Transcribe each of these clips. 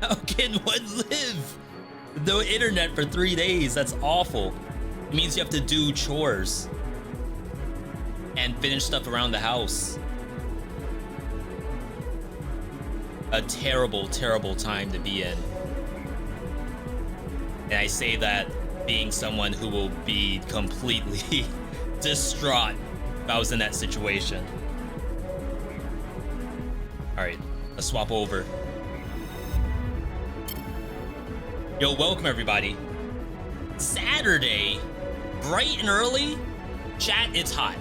How can one live? No internet for 3 days. That's awful. It means you have to do chores and finish stuff around the house. A terrible, terrible time to be in. And I say that being someone who will be completely distraught if I was in that situation. All right, let's swap over. Yo, welcome everybody. Saturday, bright and early. Chat, it's hot.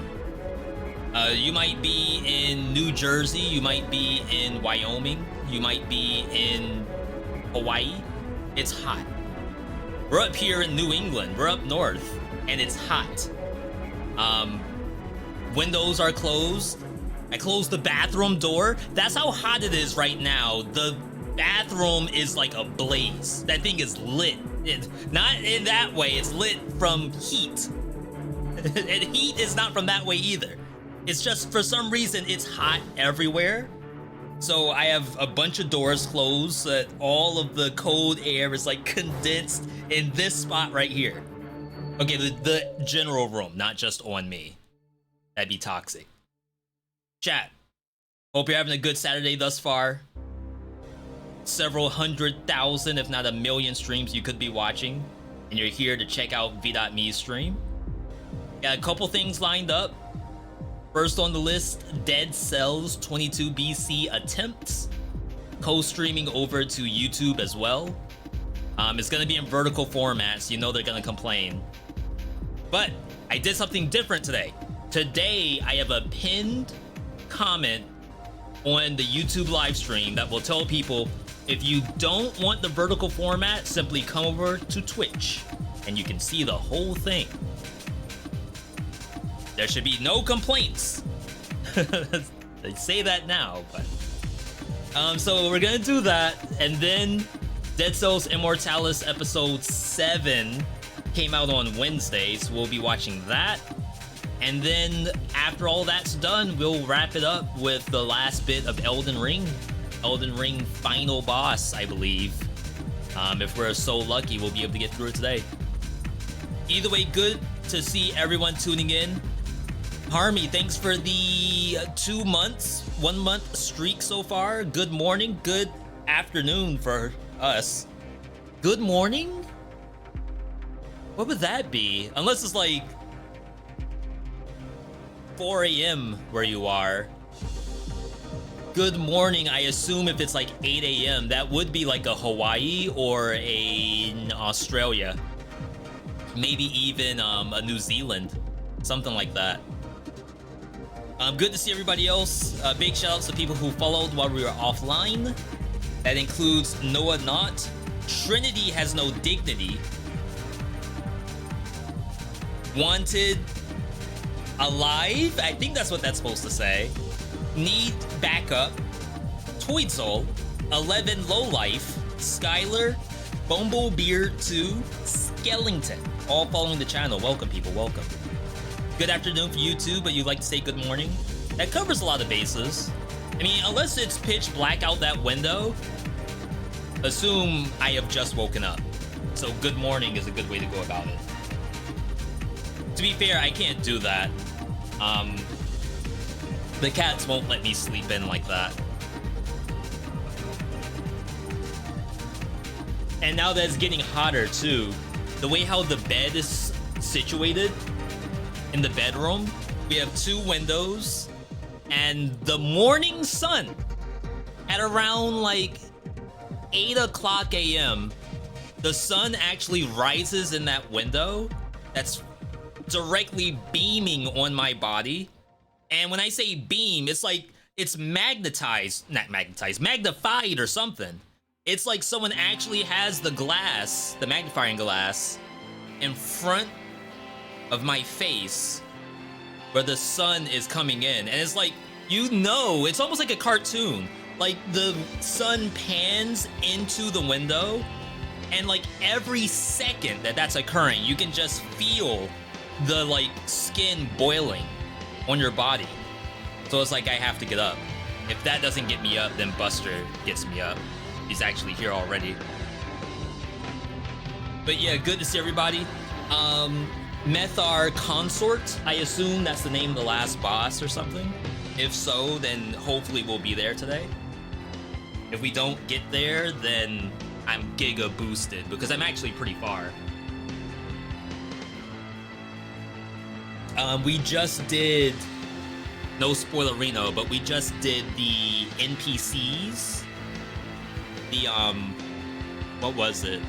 You might be in New Jersey, you might be in Wyoming, you might be in Hawaii. It's hot. We're up here in New England, we're up north, and it's hot. Windows are closed. I closed the bathroom door. That's how hot it is right now. The bathroom is like a blaze. That thing is lit. Not in that way, it's lit from heat. And heat is not from that way either. It's just, for some reason, it's hot everywhere. So I have a bunch of doors closed so that all of the cold air is like condensed in this spot right here. Okay, the general room, not just on me. That'd be toxic. Chat, hope you're having a good Saturday thus far. Several 100,000, if not 1 million streams you could be watching. And you're here to check out VeeDotMe's stream. Got a couple things lined up. First on the list, Dead Cells 22 BC attempts. Co-streaming over to YouTube as well. It's gonna be in vertical format, so you know they're gonna complain. But I did something different today. Today, I have a pinned comment on the YouTube live stream that will tell people if you don't want the vertical format, simply come over to Twitch and you can see the whole thing. There should be no complaints. They say that now, but so we're gonna do that, and then Dead Cells Immortalis episode 7 came out on Wednesday, so we'll be watching that. And then after all that's done, we'll wrap it up with the last bit of Elden Ring. Elden Ring final boss, I believe. If we're so lucky, we'll be able to get through it today. Either way, good to see everyone tuning in. Harmy, thanks for the 2 months, 1 month streak so far. Good morning, good afternoon for us. Good morning? What would that be? Unless it's like 4 a.m. where you are. Good morning, I assume if it's like 8 a.m. that would be like a Hawaii or an Australia. Maybe even a New Zealand. Something like that. Good to see everybody else. Big shout outs to people who followed while we were offline. That includes Noah Knott. Trinity has no dignity. Wanted alive? I think that's what that's supposed to say. Need backup. Toydsoul. 11 Lowlife. Skylar. Bumblebeard 2. Skellington. All following the channel. Welcome, people. Welcome. Good afternoon for you too, but you'd like to say good morning. That covers a lot of bases. I mean, unless it's pitch black out that window, assume I have just woken up. So good morning is a good way to go about it. To be fair, I can't do that. The cats won't let me sleep in like that. And now that it's getting hotter too, the way how the bed is situated in the bedroom, we have 2 windows, and the morning sun at around like 8 o'clock a.m., the sun actually rises in that window that's directly beaming on my body. And when I say beam, it's like it's magnetized, not magnetized, magnified or something. It's like someone actually has the glass, the magnifying glass, in front of my face where the sun is coming in. And it's like, you know, it's almost like a cartoon. Like the sun pans into the window, and like every second that that's occurring, you can just feel the like skin boiling on your body. So it's like I have to get up. If that doesn't get me up, then Buster gets me up. He's actually here already. But yeah, good to see everybody. Methar Consort, I assume that's the name of the last boss or something. If so, then hopefully we'll be there today. If we don't get there, then I'm giga boosted because I'm actually pretty far. We just did, no spoilerino, but we just did the NPCs. The, what was it?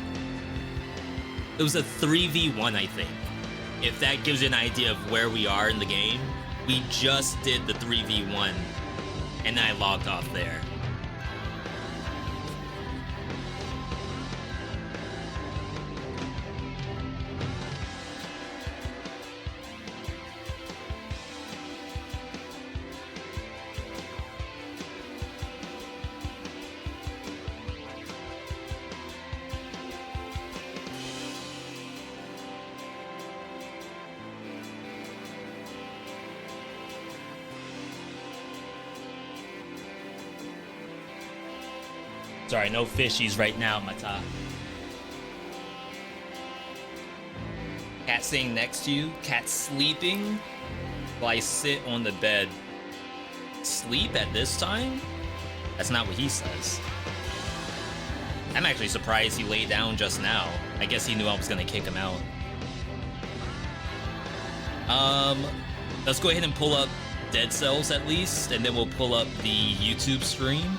It was a 3v1, I think. If that gives you an idea of where we are in the game, we just did the 3v1, and I logged off there. Sorry, no fishies right now, Mata. Cat sitting next to you. Cat sleeping while I sit on the bed. Sleep at this time? That's not what he says. I'm actually surprised he laid down just now. I guess he knew I was gonna kick him out. Let's go ahead and pull up Dead Cells at least, and then we'll pull up the YouTube stream.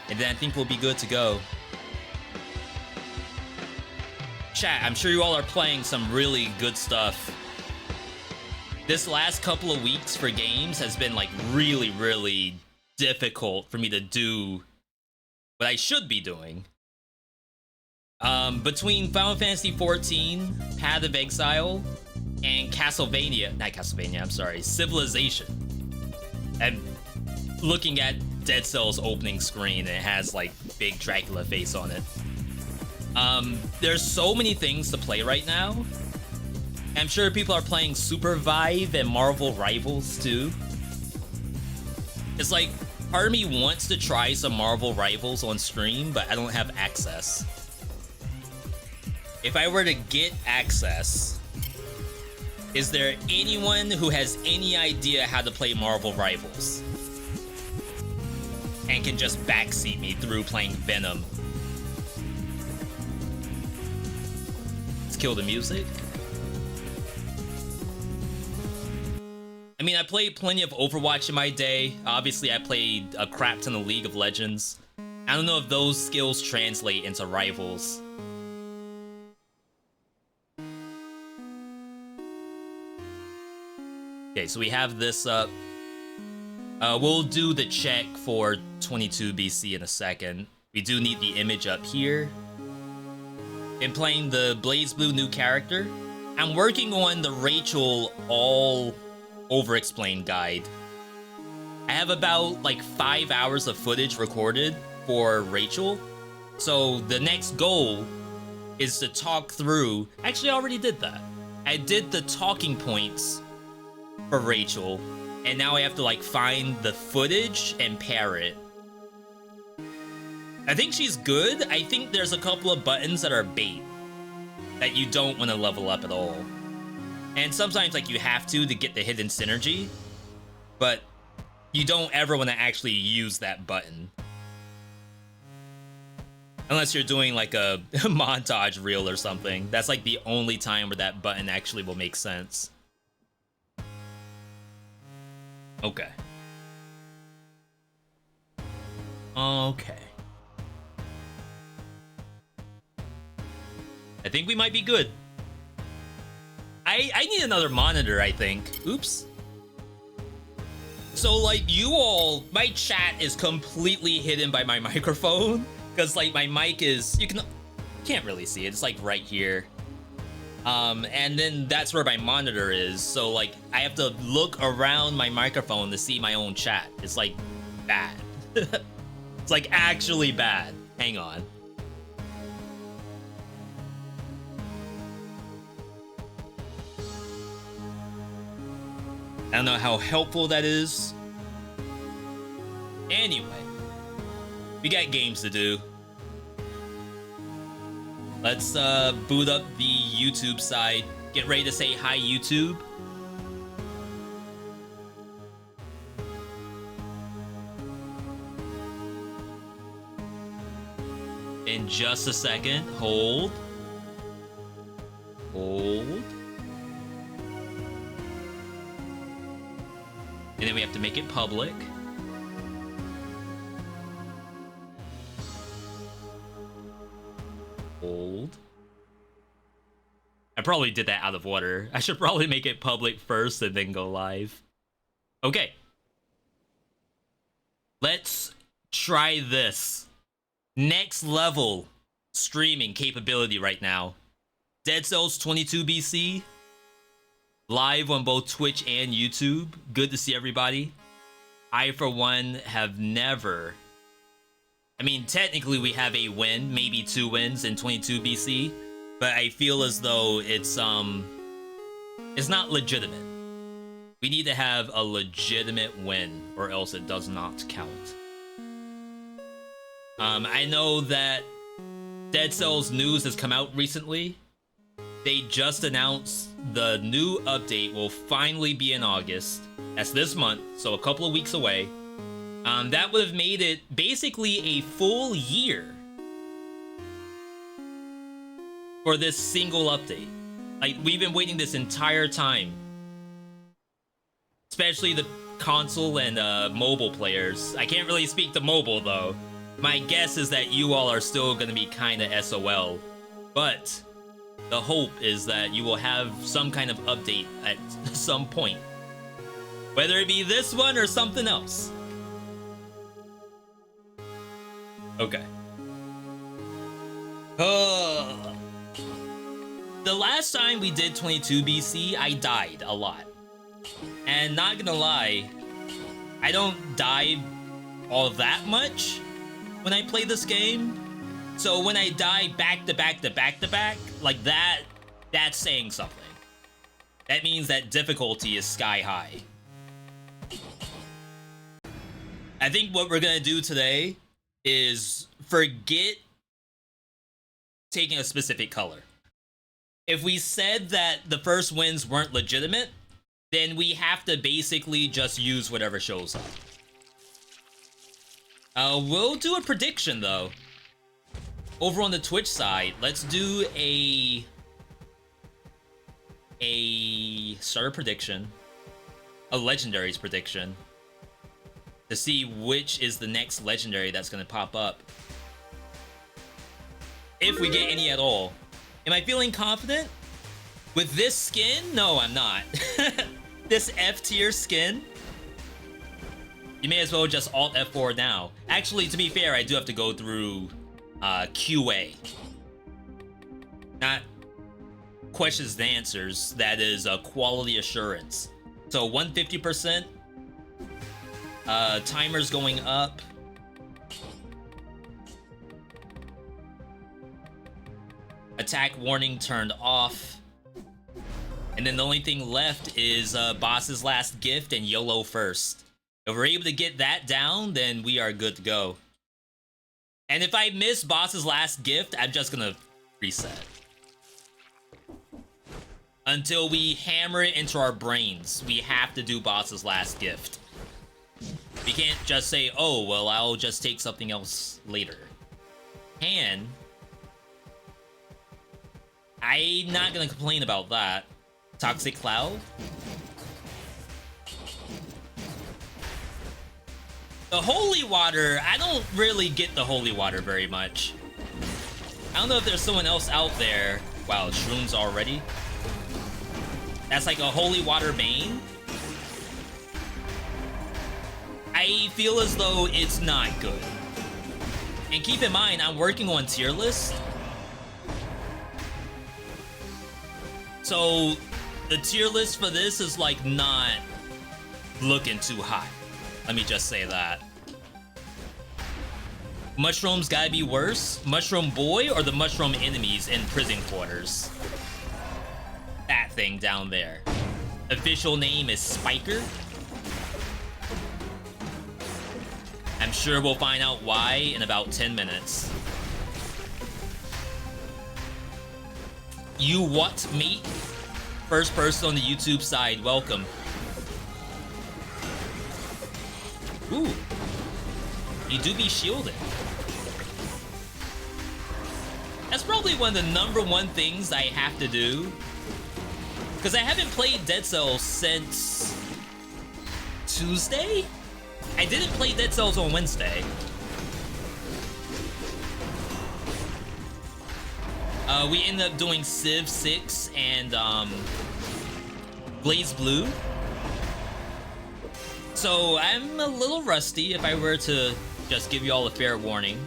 And then I think we'll be good to go. Chat, I'm sure you all are playing some really good stuff. This last couple of weeks for games has been like really difficult for me to do what I should be doing. Between Final Fantasy XIV, Path of Exile, and Civilization. And looking at Dead Cells opening screen, and it has like big Dracula face on it. There's so many things to play right now. I'm sure people are playing SlimyYy and Marvel Rivals too. It's like, part of me wants to try some Marvel Rivals on stream, but I don't have access. If I were to get access, is there anyone who has any idea how to play Marvel Rivals? And can just backseat me through playing Venom. Let's kill the music. I mean, I played plenty of Overwatch in my day. Obviously, I played a crap ton of League of Legends. I don't know if those skills translate into Rivals. Okay, so we have this up. We'll do the check for 22 BC in a second. We do need the image up here. Been playing the BlazBlue new character. I'm working on the Rachel all over-explained guide. I have about like 5 hours of footage recorded for Rachel. So the next goal is to talk through... Actually, I already did that. I did the talking points for Rachel. And now I have to like find the footage and pair it. I think she's good. I think there's a couple of buttons that are bait that you don't want to level up at all. And sometimes like you have to get the hidden synergy, but you don't ever want to actually use that button. Unless you're doing like a montage reel or something. That's like the only time where that button actually will make sense. Okay. Okay. I think we might be good. I need another monitor, I think. Oops. So, like, you all... My chat is completely hidden by my microphone. Because, like, my mic is... You can't really see it. It's, like, right here. And then that's where my monitor is. So, like, I have to look around my microphone to see my own chat. It's, like, bad. It's, like, actually bad. Hang on. I don't know how helpful that is. Anyway, we got games to do. Let's boot up the YouTube side. Get ready to say hi, YouTube. In just a second. Hold. Hold. And then we have to make it public. Hold. I probably did that out of order. I should probably make it public first and then go live. Okay. Let's try this. Next level streaming capability right now. Dead Cells 22 BC. Live on both Twitch and YouTube. Good to see everybody. I, for one, have never... I mean, technically we have a win, maybe 2 wins in 22 BC, but I feel as though it's not legitimate. We need to have a legitimate win, or else it does not count. I know that Dead Cells news has come out recently. They just announced the new update will finally be in August. That's this month, so a couple of weeks away. That would have made it basically a full year for this single update. Like, we've been waiting this entire time. Especially the console and mobile players. I can't really speak to mobile, though. My guess is that you all are still going to be kind of SOL. But the hope is that you will have some kind of update at some point. Whether it be this one or something else. Okay. The last time we did 22 BC, I died a lot. And not gonna lie, I don't die all that much when I play this game. So when I die back to back to back to back, like that's saying something. That means that difficulty is sky high. I think what we're gonna do today is forget taking a specific color. If we said that the first wins weren't legitimate, then we have to basically just use whatever shows up. We'll do a prediction though. Over on the Twitch side, let's do a starter prediction, a legendaries prediction, to see which is the next legendary that's gonna pop up. If we get any at all. Am I feeling confident? With this skin? No, I'm not. This F tier skin? You may as well just Alt F4 now. Actually, to be fair, I do have to go through QA. Not questions and answers, that is quality assurance. So 150%. Timer's going up. Attack warning turned off. And then the only thing left is boss's last gift and YOLO first. If we're able to get that down, then we are good to go. And if I miss boss's last gift, I'm just gonna reset. Until we hammer it into our brains, we have to do boss's last gift. We can't just say, oh, well, I'll just take something else later. And I'm not gonna complain about that. Toxic Cloud. The Holy Water, I don't really get the Holy Water very much. I don't know if there's someone else out there. Wow, shrooms already. That's like a Holy Water main. I feel as though it's not good. And keep in mind, I'm working on tier list. So the tier list for this is like not looking too high. Let me just say that. Mushrooms gotta be worse? Mushroom Boy or the mushroom enemies in prison quarters? That thing down there. Official name is Spiker. I'm sure we'll find out why in about 10 minutes. You what, mate? First person on the YouTube side, welcome. Ooh. You do be shielded. That's probably one of the #1 things I have to do. Because I haven't played Dead Cells since Tuesday? I didn't play Dead Cells on Wednesday. We ended up doing Civ 6 and Blaze Blue. So I'm a little rusty if I were to just give you all a fair warning.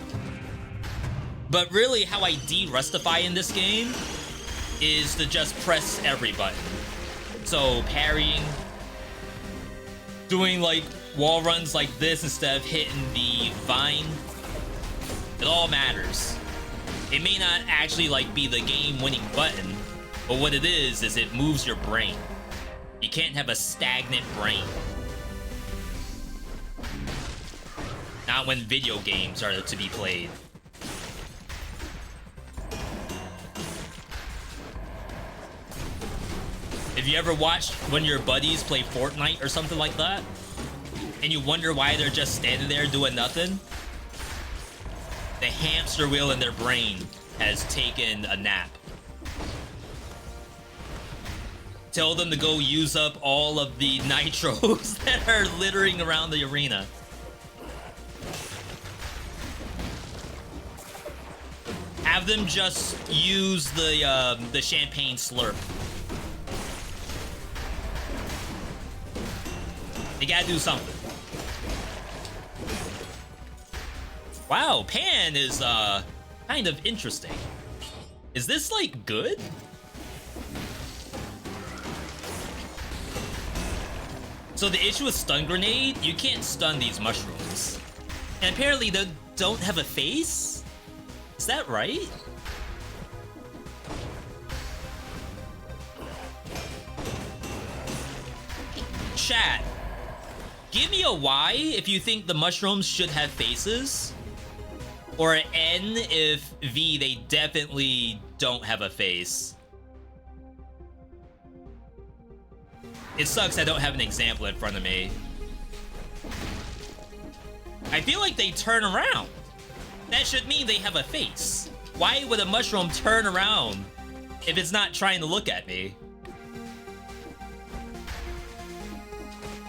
But really how I de-rustify in this game is to just press every button. So parrying, doing like wall runs like this instead of hitting the vine. It all matters. It may not actually like be the game-winning button, but what it is it moves your brain. You can't have a stagnant brain. Not when video games are to be played. Have you ever watched one of your buddies play Fortnite or something like that? And you wonder why they're just standing there doing nothing? The hamster wheel in their brain has taken a nap. Tell them to go use up all of the nitros that are littering around the arena. Have them just use the champagne slurp. They gotta do something. Wow, Pan is kind of interesting. Is this like good? So the issue with stun grenade, you can't stun these mushrooms. And apparently they don't have a face? Is that right? Chat, give me a Y if you think the mushrooms should have faces. Or an N if V, they definitely don't have a face. It sucks I don't have an example in front of me. I feel like they turn around. That should mean they have a face. Why would a mushroom turn around if it's not trying to look at me?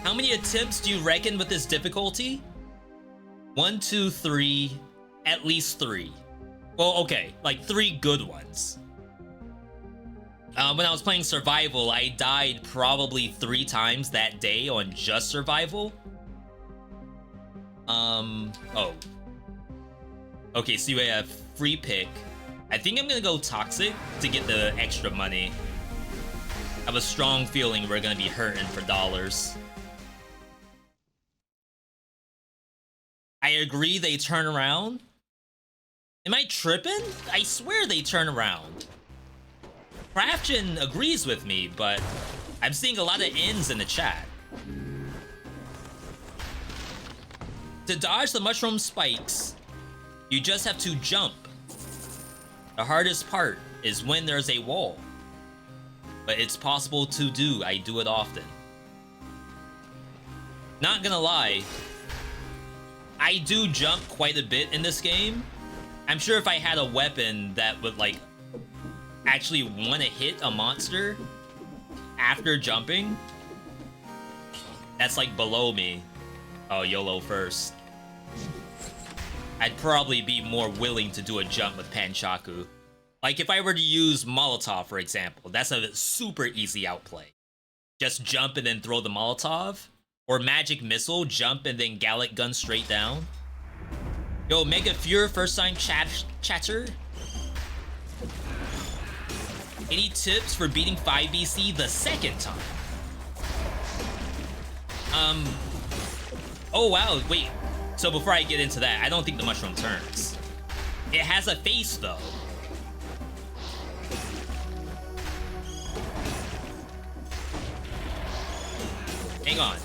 How many attempts do you reckon with this difficulty? 1, 2, 3, at least 3. Well, okay, like 3 good ones. When I was playing survival, I died probably 3 times that day on just survival. Oh. Okay, so we have free pick. I think I'm gonna go toxic to get the extra money. I have a strong feeling we're gonna be hurting for dollars. I agree they turn around. Am I tripping? I swear they turn around. Crafton agrees with me, but I'm seeing a lot of N's in the chat. To dodge the mushroom spikes, you just have to jump. The hardest part is when there's a wall. But it's possible to do. I do it often. Not gonna lie, I do jump quite a bit in this game. I'm sure if I had a weapon that would like actually want to hit a monster after jumping, that's like below me. Oh, YOLO first. I'd probably be more willing to do a jump with Panchaku. Like if I were to use Molotov, for example, that's a super easy outplay. Just jump and then throw the Molotov. Or Magic Missile, jump and then Gallic Gun straight down. Yo, Mega Fury, first time chatter. Any tips for beating 5BC the second time? Oh wow, wait. So before I get into that, I don't think the mushroom turns. It has a face though. Hang on.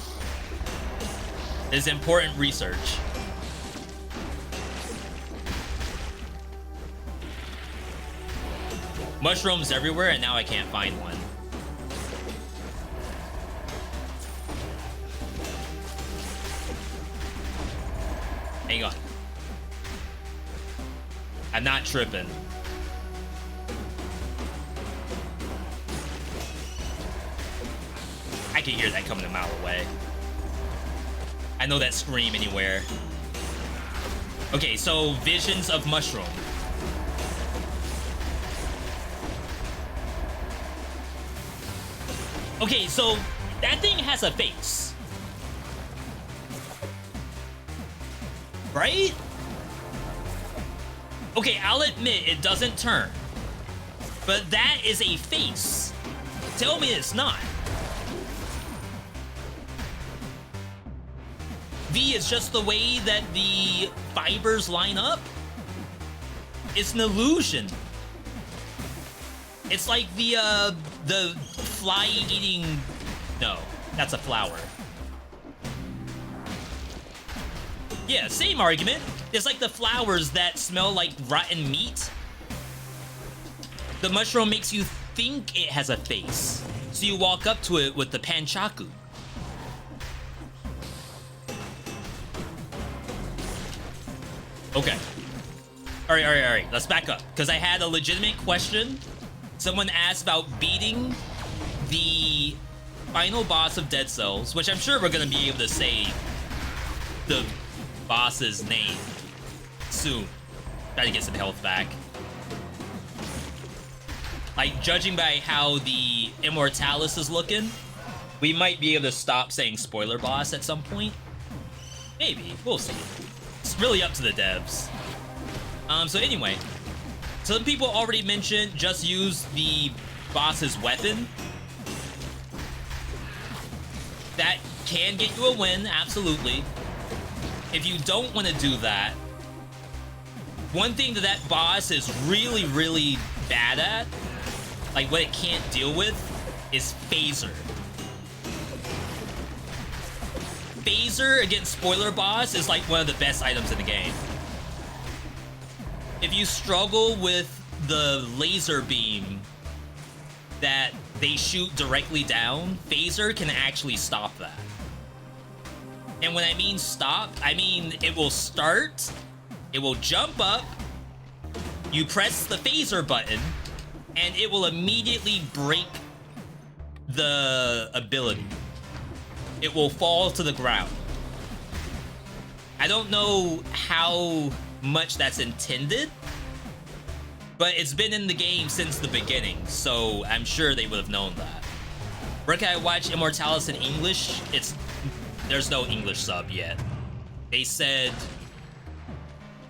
This is important research. Mushrooms everywhere, and now I can't find one. Hang on. I'm not tripping. I can hear that coming a mile away. I know that scream anywhere. Okay, so visions of mushroom. Okay, so that thing has a face. Right? Okay, I'll admit it doesn't turn. But that is a face. Tell me it's not. V is just the way that the fibers line up. It's an illusion. It's like the fly eating... No, that's a flower. Yeah, same argument. It's like the flowers that smell like rotten meat. The mushroom makes you think it has a face. So you walk up to it with the panchaku. Okay. All right. Let's back up. Because I had a legitimate question. Someone asked about beating the final boss of Dead Cells, which I'm sure we're going to be able to say the boss's name soon. Try to get some health back. Like, judging by how the Immortalis is looking, we might be able to stop saying spoiler boss at some point. Maybe. We'll see. It's really up to the devs. So anyway, some people already mentioned just use the boss's weapon. That can get you a win, absolutely. If you don't want to do that, one thing that boss is really, really bad at, like what it can't deal with, is Phaser. Phaser against spoiler boss is like one of the best items in the game. If you struggle with the laser beam that they shoot directly down, Phaser can actually stop that. And when I mean stop, I mean it will start, it will jump up, you press the Phaser button, and it will immediately break the ability. It will fall to the ground. I don't know how much that's intended, but it's been in the game since the beginning, so I'm sure they would have known that. Where can I watch Immortalis in English? There's no English sub yet. They said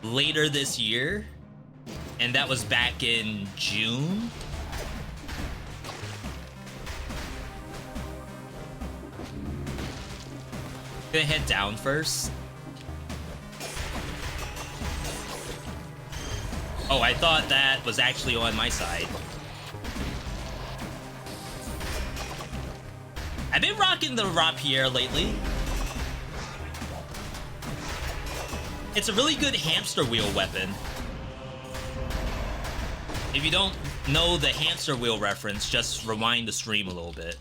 later this year, and that was back in June. Gonna head down first. Oh, I thought that was actually on my side. I've been rocking the rapier lately. It's a really good hamster wheel weapon. If you don't know the hamster wheel reference, just rewind the stream a little bit.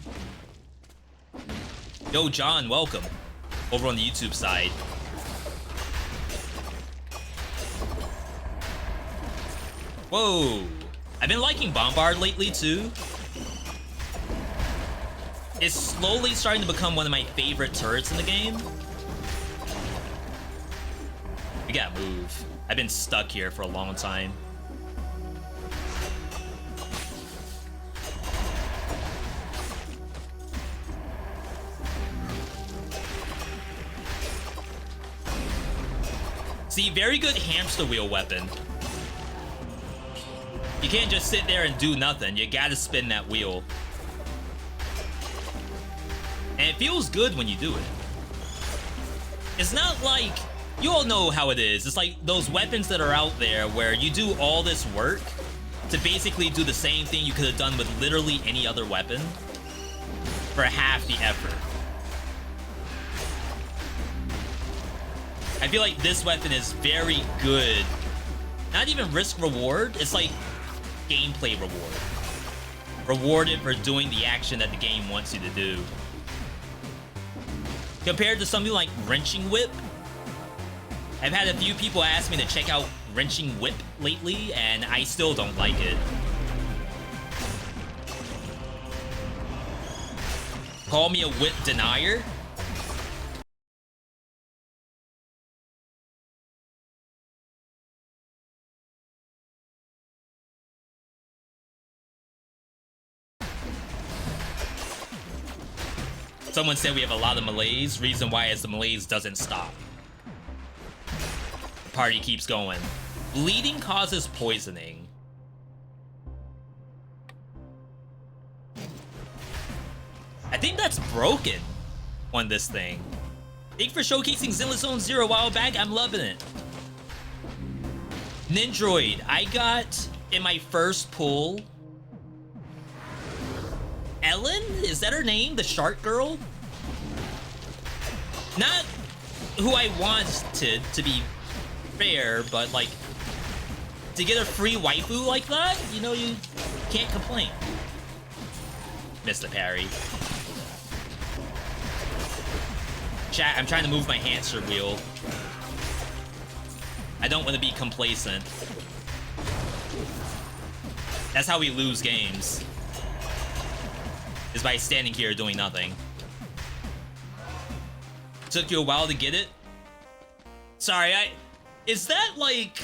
Yo, John, welcome. Over on the YouTube side. Whoa. I've been liking Bombard lately, too. It's slowly starting to become one of my favorite turrets in the game. We gotta move. I've been stuck here for a long time. See, very good hamster wheel weapon. You can't just sit there and do nothing. You gotta spin that wheel. And it feels good when you do it. It's not like... You all know how it is. It's like those weapons that are out there where you do all this work to basically do the same thing you could have done with literally any other weapon for half the effort. I feel like this weapon is very good. Not even risk reward. It's like gameplay reward. Rewarded for doing the action that the game wants you to do. Compared to something like Wrenching Whip, I've had a few people ask me to check out Wrenching Whip lately, and I still don't like it. Call me a whip denier? Someone said we have a lot of malaise. Reason why is the malaise doesn't stop. The party keeps going. Bleeding causes poisoning. I think that's broken on this thing. Thanks for showcasing Zenless Zone Zero a while back. I'm loving it. Nindroid, I got in my first pull. Ellen? Is that her name? The shark girl? Not who I wanted, to be fair, but like, to get a free waifu like that, you know, you can't complain. Missed the parry. Chat, I'm trying to move my hamster wheel. I don't want to be complacent. That's how we lose games. Is by standing here doing nothing. Took you a while to get it? Sorry, is that like...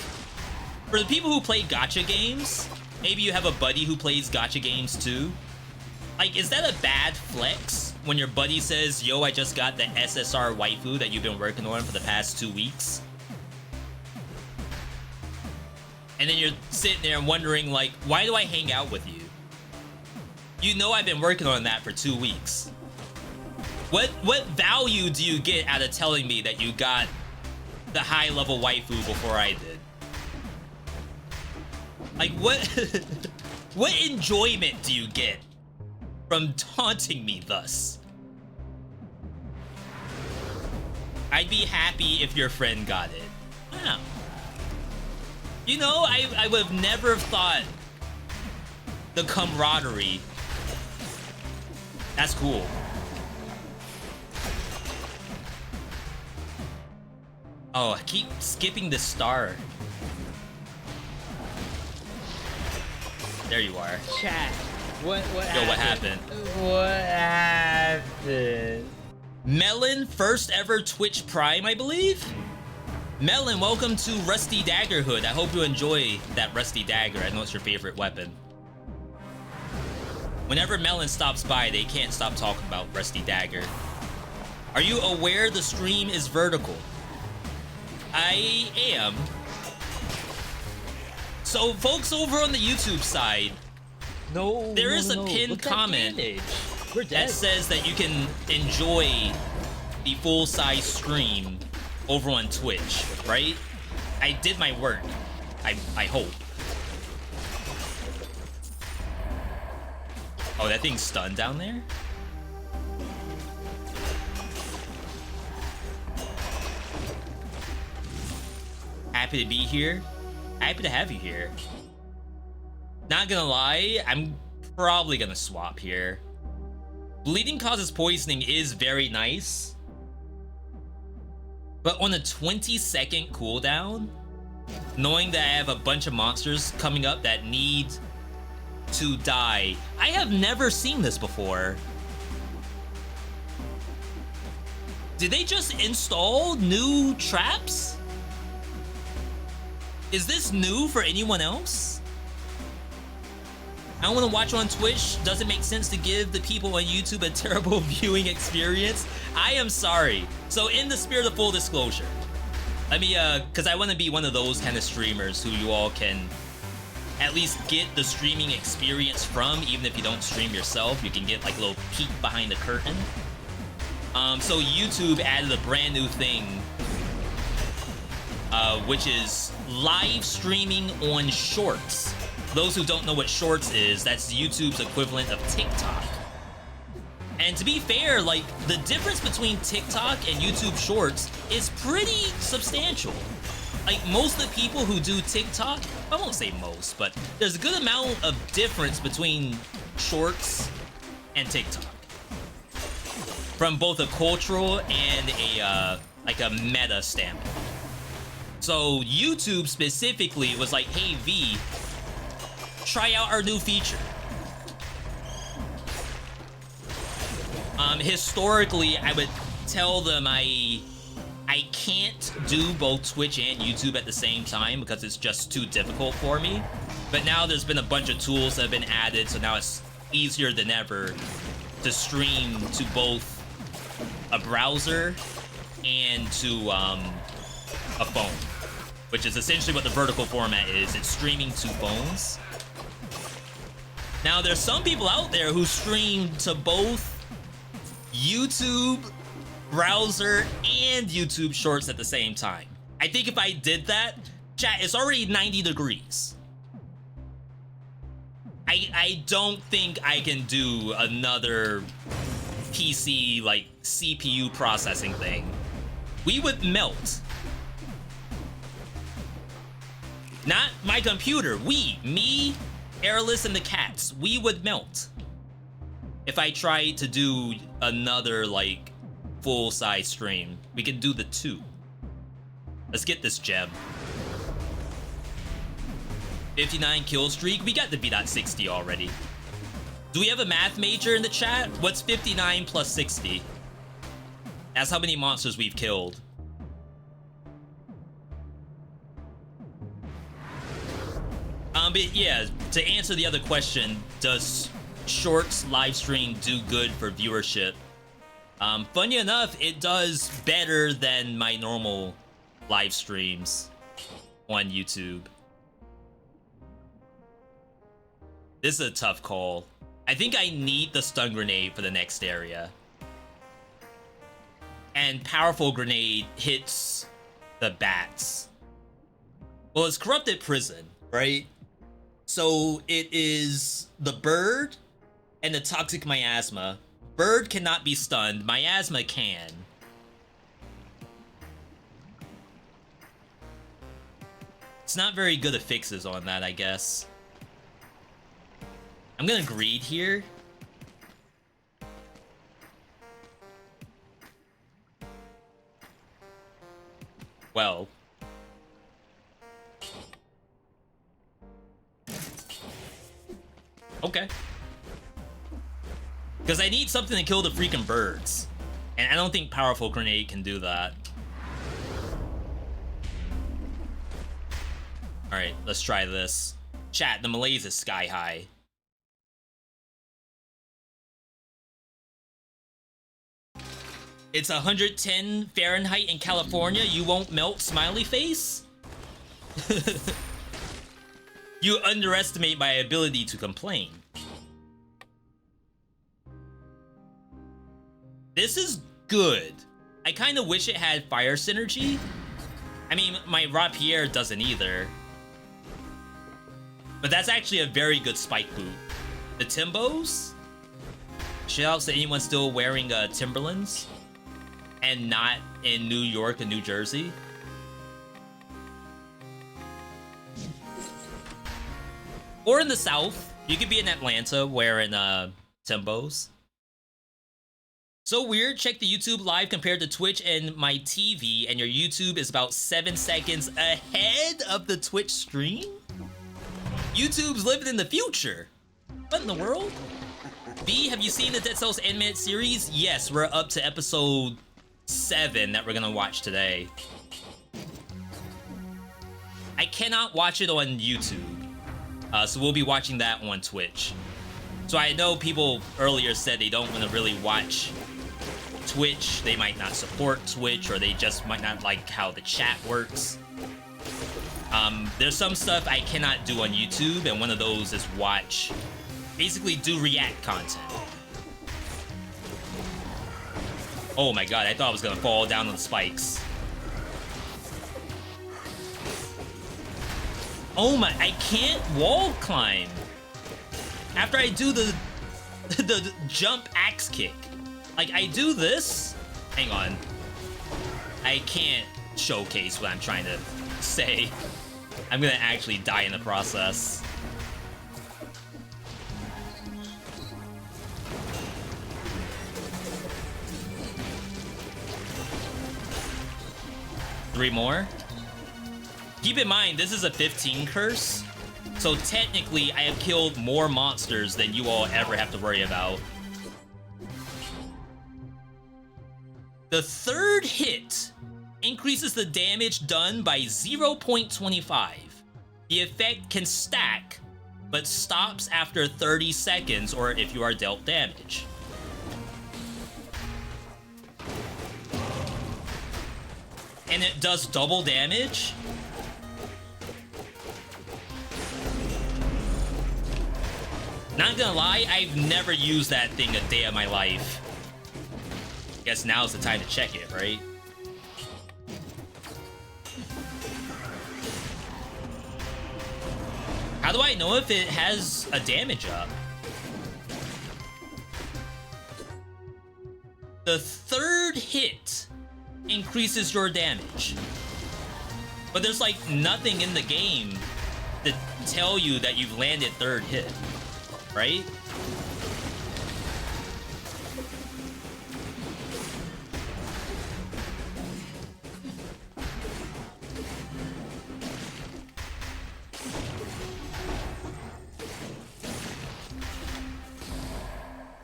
For the people who play gacha games, maybe you have a buddy who plays gacha games too. Like, is that a bad flex when your buddy says, yo, I just got the SSR waifu that you've been working on for the past 2 weeks? And then you're sitting there wondering, like, why do I hang out with you? You know I've been working on that for 2 weeks. What value do you get out of telling me that you got the high-level waifu before I did? Like, what enjoyment do you get from taunting me thus? I'd be happy if your friend got it. Wow. You know, I would have never thought the camaraderie. That's cool. Oh, I keep skipping the star. There you are. Chat. What Yo, what happened? What happened? Melon, first ever Twitch Prime, I believe? Melon, welcome to Rusty Dagger Hood. I hope you enjoy that Rusty Dagger. I know it's your favorite weapon. Whenever Melon stops by, they can't stop talking about Rusty Dagger. Are you aware the stream is vertical? I am. So, folks over on the YouTube side, there is a pinned comment that says that you can enjoy the full-size stream over on Twitch, right? I did my work. I hope. Oh, that thing's stunned down there? Happy to be here. Happy to have you here. Not gonna lie, I'm probably gonna swap here. Bleeding causes poisoning is very nice. But on a 20-second cooldown, knowing that I have a bunch of monsters coming up that need to die, I have never seen this before. Did they just install new traps? Is this new for anyone else? I don't want to watch on Twitch. Does it make sense to give the people on YouTube a terrible viewing experience? I am sorry. So in the spirit of full disclosure, let me, because I want to be one of those kind of streamers who you all can at least get the streaming experience from, even if you don't stream yourself. You can get like a little peek behind the curtain. So YouTube added a brand new thing, which is live streaming on Shorts. Those who don't know what Shorts is, that's YouTube's equivalent of TikTok. And to be fair, like, the difference between TikTok and YouTube Shorts is pretty substantial. like most of the people who do TikTok, I won't say most, but there's a good amount of difference between shorts and TikTok. From both a cultural and a like a meta standpoint. So YouTube specifically was like, hey V, try out our new feature. Historically, I would tell them I can't do both Twitch and YouTube at the same time because it's just too difficult for me. But now there's been a bunch of tools that have been added, so now it's easier than ever to stream to both a browser and to a phone, which is essentially what the vertical format is. It's streaming to phones. Now, there's some people out there who stream to both YouTube, browser, and YouTube Shorts at the same time. I think if I did that, chat, it's already 90 degrees. I don't think I can do another PC, like, CPU processing thing. We would melt. Not my computer. Me, Airless, and the cats. We would melt. If I tried to do another, like, full-size stream. We can do the 2. Let's get this gem. 59 kill streak. We got the V.60 already. Do we have a math major in the chat? What's 59 plus 60? That's how many monsters we've killed. But yeah, to answer the other question, does Shorts live stream do good for viewership? Funny enough, it does better than my normal live streams on YouTube. This is a tough call. I think I need the stun grenade for the next area. And powerful grenade hits the bats. Well, it's corrupted prison, right? So it is the bird and the toxic miasma. Bird cannot be stunned. Miasma can. It's not very good at fixes on that, I guess. I'm gonna greed here. Well. Okay. Because I need something to kill the freaking birds. And I don't think powerful grenade can do that. Alright, let's try this. Chat, the malaise is sky high. It's 110 Fahrenheit in California. You won't melt, smiley face? You underestimate my ability to complain. This is good. I kind of wish it had fire synergy. I mean, my Rapier doesn't either. But that's actually a very good spike boot. The Timbos? Shout out to anyone still wearing Timberlands and not in New York and New Jersey. Or in the South. You could be in Atlanta wearing Timbos. So weird, check the YouTube live compared to Twitch and my TV, and your YouTube is about 7 seconds ahead of the Twitch stream? YouTube's living in the future. What in the world? B, have you seen the Dead Cells animated series? Yes, we're up to episode 7 that we're gonna watch today. I cannot watch it on YouTube, so we'll be watching that on Twitch. So I know people earlier said they don't want to really watch Twitch, they might not support Twitch, or they just might not like how the chat works. There's some stuff I cannot do on YouTube, and one of those is watch, basically do react content. Oh my god, I thought I was gonna fall down on the spikes. Oh my, I can't wall climb after I do the jump axe kick. Like, I do this. Hang on. I can't showcase what I'm trying to say. I'm gonna actually die in the process. Three more. Keep in mind, this is a 15 curse, so technically I have killed more monsters than you all ever have to worry about. The third hit increases the damage done by 0.25. The effect can stack, but stops after 30 seconds or if you are dealt damage. And it does double damage. Not gonna lie, I've never used that thing a day of my life. Guess now's the time to check it, right? How do I know if it has a damage up? The third hit increases your damage. But there's like nothing in the game to tell you that you've landed third hit, right?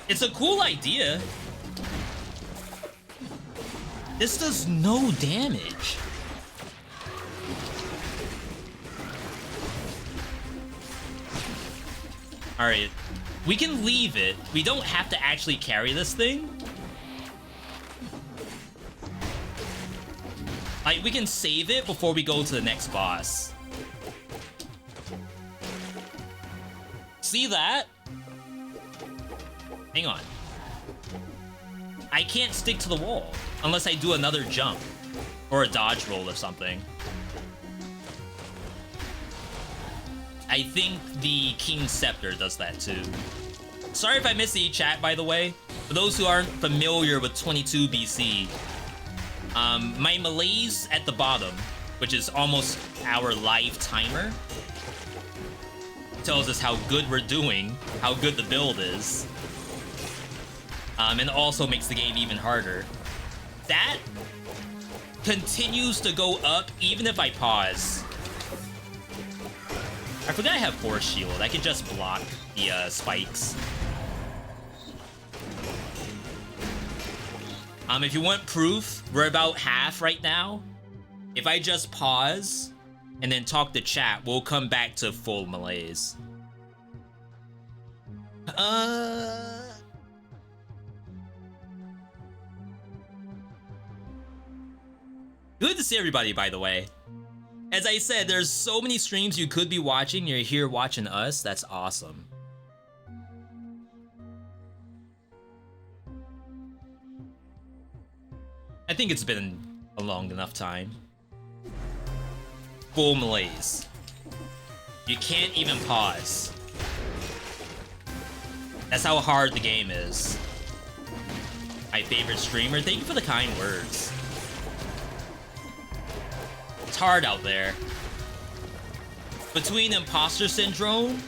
It's a cool idea. This does no damage. Alright, we can leave it. We don't have to actually carry this thing. Like, we can save it before we go to the next boss. See that? Hang on. I can't stick to the wall unless I do another jump or a dodge roll or something. I think the King's Scepter does that too. Sorry if I missed the chat, by the way. For those who aren't familiar with 22 BC, my malaise at the bottom, which is almost our live timer, tells us how good we're doing, how good the build is. And also makes the game even harder. That continues to go up even if I pause. I forgot I have Force Shield. I can just block the spikes. If you want proof, we're about half right now. If I just pause and then talk to chat, we'll come back to full malaise. Good to see everybody, by the way. As I said, there's so many streams you could be watching. You're here watching us. That's awesome. I think it's been a long enough time. Full malaise. You can't even pause. That's how hard the game is. My favorite streamer, thank you for the kind words. It's hard out there. Between Imposter Syndrome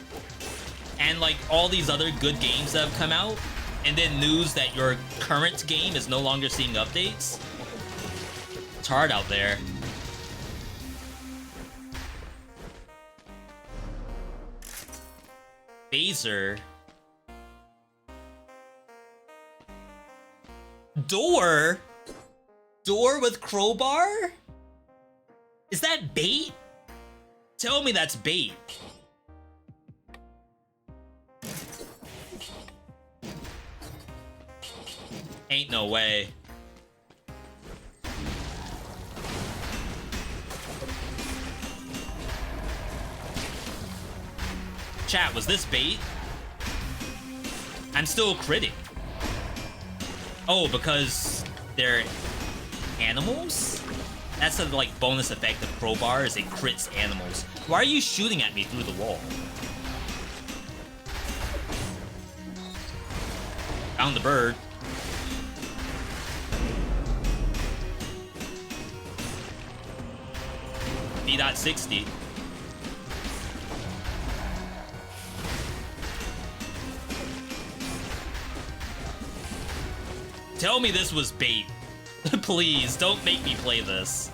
and like all these other good games that have come out, and then news that your current game is no longer seeing updates, it's hard out there. Phaser. Door? Door with crowbar? Is that bait? Tell me that's bait. Ain't no way. Chat, was this bait? I'm still critting. Oh, because they're animals? That's the like bonus effect of crowbar, is it crits animals. Why are you shooting at me through the wall? Found the bird. V.60. Tell me this was bait. Please, don't make me play this.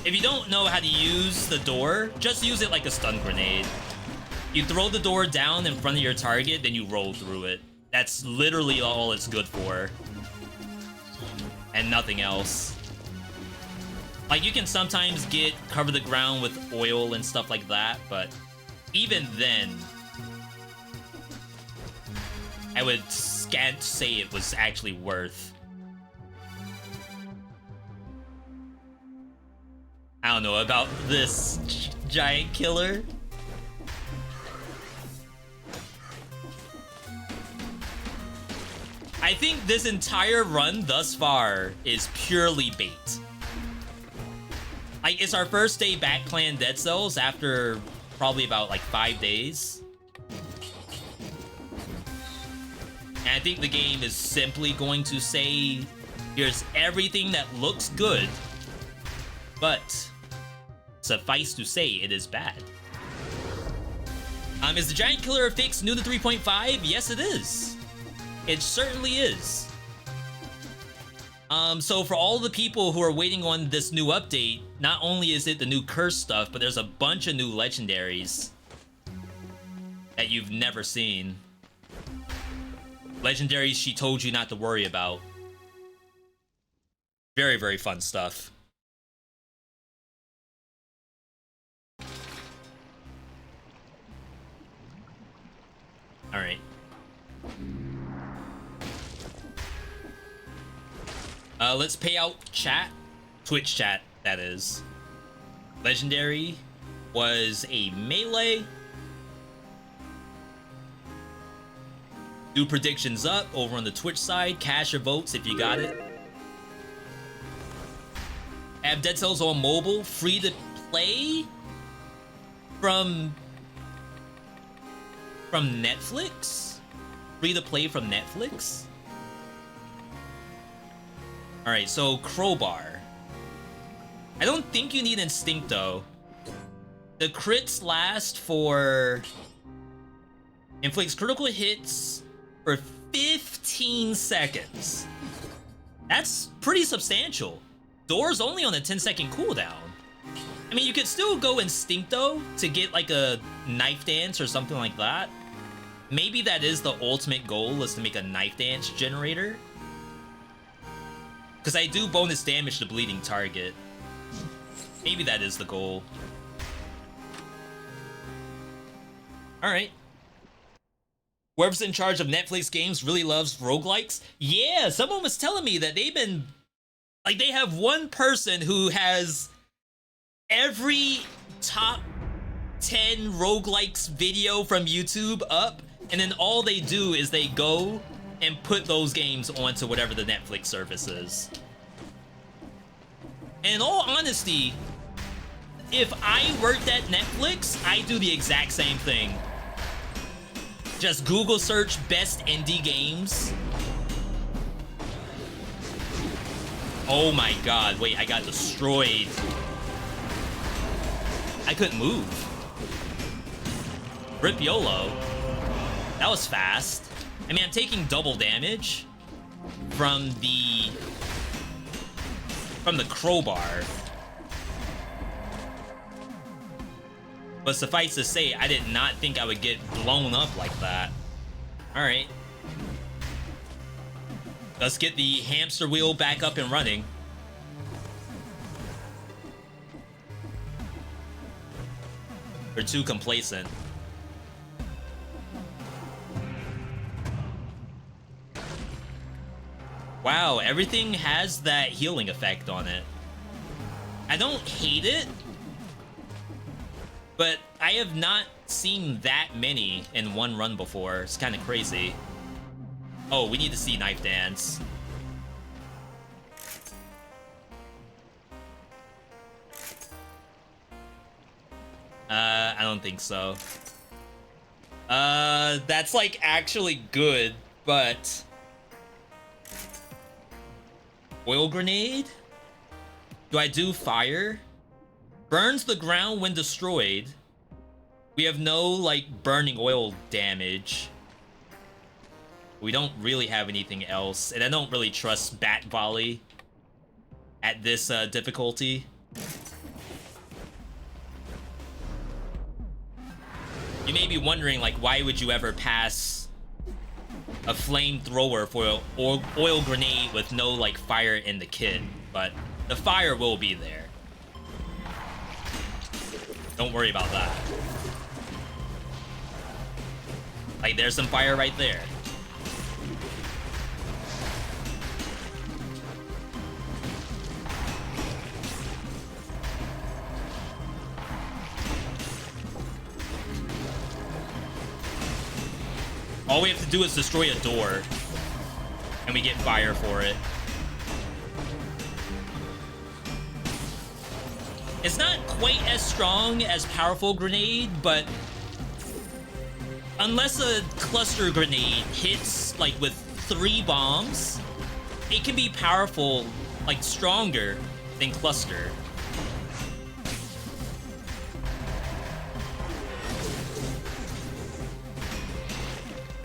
If you don't know how to use the door, just use it like a stun grenade. You throw the door down in front of your target, then you roll through it. That's literally all it's good for. And nothing else. Like, you can sometimes cover the ground with oil and stuff like that, but even then, I would can't say it was actually worth. I don't know about this giant killer. I think this entire run thus far is purely bait. Like, it's our first day back playing Dead Cells after probably about like 5 days. And I think the game is simply going to say, here's everything that looks good, but suffice to say, it is bad. Is the giant killer fix new to 3.5? Yes, it is. It certainly is. So for all the people who are waiting on this new update, not only is it the new curse stuff, but there's a bunch of new legendaries that you've never seen. Legendaries she told you not to worry about. Very, very fun stuff. Alright. Let's pay out chat. Twitch chat, that is. Legendary was a melee. Do predictions up over on the Twitch side. Cash your votes if you got it. Have Dead Cells on mobile. Free to play from Netflix? Free to play from Netflix? Alright, so Crowbar. I don't think you need Instincto. The crits last for... inflicts critical hits for 15 seconds. That's pretty substantial. Door's only on a 10-second cooldown. I mean, you could still go Instincto to get like a knife dance or something like that. Maybe that is the ultimate goal, is to make a knife dance generator. Because I do bonus damage to bleeding target. Maybe that is the goal. Alright. Whoever's in charge of Netflix games really loves roguelikes. Yeah, someone was telling me that they've been... like, they have one person who has every top 10 roguelikes video from YouTube up, and then all they do is they go and put those games onto whatever the Netflix service is. And in all honesty, if I worked at Netflix, I'd do the exact same thing. Just Google search best indie games. Oh my god, wait, I got destroyed. I couldn't move. Rip YOLO. That was fast. I mean, I'm taking double damage from the crowbar. But suffice to say, I did not think I would get blown up like that. Alright. Let's get the hamster wheel back up and running. We're too complacent. Wow, everything has that healing effect on it. I don't hate it, but I have not seen that many in one run before. It's kind of crazy. Oh, we need to see Knife Dance. I don't think so. That's like actually good, but Oil grenade? Do I do fire? Burns the ground when destroyed. We have no, like, burning oil damage. We don't really have anything else. And I don't really trust Bat Volley at this difficulty. You may be wondering, like, why would you ever pass a flamethrower for an oil grenade with no, like, fire in the kit? But the fire will be there. Don't worry about that. Like, there's some fire right there. All we have to do is destroy a door, and we get fire for it. It's not quite as strong as Powerful Grenade, but unless a cluster grenade hits, like, with 3 bombs, it can be powerful, like, stronger than cluster.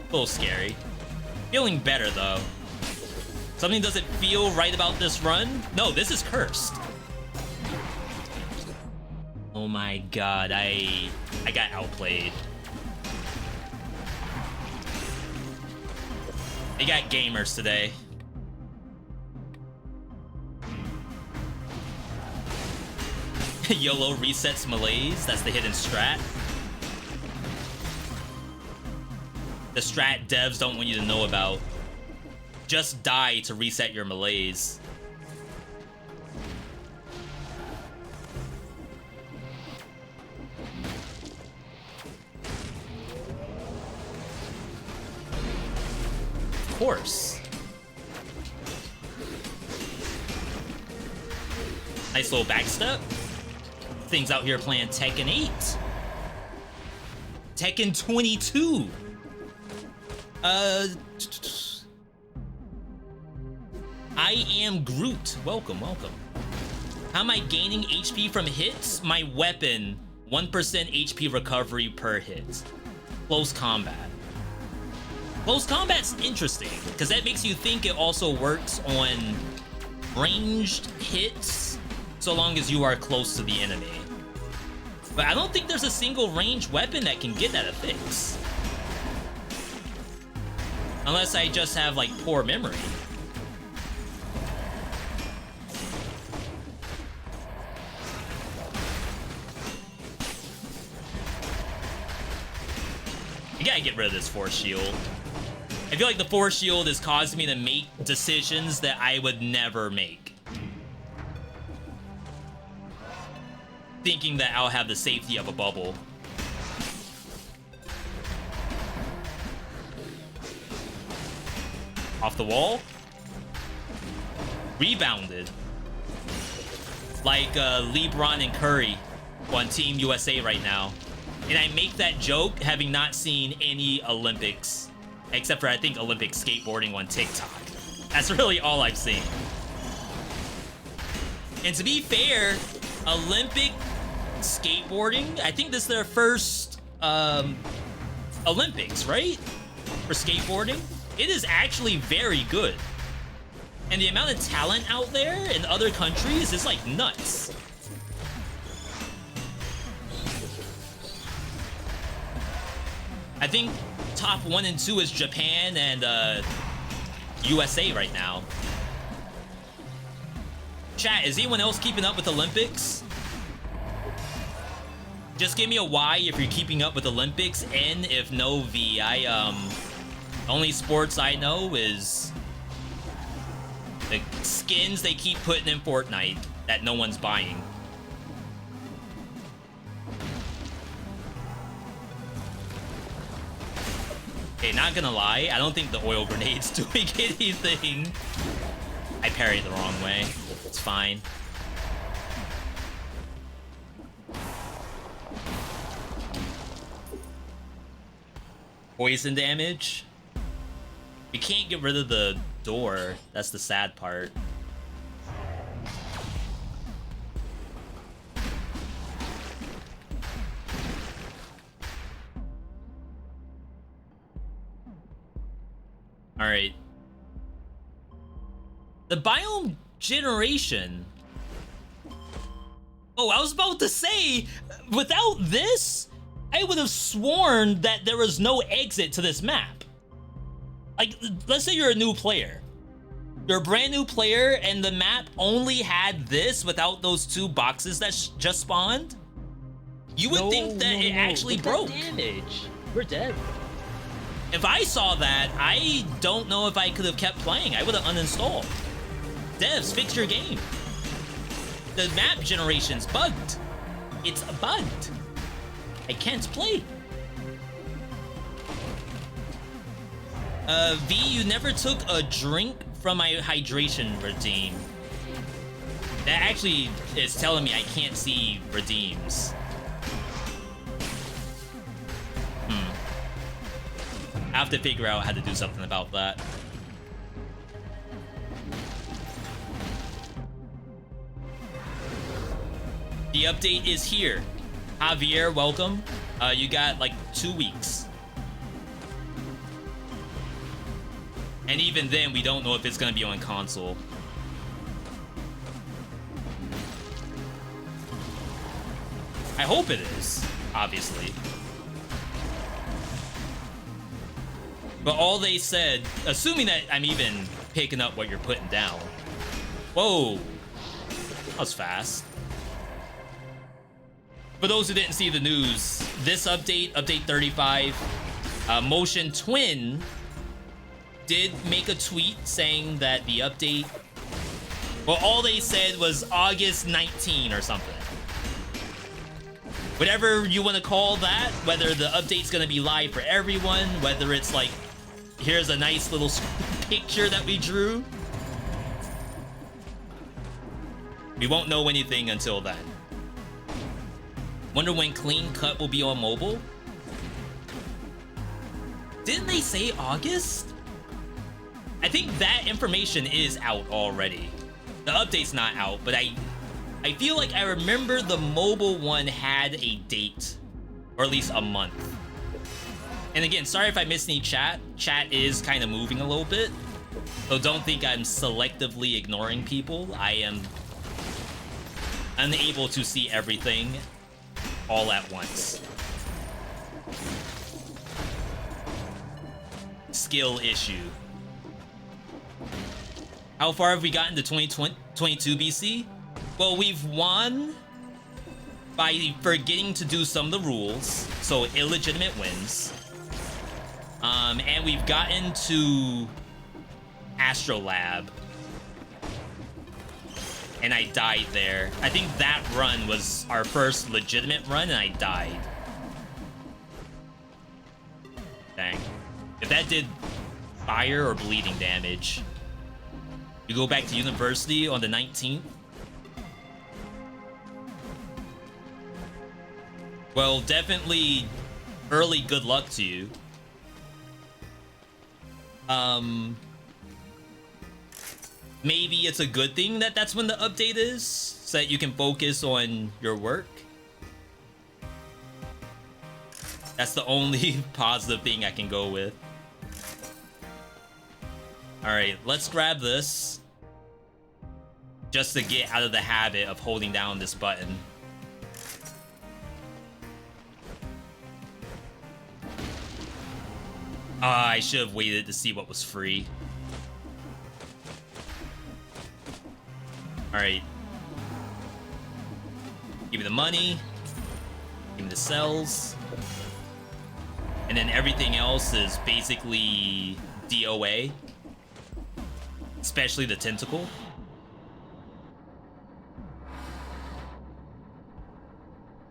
A little scary. Feeling better, though. Something doesn't feel right about this run? No, this is cursed. Oh my god, I got outplayed. They got gamers today. YOLO resets malaise, that's the hidden strat. The strat devs don't want you to know about. Just die to reset your malaise. Of course. Nice little backstep. Things out here playing Tekken 8. Tekken 22. I am Groot. Welcome, welcome. How am I gaining HP from hits? My weapon, 1% HP recovery per hit. Close combat. Close combat's interesting, because that makes you think it also works on ranged hits, so long as you are close to the enemy. But I don't think there's a single ranged weapon that can get that a fix. Unless I just have, like, poor memory. You gotta get rid of this force shield. I feel like the force shield is causing me to make decisions that I would never make. Thinking that I'll have the safety of a bubble. Off the wall. Rebounded. Like LeBron and Curry on Team USA right now. And I make that joke having not seen any Olympics. Except for, I think, Olympic skateboarding on TikTok. That's really all I've seen. And to be fair, Olympic skateboarding, I think this is their first Olympics, right? For skateboarding. It is actually very good. And the amount of talent out there in other countries is, like, nuts. I think top 1 and 2 is Japan and USA right now. Chat, is anyone else keeping up with Olympics? Just give me a Y if you're keeping up with Olympics, N if no, V. Only sports I know is the skins they keep putting in Fortnite that no one's buying. Okay, not gonna lie, I don't think the oil grenade's doing anything. I parried the wrong way. It's fine. Poison damage. We can't get rid of the door. That's the sad part. All right. The biome generation. Oh, I was about to say, without this, I would have sworn that there was no exit to this map. Like, let's say you're a new player. You're a brand new player and the map only had this without those two boxes that just spawned. You would think that it actually broke. Damage. We're dead. If I saw that, I don't know if I could have kept playing. I would have uninstalled. Devs, fix your game. The map generation's bugged. It's bugged. I can't play. V, you never took a drink from my hydration redeem. That actually is telling me I can't see redeems. I have to figure out how to do something about that. The update is here. Javier, welcome. You got like 2 weeks. And even then, we don't know if it's gonna be on console. I hope it is, obviously. But all they said, assuming that I'm even picking up what you're putting down. Whoa, that was fast. For those who didn't see the news, this update, update 35, Motion Twin did make a tweet saying that the update, well, all they said was August 19 or something. Whatever you want to call that, whether the update's gonna be live for everyone, whether it's like, here's a nice little picture that we drew. We won't know anything until then. Wonder when Clean Cut will be on mobile? Didn't they say August? I think that information is out already. The update's not out, but I feel like I remember the mobile one had a date, or at least a month. And again, sorry if I missed any chat. Chat is kind of moving a little bit, so don't think I'm selectively ignoring people. I am unable to see everything all at once. Skill issue. How far have we gotten to 2022 BC? Well, we've won by forgetting to do some of the rules, so illegitimate wins. And we've gotten to Astrolab. And I died there. I think that run was our first legitimate run, and I died. Dang. If that did fire or bleeding damage, you go back to university on the 19th? Well, definitely early good luck to you. Maybe it's a good thing that that's when the update is, so that you can focus on your work. That's the only positive thing I can go with. Alright, let's grab this. Just to get out of the habit of holding down this button. I should have waited to see what was free. Alright. Give me the money. Give me the cells. And then everything else is basically DOA. Especially the tentacle.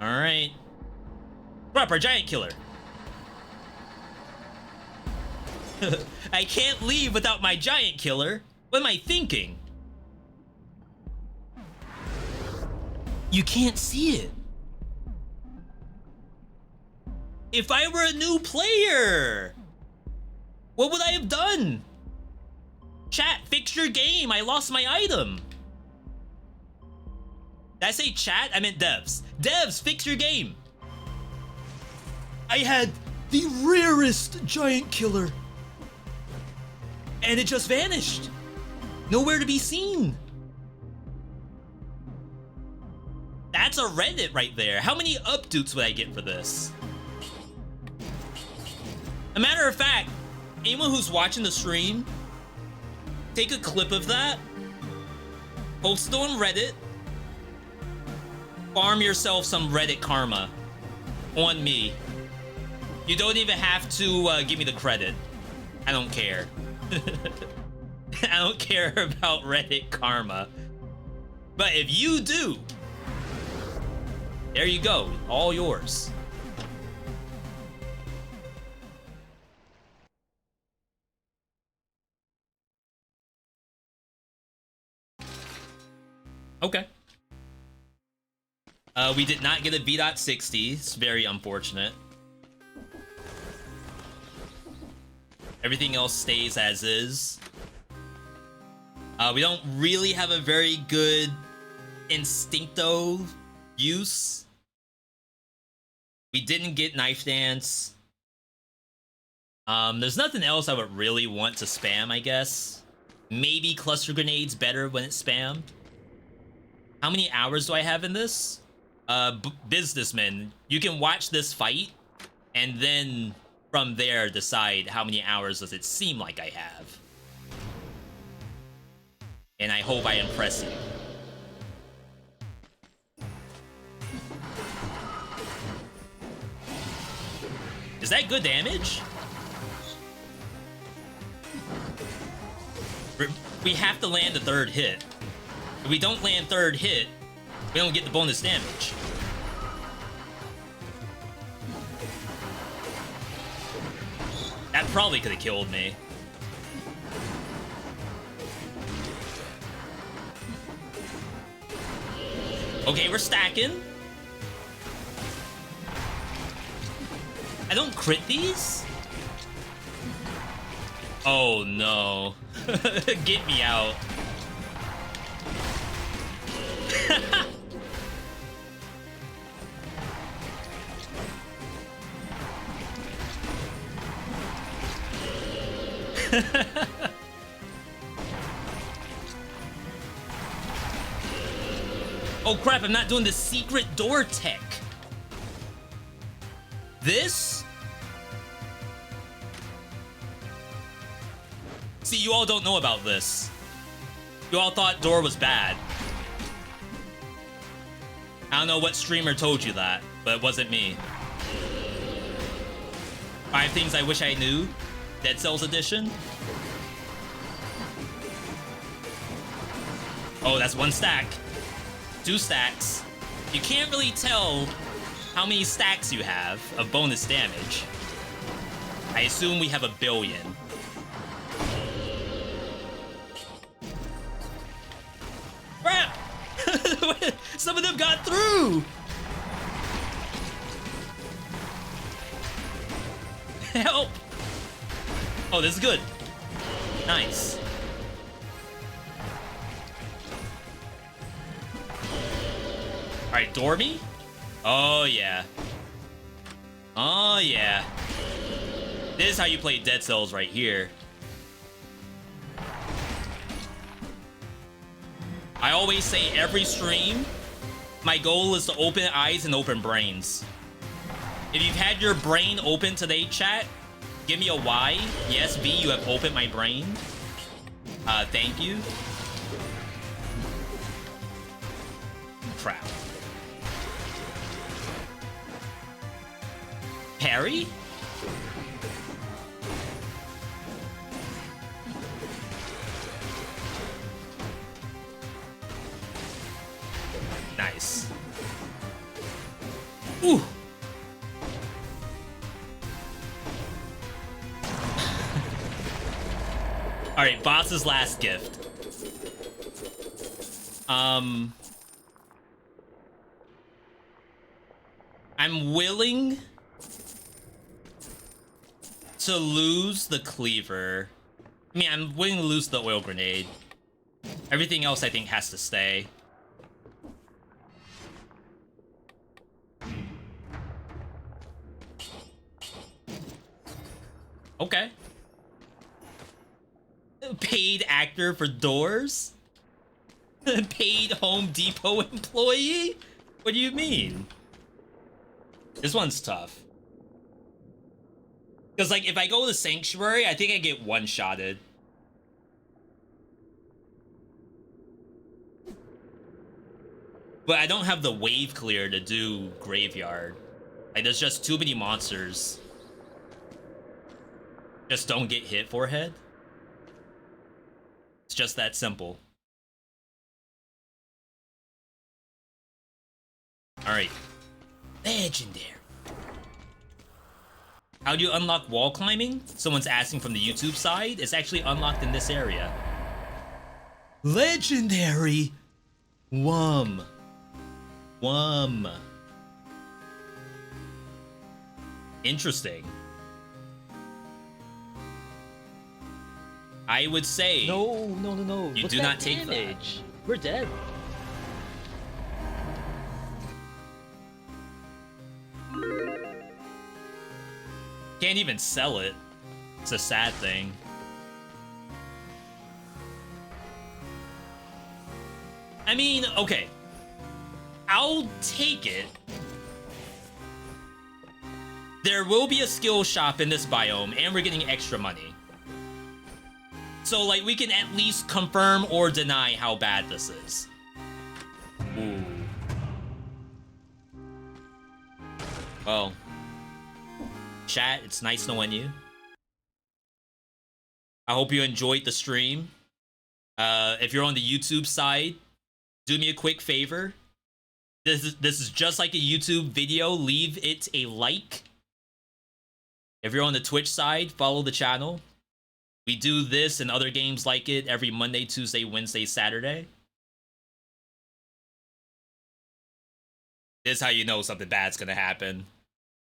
Alright. Proper giant killer. I can't leave without my giant killer. What am I thinking? You can't see it. If I were a new player, what would I have done? Chat, fix your game. I lost my item. Did I say chat? I meant devs. Devs, fix your game. I had the rarest giant killer. And it just vanished. Nowhere to be seen. That's a Reddit right there. How many updates would I get for this? A matter of fact, anyone who's watching the stream, take a clip of that, post it on Reddit, farm yourself some Reddit karma on me. You don't even have to give me the credit. I don't care. I don't care about Reddit karma. But if you do, there you go, all yours. Okay. We did not get a V.60. It's very unfortunate. Everything else stays as is. We don't really have a very good Instincto use. We didn't get Knife Dance. There's nothing else I would really want to spam, I guess. Maybe Cluster Grenade's better when it's spammed. How many hours do I have in this? Businessman, you can watch this fight, and then from there decide how many hours does it seem like I have. And I hope I impress you. Is that good damage? We have to land the third hit. If we don't land third hit, we don't get the bonus damage. That probably could have killed me. Okay, we're stacking. I don't crit these? Oh no. Get me out. Oh crap, I'm not doing the secret door tech. This? See, you all don't know about this. You all thought door was bad. I don't know what streamer told you that, but it wasn't me. 5 things I wish I knew. Dead Cells edition. Oh, that's 1 stack. 2 stacks. You can't really tell how many stacks you have of bonus damage. I assume we have 1 billion. Crap! Some of them got through! Help! Oh, this is good. Nice. Alright, Dormy? Oh, yeah. Oh, yeah. This is how you play Dead Cells right here. I always say every stream, my goal is to open eyes and open brains. If you've had your brain open today, chat, give me a Y. Yes, V, you have opened my brain. Thank you. Crap. Parry? Nice. Ooh. All right, boss's last gift. I'm willing to lose the cleaver. I mean, I'm willing to lose the oil grenade. Everything else I think has to stay. Okay. Paid actor for Doors? Paid Home Depot employee? What do you mean? This one's tough. Because, like, if I go to Sanctuary, I think I get one-shotted. But I don't have the wave clear to do Graveyard. Like, there's just too many monsters. Just don't get hit, forehead. It's just that simple. Alright. Legendary. How do you unlock wall climbing? Someone's asking from the YouTube side. It's actually unlocked in this area. Legendary. Wum. Interesting. I would say... No. You What's do that not take damage? We're dead. Can't even sell it. It's a sad thing. I mean, okay. I'll take it. There will be a skill shop in this biome, and we're getting extra money. So, like, we can at least confirm or deny how bad this is. Ooh. Well. Chat, it's nice knowing you. I hope you enjoyed the stream. If you're on the YouTube side, do me a quick favor. This is just like a YouTube video. Leave it a like. If you're on the Twitch side, follow the channel. We do this and other games like it every Monday, Tuesday, Wednesday, Saturday. This is how you know something bad's gonna happen.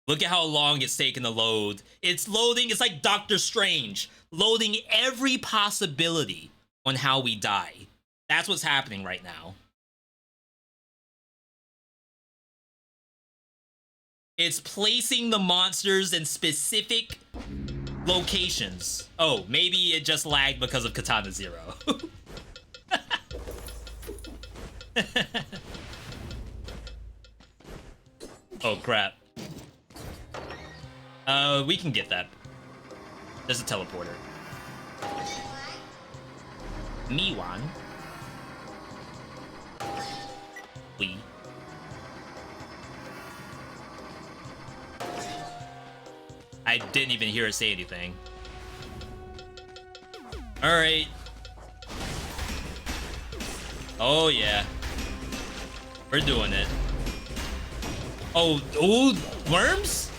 Look at how long it's taking to load. It's loading. It's like Doctor Strange. Loading every possibility on how we die. That's what's happening right now. It's placing the monsters in specific locations. Oh, maybe it just lagged because of Katana Zero. Oh, crap. We can get that. There's a teleporter. Miwan. We. I didn't even hear her say anything. Alright. Oh, yeah. We're doing it. Oh, ooh, worms?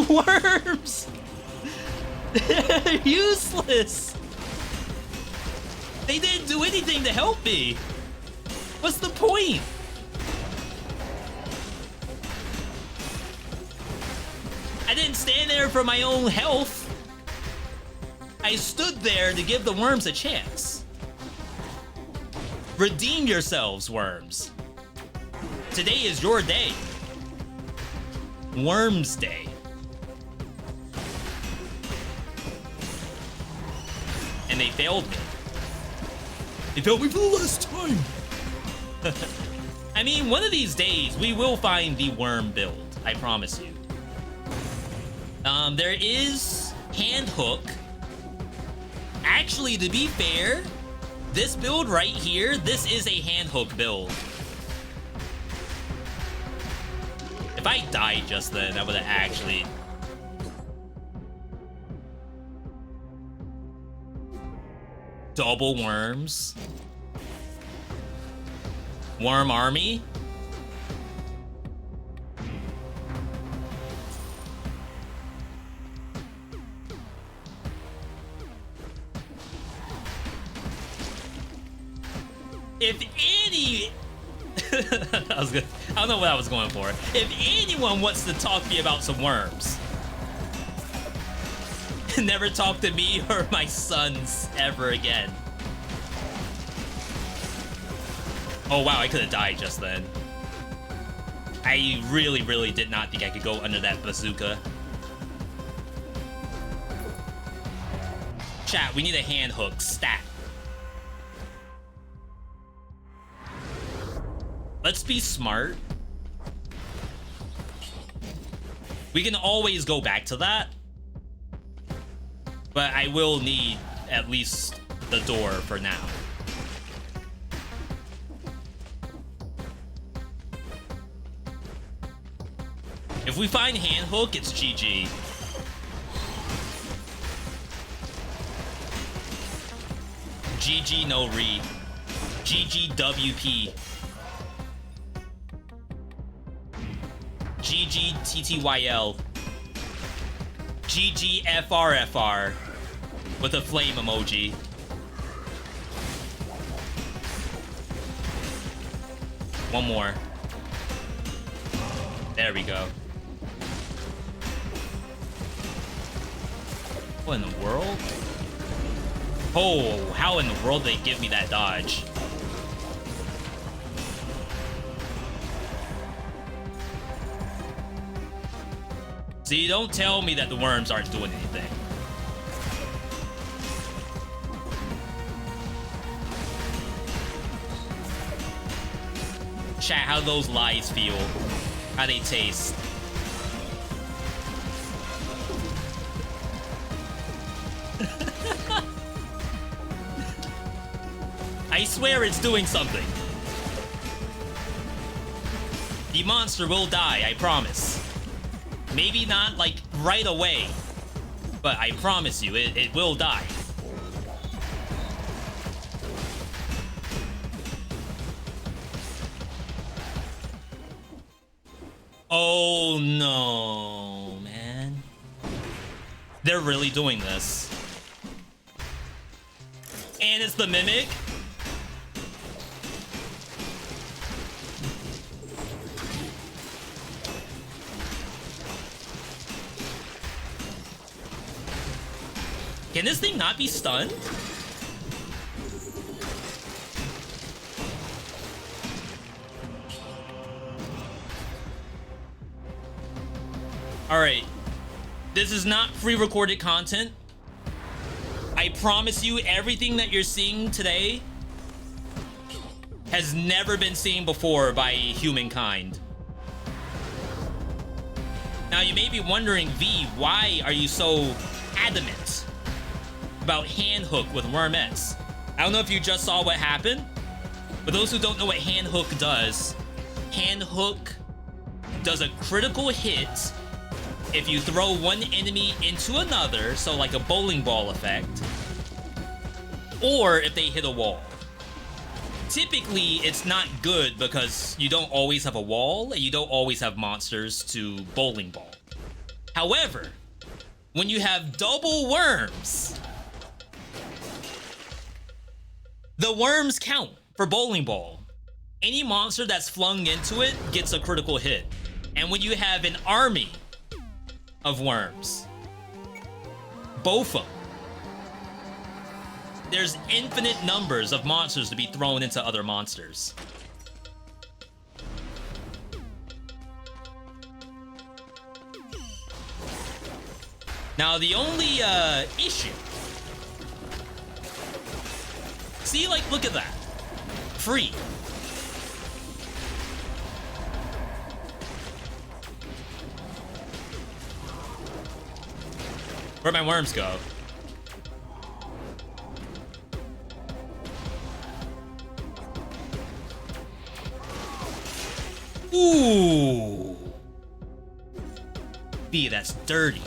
Worms! They're useless! They didn't do anything to help me! What's the point? I didn't stand there for my own health. I stood there to give the worms a chance. Redeem yourselves, worms. Today is your day. Worms Day. And they failed me. They failed me for the last time. I mean, one of these days, we will find the worm build. I promise you. There is hand hook. Actually, to be fair, this build right here, this is a hand hook build. If I died just then, I would have actually... Double worms. Worm army. If any... I don't know what I was going for. If anyone wants to talk to me about some worms, never talk to me or my sons ever again. Oh wow, I could have died just then. I really did not think I could go under that bazooka. Chat, we need a hand hook stat. Let's be smart. We can always go back to that. But I will need at least the door for now. If we find hand hook, it's GG. GG no re. GG WP. GG TTYL. GG FRFR. With a flame emoji. One more. There we go. What in the world? Oh, how in the world did they give me that dodge? See, don't tell me that the worms aren't doing anything. Chat, how those lies feel? How they taste? I swear it's doing something. The monster will die, I promise. Maybe not, like, right away. But I promise you, it will die. Oh, no, man. They're really doing this. And it's the Mimic? Can this thing not be stunned? Alright. This is not pre-recorded content. I promise you, everything that you're seeing today has never been seen before by humankind. Now, you may be wondering, V, why are you so adamant about hand hook with wormettes? I don't know if you just saw what happened. For those who don't know what hand hook does a critical hit if you throw one enemy into another, so like a bowling ball effect, or if they hit a wall. Typically, it's not good because you don't always have a wall and you don't always have monsters to bowling ball. However, when you have double worms, the worms count for bowling ball. Any monster that's flung into it gets a critical hit. And when you have an army of worms, both of them, there's infinite numbers of monsters to be thrown into other monsters. Now, the only issue... See, like, look at that. Free. Where'd my worms go? Ooh. B, that's dirty.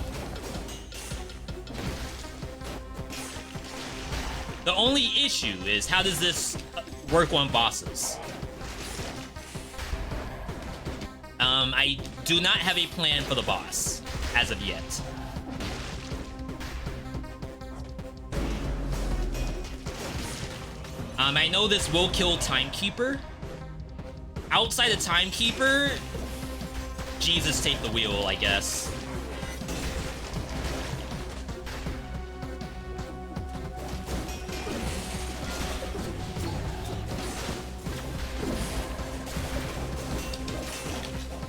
The only issue is, how does this work on bosses? I do not have a plan for the boss as of yet. I know this will kill Timekeeper. Outside of Timekeeper, Jesus take the wheel, I guess.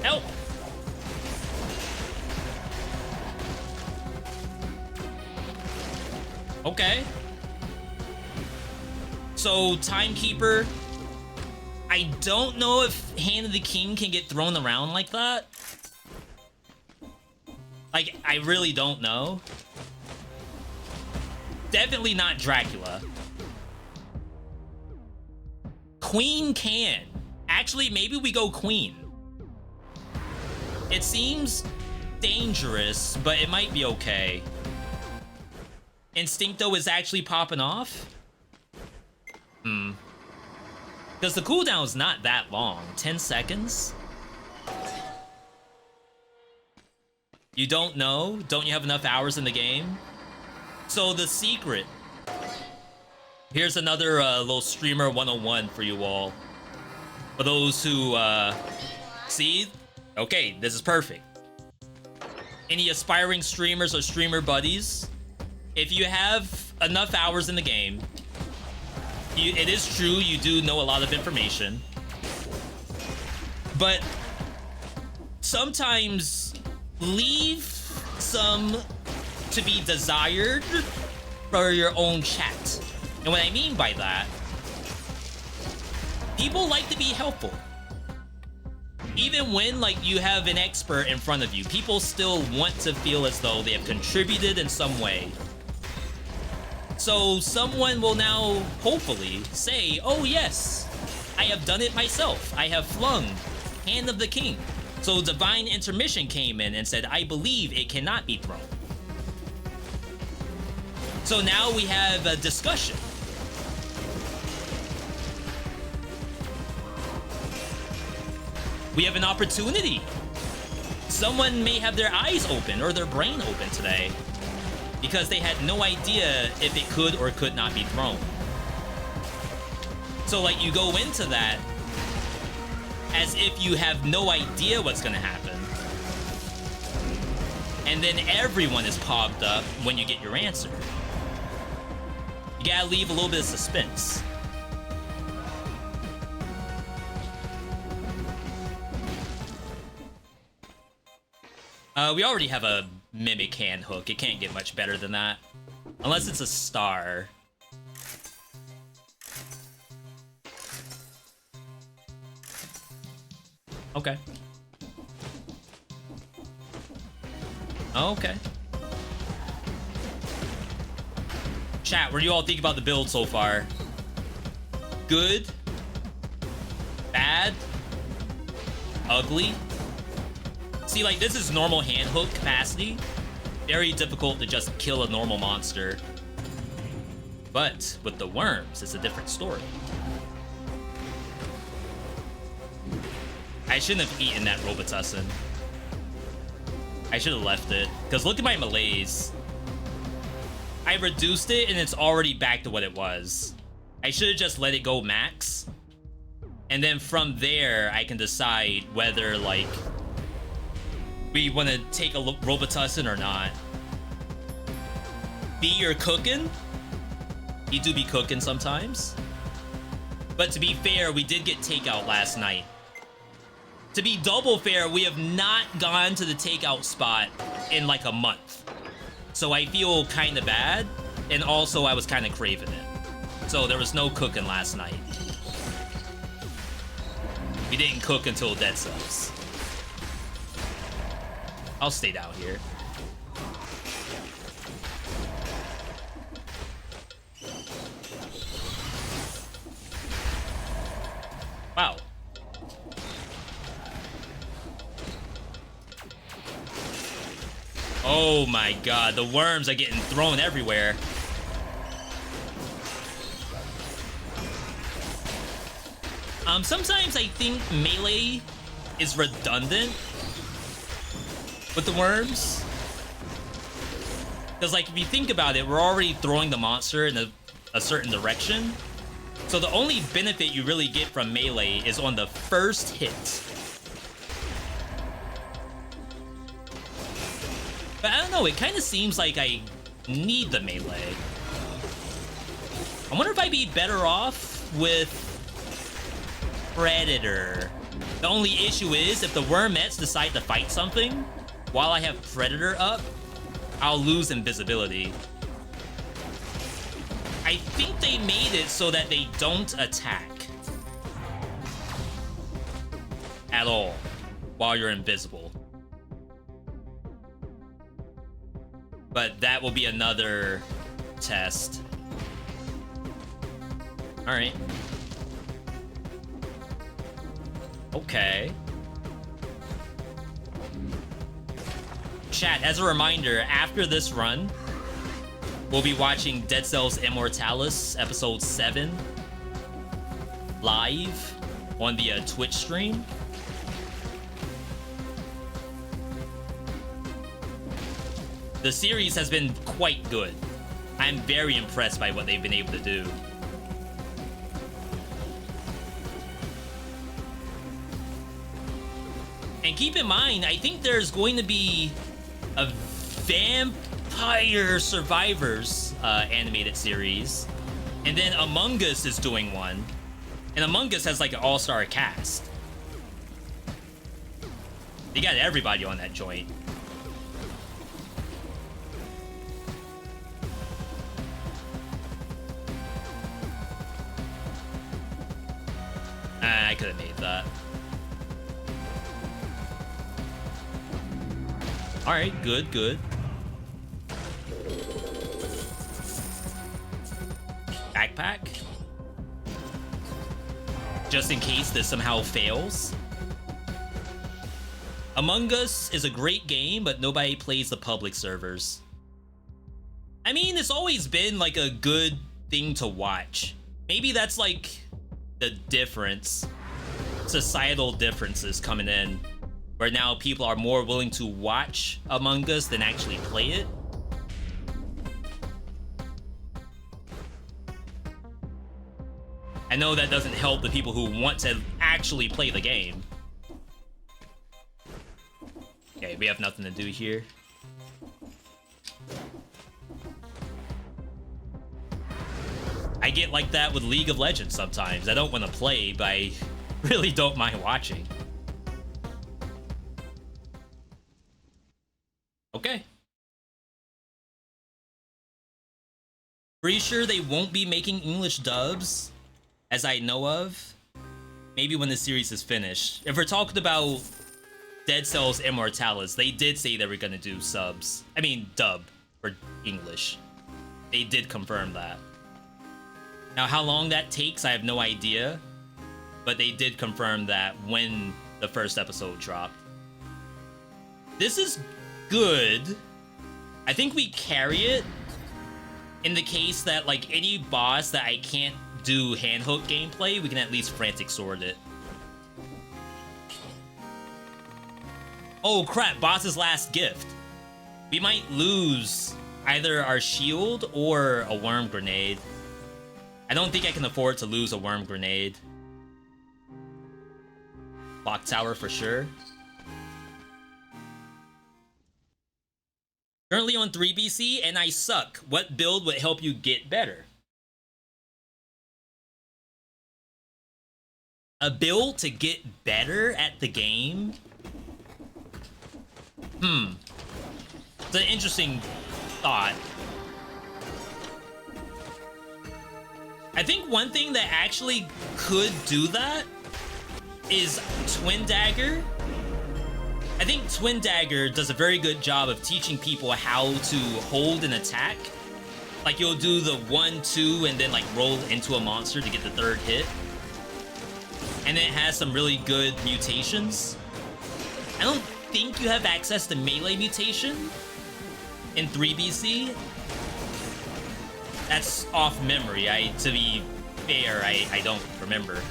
Help! Okay. So, Timekeeper. I don't know if Hand of the King can get thrown around like that. Like, I really don't know. Definitely not Dracula. Queen can. Actually, maybe we go Queen. It seems dangerous, but it might be okay. Instincto is actually popping off? Because the cooldown is not that long. 10 seconds? You don't know? Don't you have enough hours in the game? So the secret. Here's another little streamer 101 for you all. For those who, see? Okay, this is perfect. Any aspiring streamers or streamer buddies, if you have enough hours in the game, it is true you do know a lot of information, but sometimes leave some to be desired for your own chat. And what I mean by that, people like to be helpful. Even when, like, you have an expert in front of you, people still want to feel as though they have contributed in some way. So someone will now, hopefully, say, oh yes, I have done it myself. I have flung Hand of the King. So Divine Intermission came in and said, I believe it cannot be thrown. So now we have a discussion. We have an opportunity. Someone may have their eyes open or their brain open today, because they had no idea if it could or could not be thrown. So, like, you go into that as if you have no idea what's gonna happen. And then everyone is pogged up when you get your answer. You gotta leave a little bit of suspense. We already have a Mimic hand hook. It can't get much better than that. Unless it's a star. Okay. Okay. Chat, what do you all think about the build so far? Good? Bad? Ugly? See, like, this is normal hand hook capacity. Very difficult to just kill a normal monster. But with the worms, it's a different story. I shouldn't have eaten that Robitussin. I should have left it. Because look at my malaise. I reduced it and it's already back to what it was. I should have just let it go max. And then from there, I can decide whether, like, we want to take a Robitussin or not. B, you're cooking? You do be cooking sometimes. But to be fair, we did get takeout last night. To be double fair, we have not gone to the takeout spot in like a month. So I feel kind of bad. And also I was kind of craving it. So there was no cooking last night. We didn't cook until Dead Cells. I'll stay down here. Wow. Oh my god, the worms are getting thrown everywhere. Sometimes I think melee is redundant with the worms. Because, like, if you think about it, we're already throwing the monster in a certain direction. So the only benefit you really get from melee is on the first hit. But I don't know, it kind of seems like I need the melee. I wonder if I'd be better off with Predator. The only issue is, if the Wormettes decide to fight something while I have Predator up, I'll lose invisibility. I think they made it so that they don't attack at all while you're invisible. But that will be another test. All right. Okay. Chat, as a reminder, after this run, we'll be watching Dead Cells Immortalis episode 7 live on the Twitch stream. The series has been quite good. I'm very impressed by what they've been able to do. And keep in mind, I think there's going to be a Vampire Survivors animated series. And then Among Us is doing one. And Among Us has like an all-star cast. They got everybody on that joint. I could have made that. Alright, good, good. Backpack? Just in case this somehow fails. Among Us is a great game, but nobody plays the public servers. I mean, it's always been like a good thing to watch. Maybe that's like the difference. Societal differences coming in. Where now people are more willing to watch Among Us than actually play it. I know that doesn't help the people who want to actually play the game. Okay, we have nothing to do here. I get like that with League of Legends sometimes. I don't want to play, but I really don't mind watching. Okay. Pretty sure they won't be making English dubs, as I know of. Maybe when the series is finished. If we're talking about Dead Cells Immortalis, they did say they were gonna do subs. I mean, dub for English. They did confirm that. Now, how long that takes, I have no idea. But they did confirm that when the first episode dropped. This is good. I think we carry it in the case that, like, any boss that I can't do handhook gameplay, we can at least frantic sword it. Oh crap, boss's last gift. We might lose either our shield or a worm grenade. I don't think I can afford to lose a worm grenade. Clock tower for sure. Currently on 3BC and I suck. What build would help you get better? A build to get better at the game? It's an interesting thought. I think one thing that actually could do that is Twin Dagger. I think Twin Dagger does a very good job of teaching people how to hold an attack. Like, you'll do the 1-2 and then like roll into a monster to get the third hit. And then it has some really good mutations. I don't think you have access to melee mutation in 3BC. That's off memory. To be fair, I don't remember.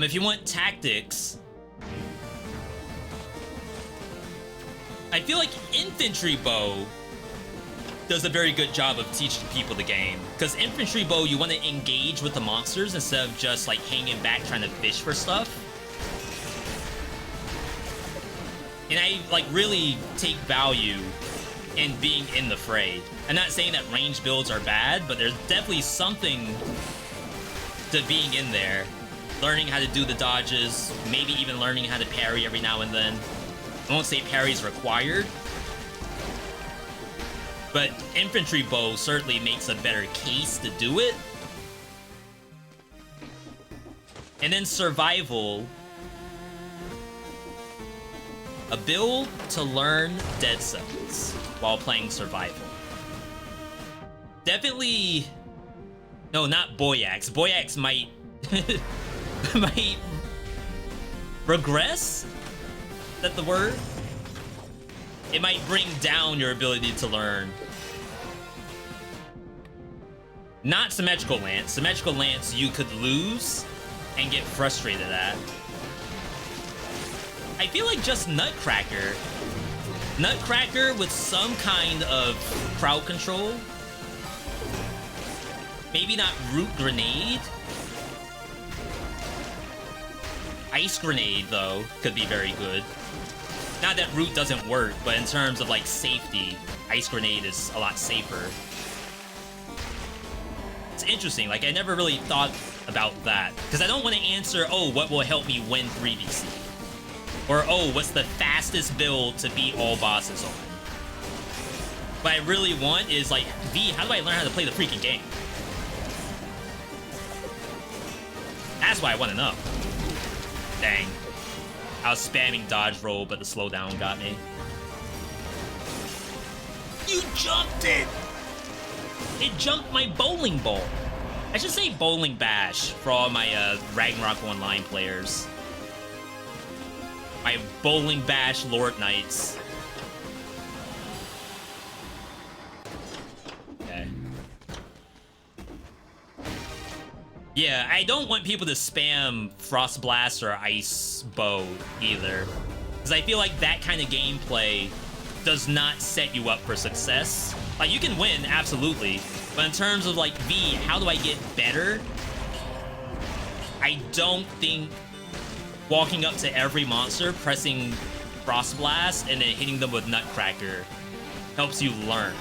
If you want tactics, I feel like Infantry Bow does a very good job of teaching people the game. Because Infantry Bow, you want to engage with the monsters instead of just like hanging back trying to fish for stuff. And I like really take value in being in the fray. I'm not saying that range builds are bad, but there's definitely something to being in there. Learning how to do the dodges, maybe even learning how to parry every now and then. I won't say parry's required, but infantry bow certainly makes a better case to do it. And then survival. A build to learn dead cells while playing survival. Definitely... No, not Boyax. Boyax might... might... regress? Is that the word? It might bring down your ability to learn. Not Symmetrical Lance. Symmetrical Lance you could lose and get frustrated at. I feel like just Nutcracker. Nutcracker with some kind of crowd control. Maybe not Root Grenade. Ice Grenade, though, could be very good. Not that Root doesn't work, but in terms of, like, safety, Ice Grenade is a lot safer. It's interesting. Like, I never really thought about that. Because I don't want to answer, oh, what will help me win 3DC? Or, oh, what's the fastest build to beat all bosses on? What I really want is, like, V, how do I learn how to play the freaking game? That's what I want to know. Dang. I was spamming dodge roll, but the slowdown got me. You jumped it! It jumped my bowling ball. I should say bowling bash for all my Ragnarok Online players. My bowling bash Lord Knights. Okay. Yeah, I don't want people to spam Frost Blast or Ice Bow either. Because I feel like that kind of gameplay does not set you up for success. Like, you can win, absolutely. But in terms of, like, V, how do I get better? I don't think walking up to every monster, pressing Frost Blast, and then hitting them with Nutcracker helps you learn.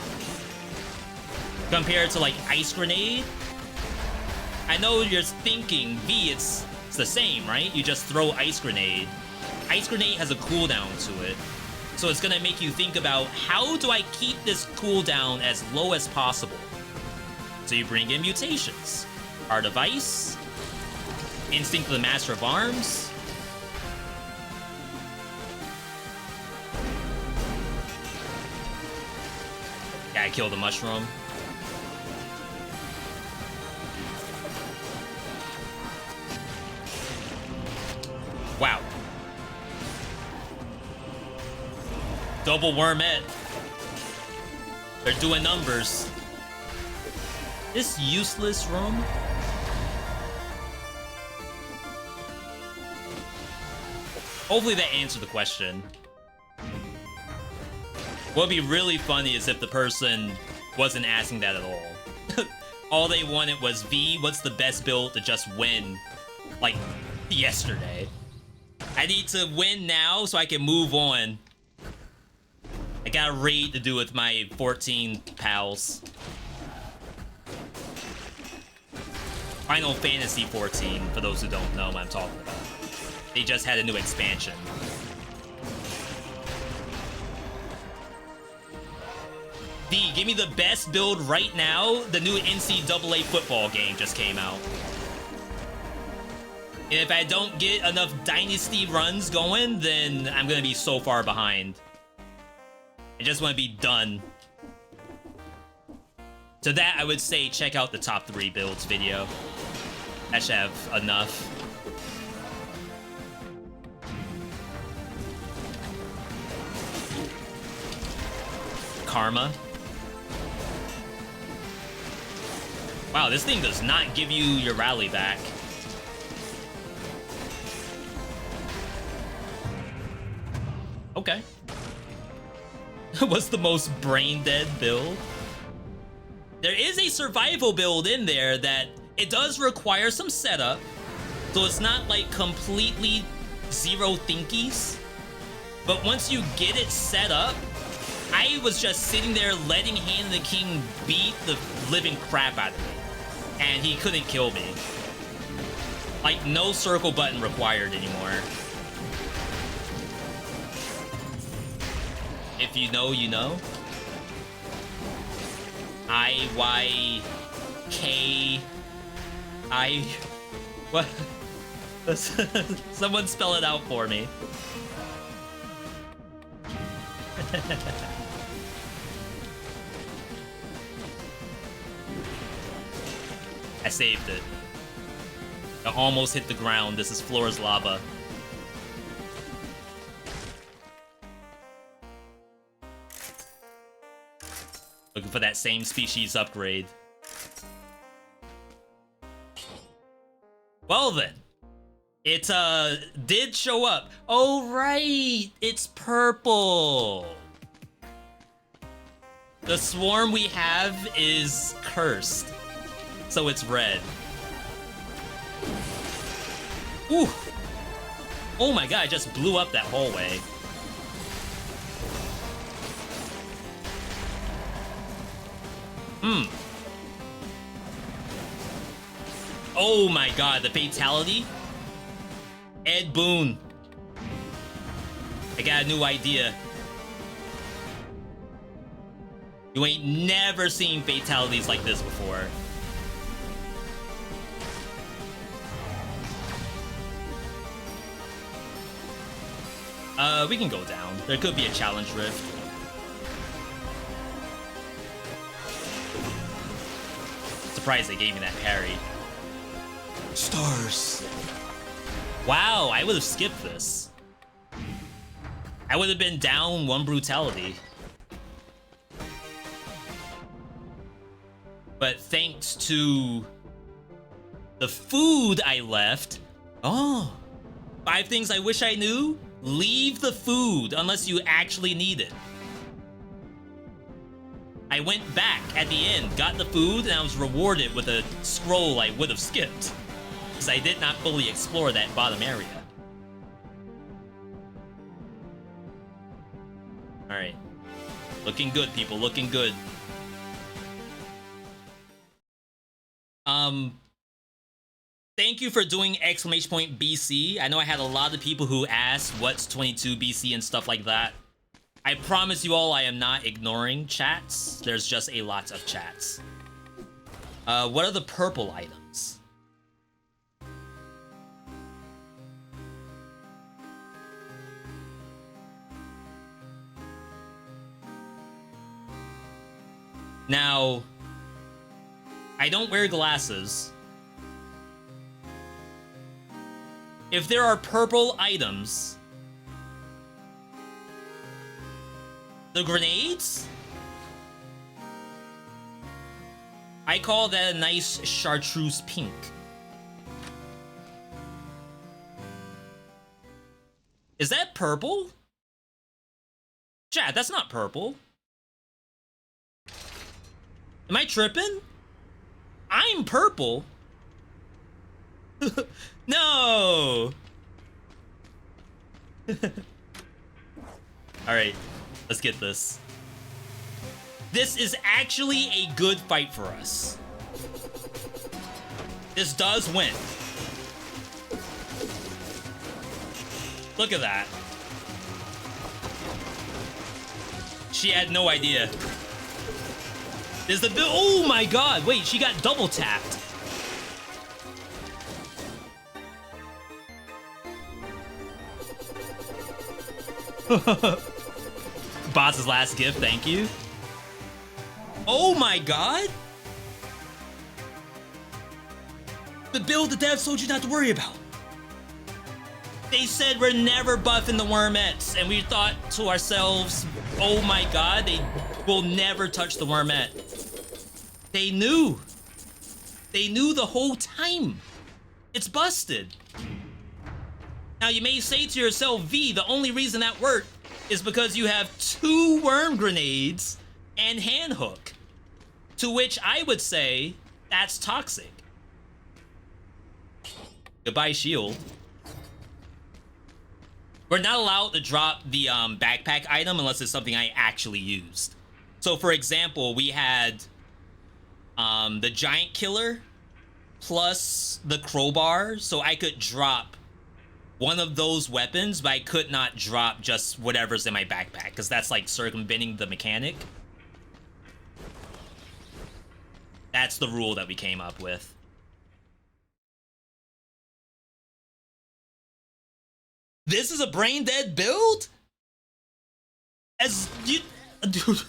Compared to, like, Ice Grenade, I know you're thinking, V, it's the same, right? You just throw Ice Grenade. Ice Grenade has a cooldown to it. So it's gonna make you think about, how do I keep this cooldown as low as possible? So you bring in mutations. Art of Ice, Instinct of the Master of Arms. Yeah, I killed the mushroom. Wow. Double Wormette. They're doing numbers. This useless room? Hopefully that answered the question. What would be really funny is if the person wasn't asking that at all. All they wanted was, V, what's the best build to just win, like, yesterday? I need to win now so I can move on. I got a raid to do with my 14 pals. Final Fantasy 14, for those who don't know what I'm talking about. They just had a new expansion. D, give me the best build right now. The new NCAA football game just came out. And if I don't get enough Dynasty runs going, then I'm gonna be so far behind. I just want to be done. To that, I would say check out the top 3 builds video. That should have enough. Karma. Wow, this thing does not give you your rally back. Okay. What's the most brain-dead build? There is a survival build in there that it does require some setup, so it's not like completely zero thinkies. But once you get it set up, I was just sitting there letting Hand of the King beat the living crap out of me, and he couldn't kill me. Like, no circle button required anymore. If you know, you know. IYKI. What? Someone spell it out for me. I saved it. I almost hit the ground. This is Floor's lava. Looking for that same species upgrade. Well then. It did show up. Oh right, it's purple. The swarm we have is cursed, so it's red. Ooh. Oh my god, I just blew up that hallway. Oh my god, the fatality? Ed Boon. I got a new idea. You ain't never seen fatalities like this before. We can go down. There could be a challenge rift. Surprised they gave me that parry. Stars. Wow, I would have skipped this. I would have been down one brutality. But thanks to the food I left... Oh, 5 things I wish I knew? Leave the food unless you actually need it. I went back at the end, got the food, and I was rewarded with a scroll I would have skipped. Because I did not fully explore that bottom area. Alright. Looking good, people, looking good. Thank you for doing exclamation point BC. I know I had a lot of people who asked what's 22 BC and stuff like that. I promise you all I am not ignoring chats. There's just a lot of chats. What are the purple items? Now, I don't wear glasses. If there are purple items, the grenades? I call that a nice chartreuse pink. Is that purple? Chat, that's not purple. Am I tripping? I'm purple. No. Alright, let's get this. This is actually a good fight for us. This does win. Look at that. She had no idea. There's the... Oh my god, wait, she got double tapped. Boss's last gift, thank you. Oh my god! The build the devs told you not to worry about. They said we're never buffing the wormettes, and we thought to ourselves, oh my god, they will never touch the wormette. They knew. They knew the whole time. It's busted. Now you may say to yourself, V, the only reason that worked is because you have 2 worm grenades and hand hook. To which I would say, that's toxic. Goodbye, shield. We're not allowed to drop the backpack item unless it's something I actually used. So for example, we had the giant killer plus the crowbar, so I could drop one of those weapons, but I could not drop just whatever's in my backpack, because that's like circumventing the mechanic. That's the rule that we came up with. This is a brain dead build? As you... Dude.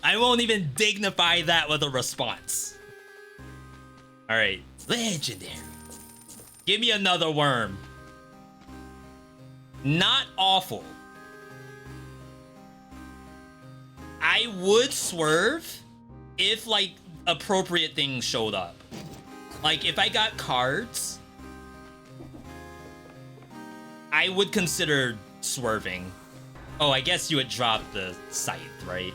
I won't even dignify that with a response. Alright. Legendary. Give me another worm. Not awful. I would swerve if, like, appropriate things showed up. Like, if I got cards, I would consider swerving. Oh, I guess you would drop the scythe, right?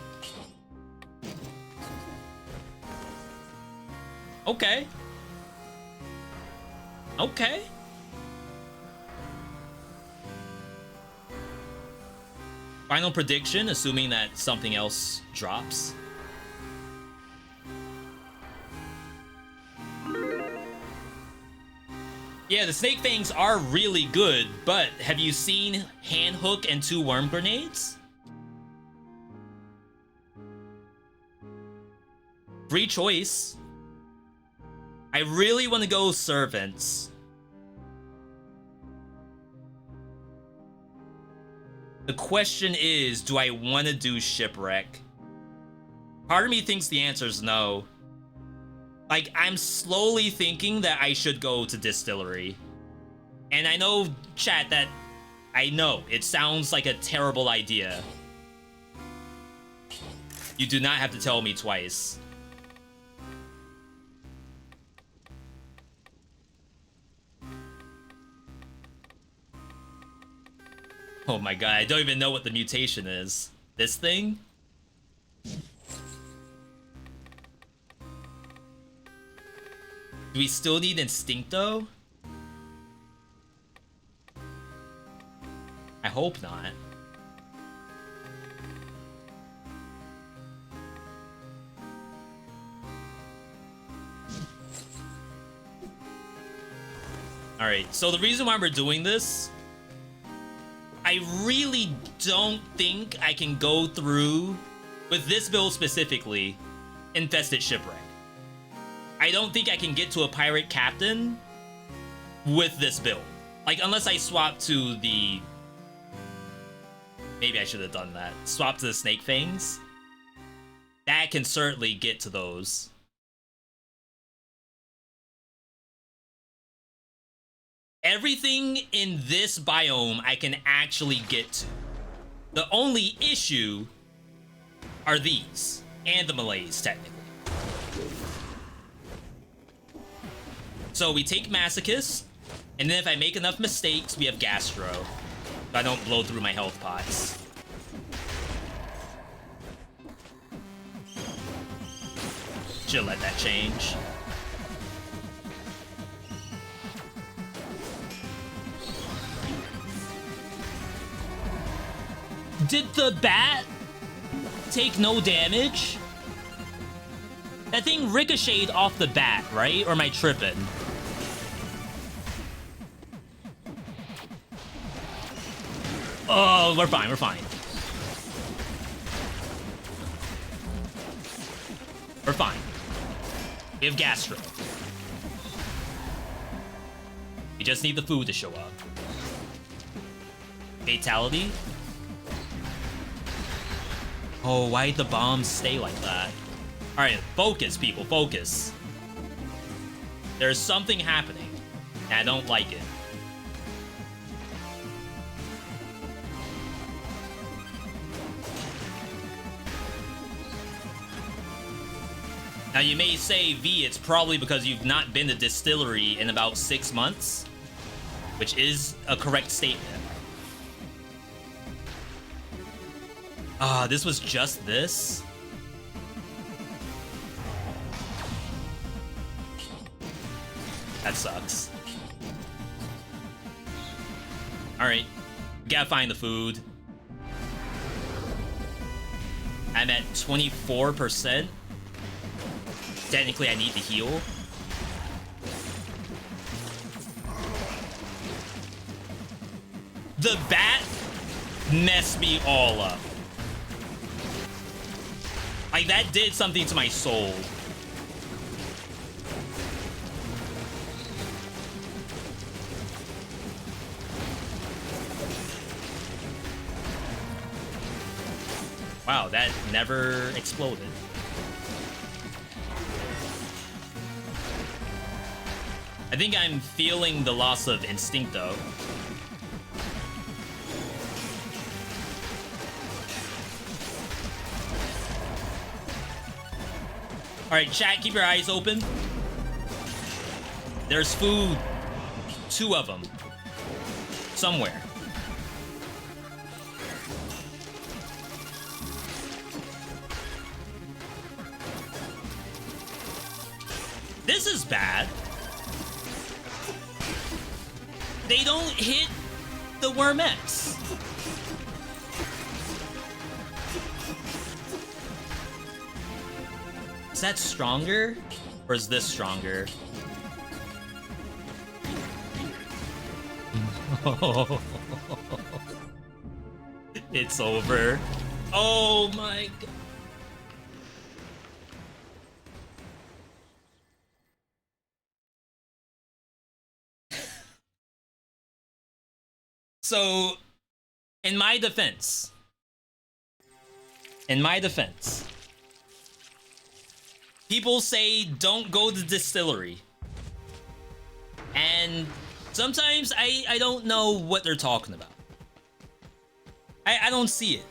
Okay. Okay. Final prediction, assuming that something else drops. Yeah, the snake fangs are really good, but have you seen hand hook and 2 worm grenades? Free choice. I really want to go servants. The question is, do I want to do shipwreck? Part of me thinks the answer is no. Like, I'm slowly thinking that I should go to distillery. And I know, chat, that I know it sounds like a terrible idea. You do not have to tell me twice. Oh my god, I don't even know what the mutation is. This thing? Do we still need Instincto? I hope not. Alright, so the reason why we're doing this, I really don't think I can go through, with this build specifically, Infested Shipwreck. I don't think I can get to a pirate captain with this build. Like, unless I swap to the... Maybe I should have done that. Swap to the snake fangs. That can certainly get to those. Everything in this biome I can actually get to. The only issue are these, and the Malays, technically. So we take Masochist, and then if I make enough mistakes, we have Gastro. So I don't blow through my health pots. Should let that change. Did the bat take no damage? That thing ricocheted off the bat, right? Or am I tripping? Oh, we're fine, we're fine. We're fine. We have Gastro. We just need the food to show up. Fatality? Oh, why did the bombs stay like that? Alright, focus, people, focus. There's something happening, and I don't like it. Now, you may say, V, it's probably because you've not been to distillery in about 6 months, which is a correct statement. Ah, this was just this? That sucks. Alright, gotta find the food. I'm at 24%. Technically, I need to heal. The bat messed me all up. Like, that did something to my soul. Wow, that never exploded. I think I'm feeling the loss of instinct, though. Alright, chat, keep your eyes open. There's food. 2 of them. Somewhere. This is bad. They don't hit the wormettes. Is that stronger? Or is this stronger? It's over. Oh my god. So, in my defense, people say don't go to the distillery. And sometimes I don't know what they're talking about. I don't see it.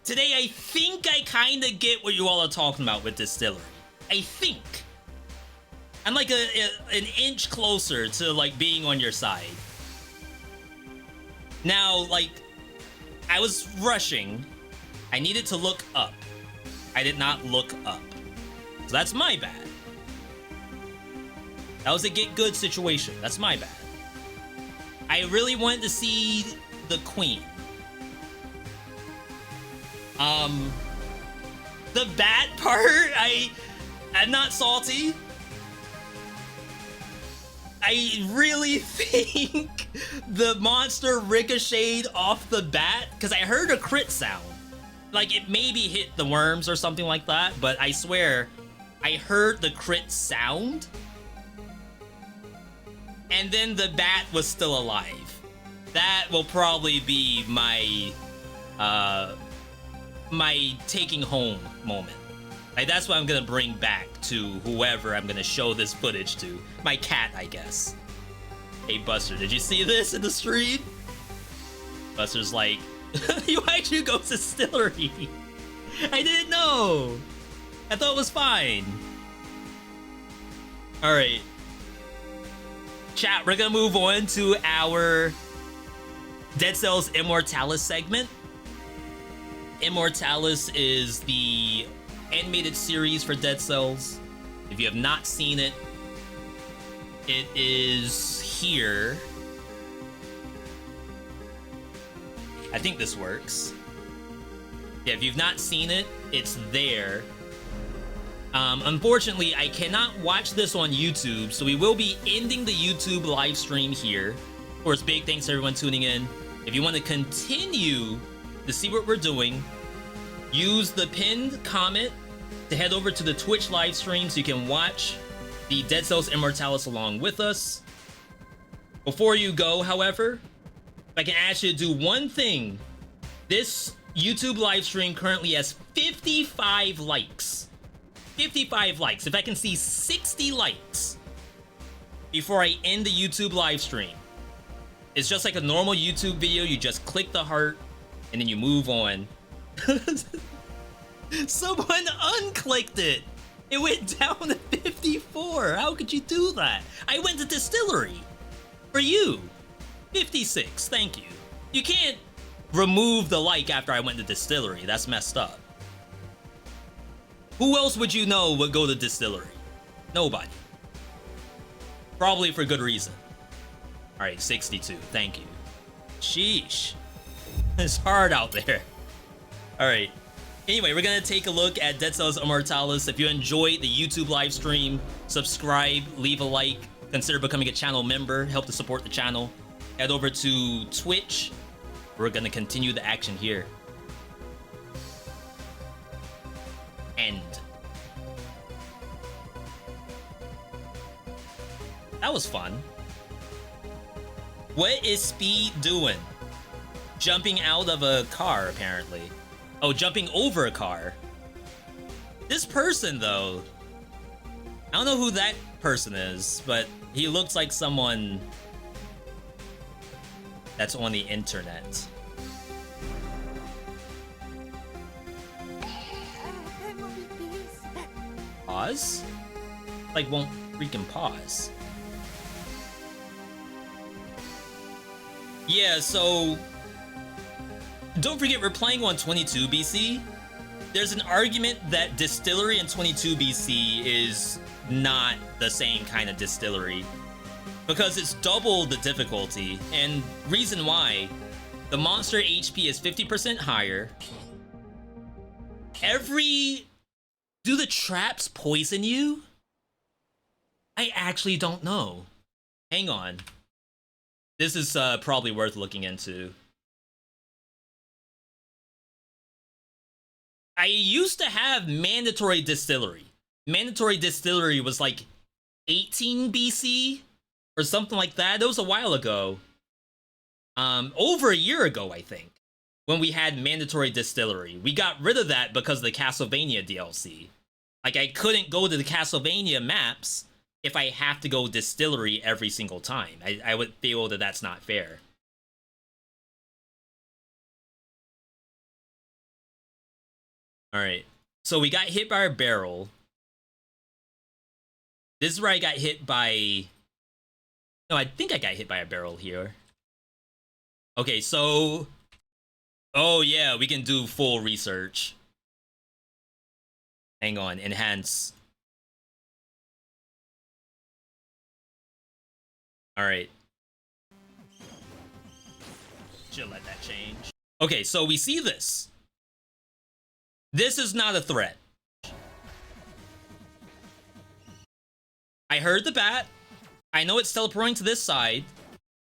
Today, I think I kind of get what you all are talking about with distillery. I think. I'm like an inch closer to like being on your side. Now, like, I was rushing. I needed to look up. I did not look up. So that's my bad. That was a get good situation. That's my bad. I really wanted to see the queen. The bat part, I'm not salty. I really think the monster ricocheted off the bat because I heard a crit sound. Like, it maybe hit the worms or something like that, but I swear I heard the crit sound. And then the bat was still alive. That will probably be my my taking home moment. Like, that's what I'm gonna bring back to whoever I'm gonna show this footage to. My cat, I guess. Hey, Buster, did you see this in the stream? Buster's like, you actually go to distillery. I didn't know. I thought it was fine. All right. Chat, we're gonna move on to our Dead Cells Immortalis segment. Immortalis is the animated series for Dead Cells. If you have not seen it, it is here. I think this works. Yeah, if you've not seen it, it's there. Unfortunately, I cannot watch this on YouTube, so we will be ending the YouTube live stream here. Of course, big thanks to everyone tuning in. If you want to continue to see what we're doing, use the pinned comment to head over to the Twitch live stream so you can watch the Dead Cells Immortalis along with us. Before you go, however, if I can ask you to do one thing, this YouTube live stream currently has 55 likes. 55 likes. If I can see 60 likes before I end the YouTube live stream, it's just like a normal YouTube video. You just click the heart and then you move on. Someone unclicked it. It went down to 54. How could you do that? I went to distillery for you. 56. Thank you. You can't remove the like after I went to distillery. That's messed up. Who else would you know would go to distillery? Nobody. Probably for good reason. All right, 62. Thank you. Sheesh. It's hard out there. All right. Anyway, we're going to take a look at Dead Cells Immortalis. If you enjoyed the YouTube live stream, subscribe, leave a like. consider becoming a channel member, help to support the channel. Head over to Twitch. We're gonna continue the action here. End. That was fun. What is Speed doing? Jumping out of a car, apparently. Oh, jumping over a car. This person, though, I don't know who that person is, but he looks like someone that's on the internet. Pause? Like, won't freaking pause. Yeah, so don't forget we're playing on 22 BC. There's an argument that distillery in 22 BC is not the same kind of distillery because it's double the difficulty, and reason why, the monster HP is 50% higher. Do the traps poison you? I actually don't know. Hang on. This is probably worth looking into. I used to have mandatory distillery. Mandatory distillery was like 18 BC or something like that. That was a while ago. Over a year ago, I think, when we had mandatory distillery. We got rid of that because of the Castlevania DLC. Like, I couldn't go to the Castlevania maps if I have to go distillery every single time. I would feel that that's not fair. Alright, so we got hit by a barrel. This is where I got hit by... No, I think I got hit by a barrel here. Okay, so... Oh yeah, we can do full research. Hang on, enhance. Alright. Should let that change. Okay, so we see this. This is not a threat. I heard the bat. I know it's teleporting to this side.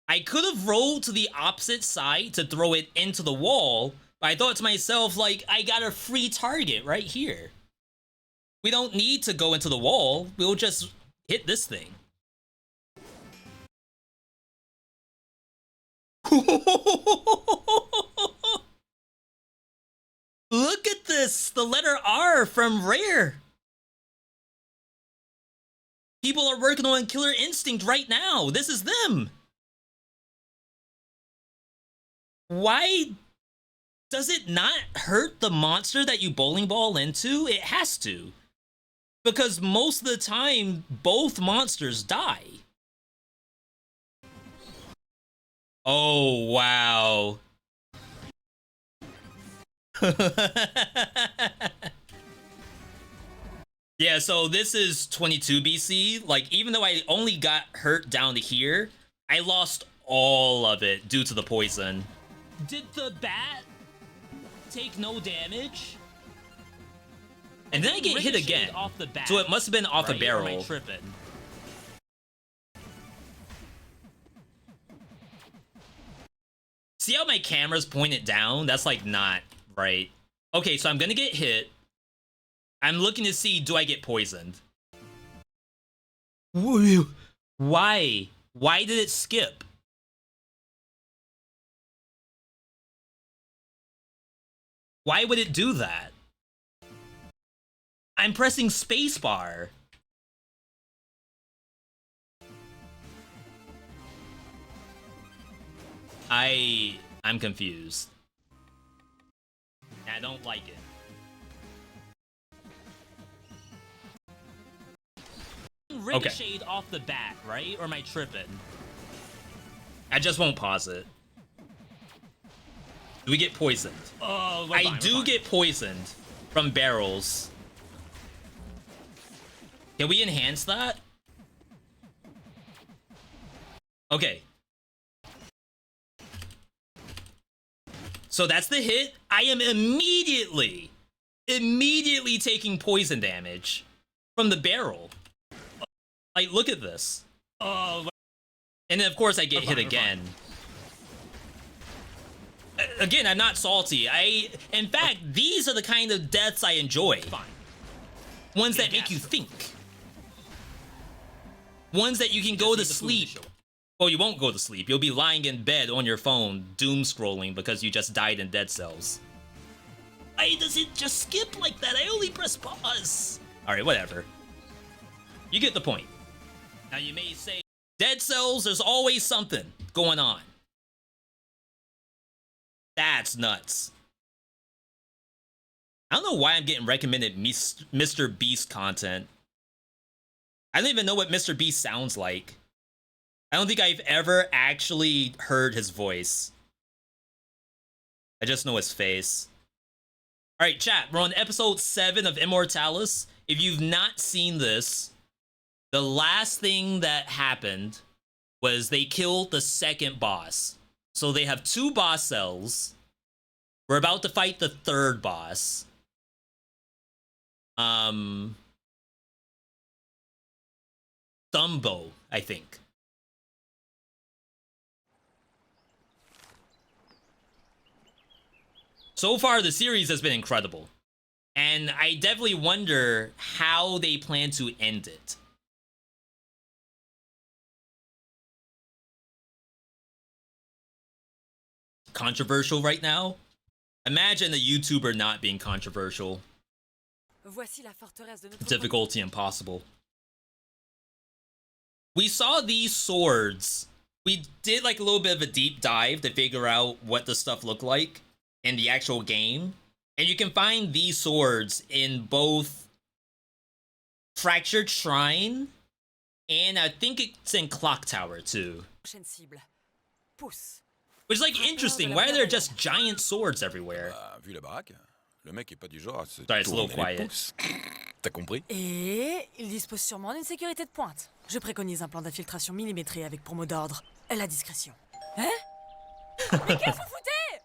I could have rolled to the opposite side to throw it into the wall, but I thought to myself, like, I got a free target right here. We don't need to go into the wall. We'll just hit this thing. Look at this! The letter R from Rare. People are working on Killer Instinct right now. This is them. Why does it not hurt the monster that you bowling ball into? It has to. Because most of the time, both monsters die. Oh, wow. Yeah, so this is 22 BC. Like, even though I only got hurt down to here, I lost all of it due to the poison. Did the bat take no damage? And then I get hit again. Off the bat, so it must have been off a barrel. Am I tripping? See how my camera's pointed down? That's like not right. Okay, so I'm gonna get hit. I'm looking to see, do I get poisoned? Why? Why did it skip? Why would it do that? I'm pressing spacebar. I'm confused. I don't like it. Ricocheted off the bat, right? Or am I tripping? I just won't pause it. Do we get poisoned? Oh, I do get poisoned from barrels. Can we enhance that? Okay. So that's the hit. I am immediately taking poison damage from the barrel. Like, look at this. Oh, and then of course I get hit again. Again, I'm not salty. In fact, these are the kind of deaths I enjoy. Ones that make you think. Ones that you can go to sleep. Well, you won't go to sleep. You'll be lying in bed on your phone, doom scrolling because you just died in Dead Cells. Why does it just skip like that? I only press pause. Alright, whatever. You get the point. Now you may say, Dead Cells, there's always something going on. That's nuts. I don't know why I'm getting recommended Mr. Beast content. I don't even know what Mr. Beast sounds like. I don't think I've ever actually heard his voice. I just know his face. Alright, chat, we're on episode 7 of Immortalis. If you've not seen this, the last thing that happened was they killed the second boss. So they have 2 boss cells. We're about to fight the 3rd boss. Thumbo, I think. So far, the series has been incredible. And I definitely wonder how they plan to end it. Controversial right now? Imagine a YouTuber not being controversial. Difficulty impossible. We saw these swords. We did like a little bit of a deep dive to figure out what the stuff looked like in the actual game. And you can find these swords in both Fractured Shrine and I think it's in Clock Tower too. Which is like interesting. Why are there just giant swords everywhere? Vu la baraque, le mec est pas du genre à se Sorry, it's a little tourner les quiet. pouces. T'as compris? Et il dispose sûrement d'une sécurité de pointe. Je préconise un plan d'infiltration millimétré avec pour mot d'ordre la discrétion. Hein? Mais qu'est-ce que vous foutez?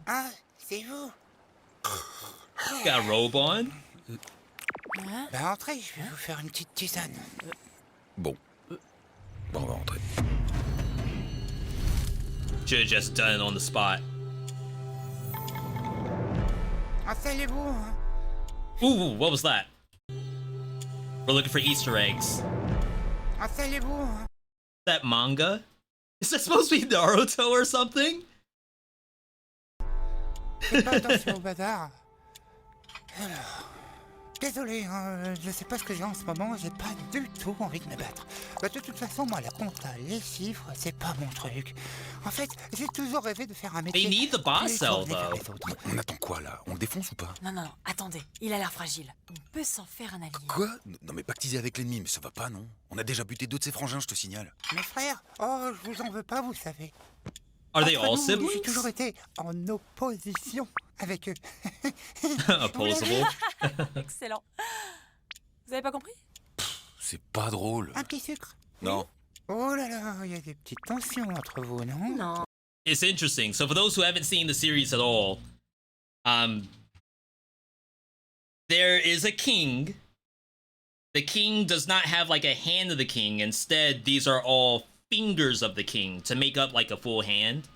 Ah, c'est vous. Got a robe on? Hein? Bah entrez, je vais vous faire une petite tisane. Bon. Bon, on va rentrer. Should have just done it on the spot. Installez-vous. Hein. Ooh, what was that? We're looking for Easter eggs. Installez-vous. Hein. That manga? Is that supposed to be Naruto or something? Faites pas attention au bazar. Alors... Désolé, hein, je sais pas ce que j'ai en ce moment, j'ai pas du tout envie de me battre. Bah, de toute façon, moi, la compta, les chiffres, c'est pas mon truc. En fait, j'ai toujours rêvé de faire un métier... They need the boss cell, though. On attend quoi, là? On le défonce ou pas? Non, non, non, attendez, il a l'air fragile. On peut s'en faire un allié. Quoi? Non mais pactiser avec l'ennemi, mais ça va pas, non? On a déjà buté 2 de ses frangins, je te signale. Mes frères, oh, je vous en veux pas, vous savez. Are they Entre all nous, siblings? J'ai toujours été en opposition avec eux. Opposable. Excellent. Vous avez pas compris? C'est pas drôle. Un petit sucre. Non. Oh là là, il y a des petites tensions entre vous, non? Non. It's interesting. So for those who haven't seen the series at all, there is a king. The king does not have like a hand of the king. Instead, these are all fingers of the king to make up like a full hand.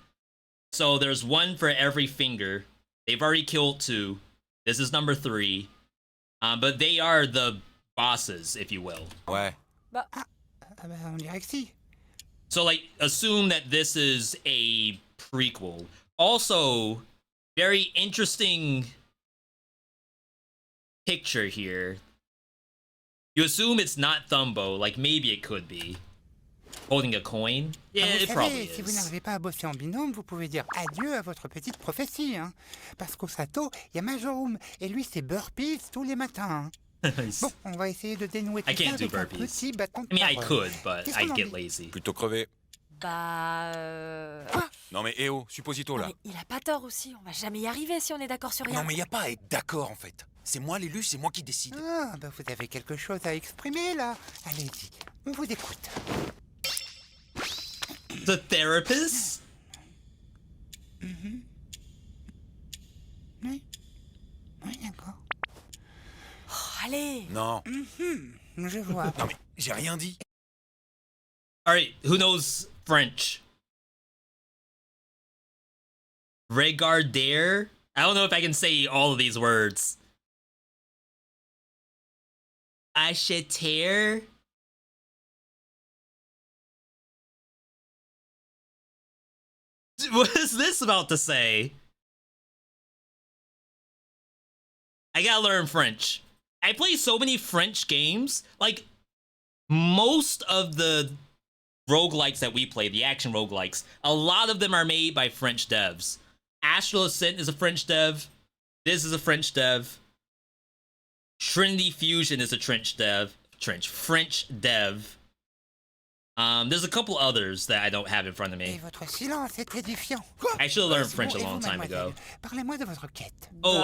So there's one for every finger. They've already killed 2. This is number 3. But they are the bosses, if you will. Ouais. Ah, bah, on dirait que si. So, like, assume that this is a prequel. Also, very interesting picture here. You assume it's not Thumbo, like maybe it could be. Holding a coin? Yeah, Vous it savez, probably si vous is. n'arrivez pas à bosser en binôme, vous pouvez dire adieu à votre petite prophétie. Hein. Parce qu'au Sato, il y a Majorum, et lui, c'est burpees tous les matins. Hein. Bon, on va essayer de dénouer tout I ça can't do avec un burpees. petit bâton de I mean, I parole. could, but Qu'est-ce qu'on I'd en get dit? lazy. Plutôt crevé. Bah... Non mais oh, supposito Non, là. mais il a pas tort aussi, on va jamais y arriver si on est d'accord sur rien. Non mais y a pas à être d'accord en fait. C'est moi l'élu, c'est moi qui décide. Ah, bah vous avez quelque chose à exprimer, là. Allez-y, on vous écoute. The therapist? Oui, oui, d'accord. Oh, Allez. Non. Je vois. Non mais j'ai rien dit. All right, who knows French? Regarder? I don't know if I can say all of these words. Acheter? What is this about to say? I gotta learn French. I play so many French games. Like, most of the roguelikes that we play, the action roguelikes, a lot of them are made by French devs. Astral Ascent is a French dev. This is a French dev. Trinity Fusion is a French dev. There's a couple others that I don't have in front of Et me. votre silence est édifiant. I should have learned C'est French bon, a et long vous, time ago. mademoiselle, parlez-moi de votre quête. Oh,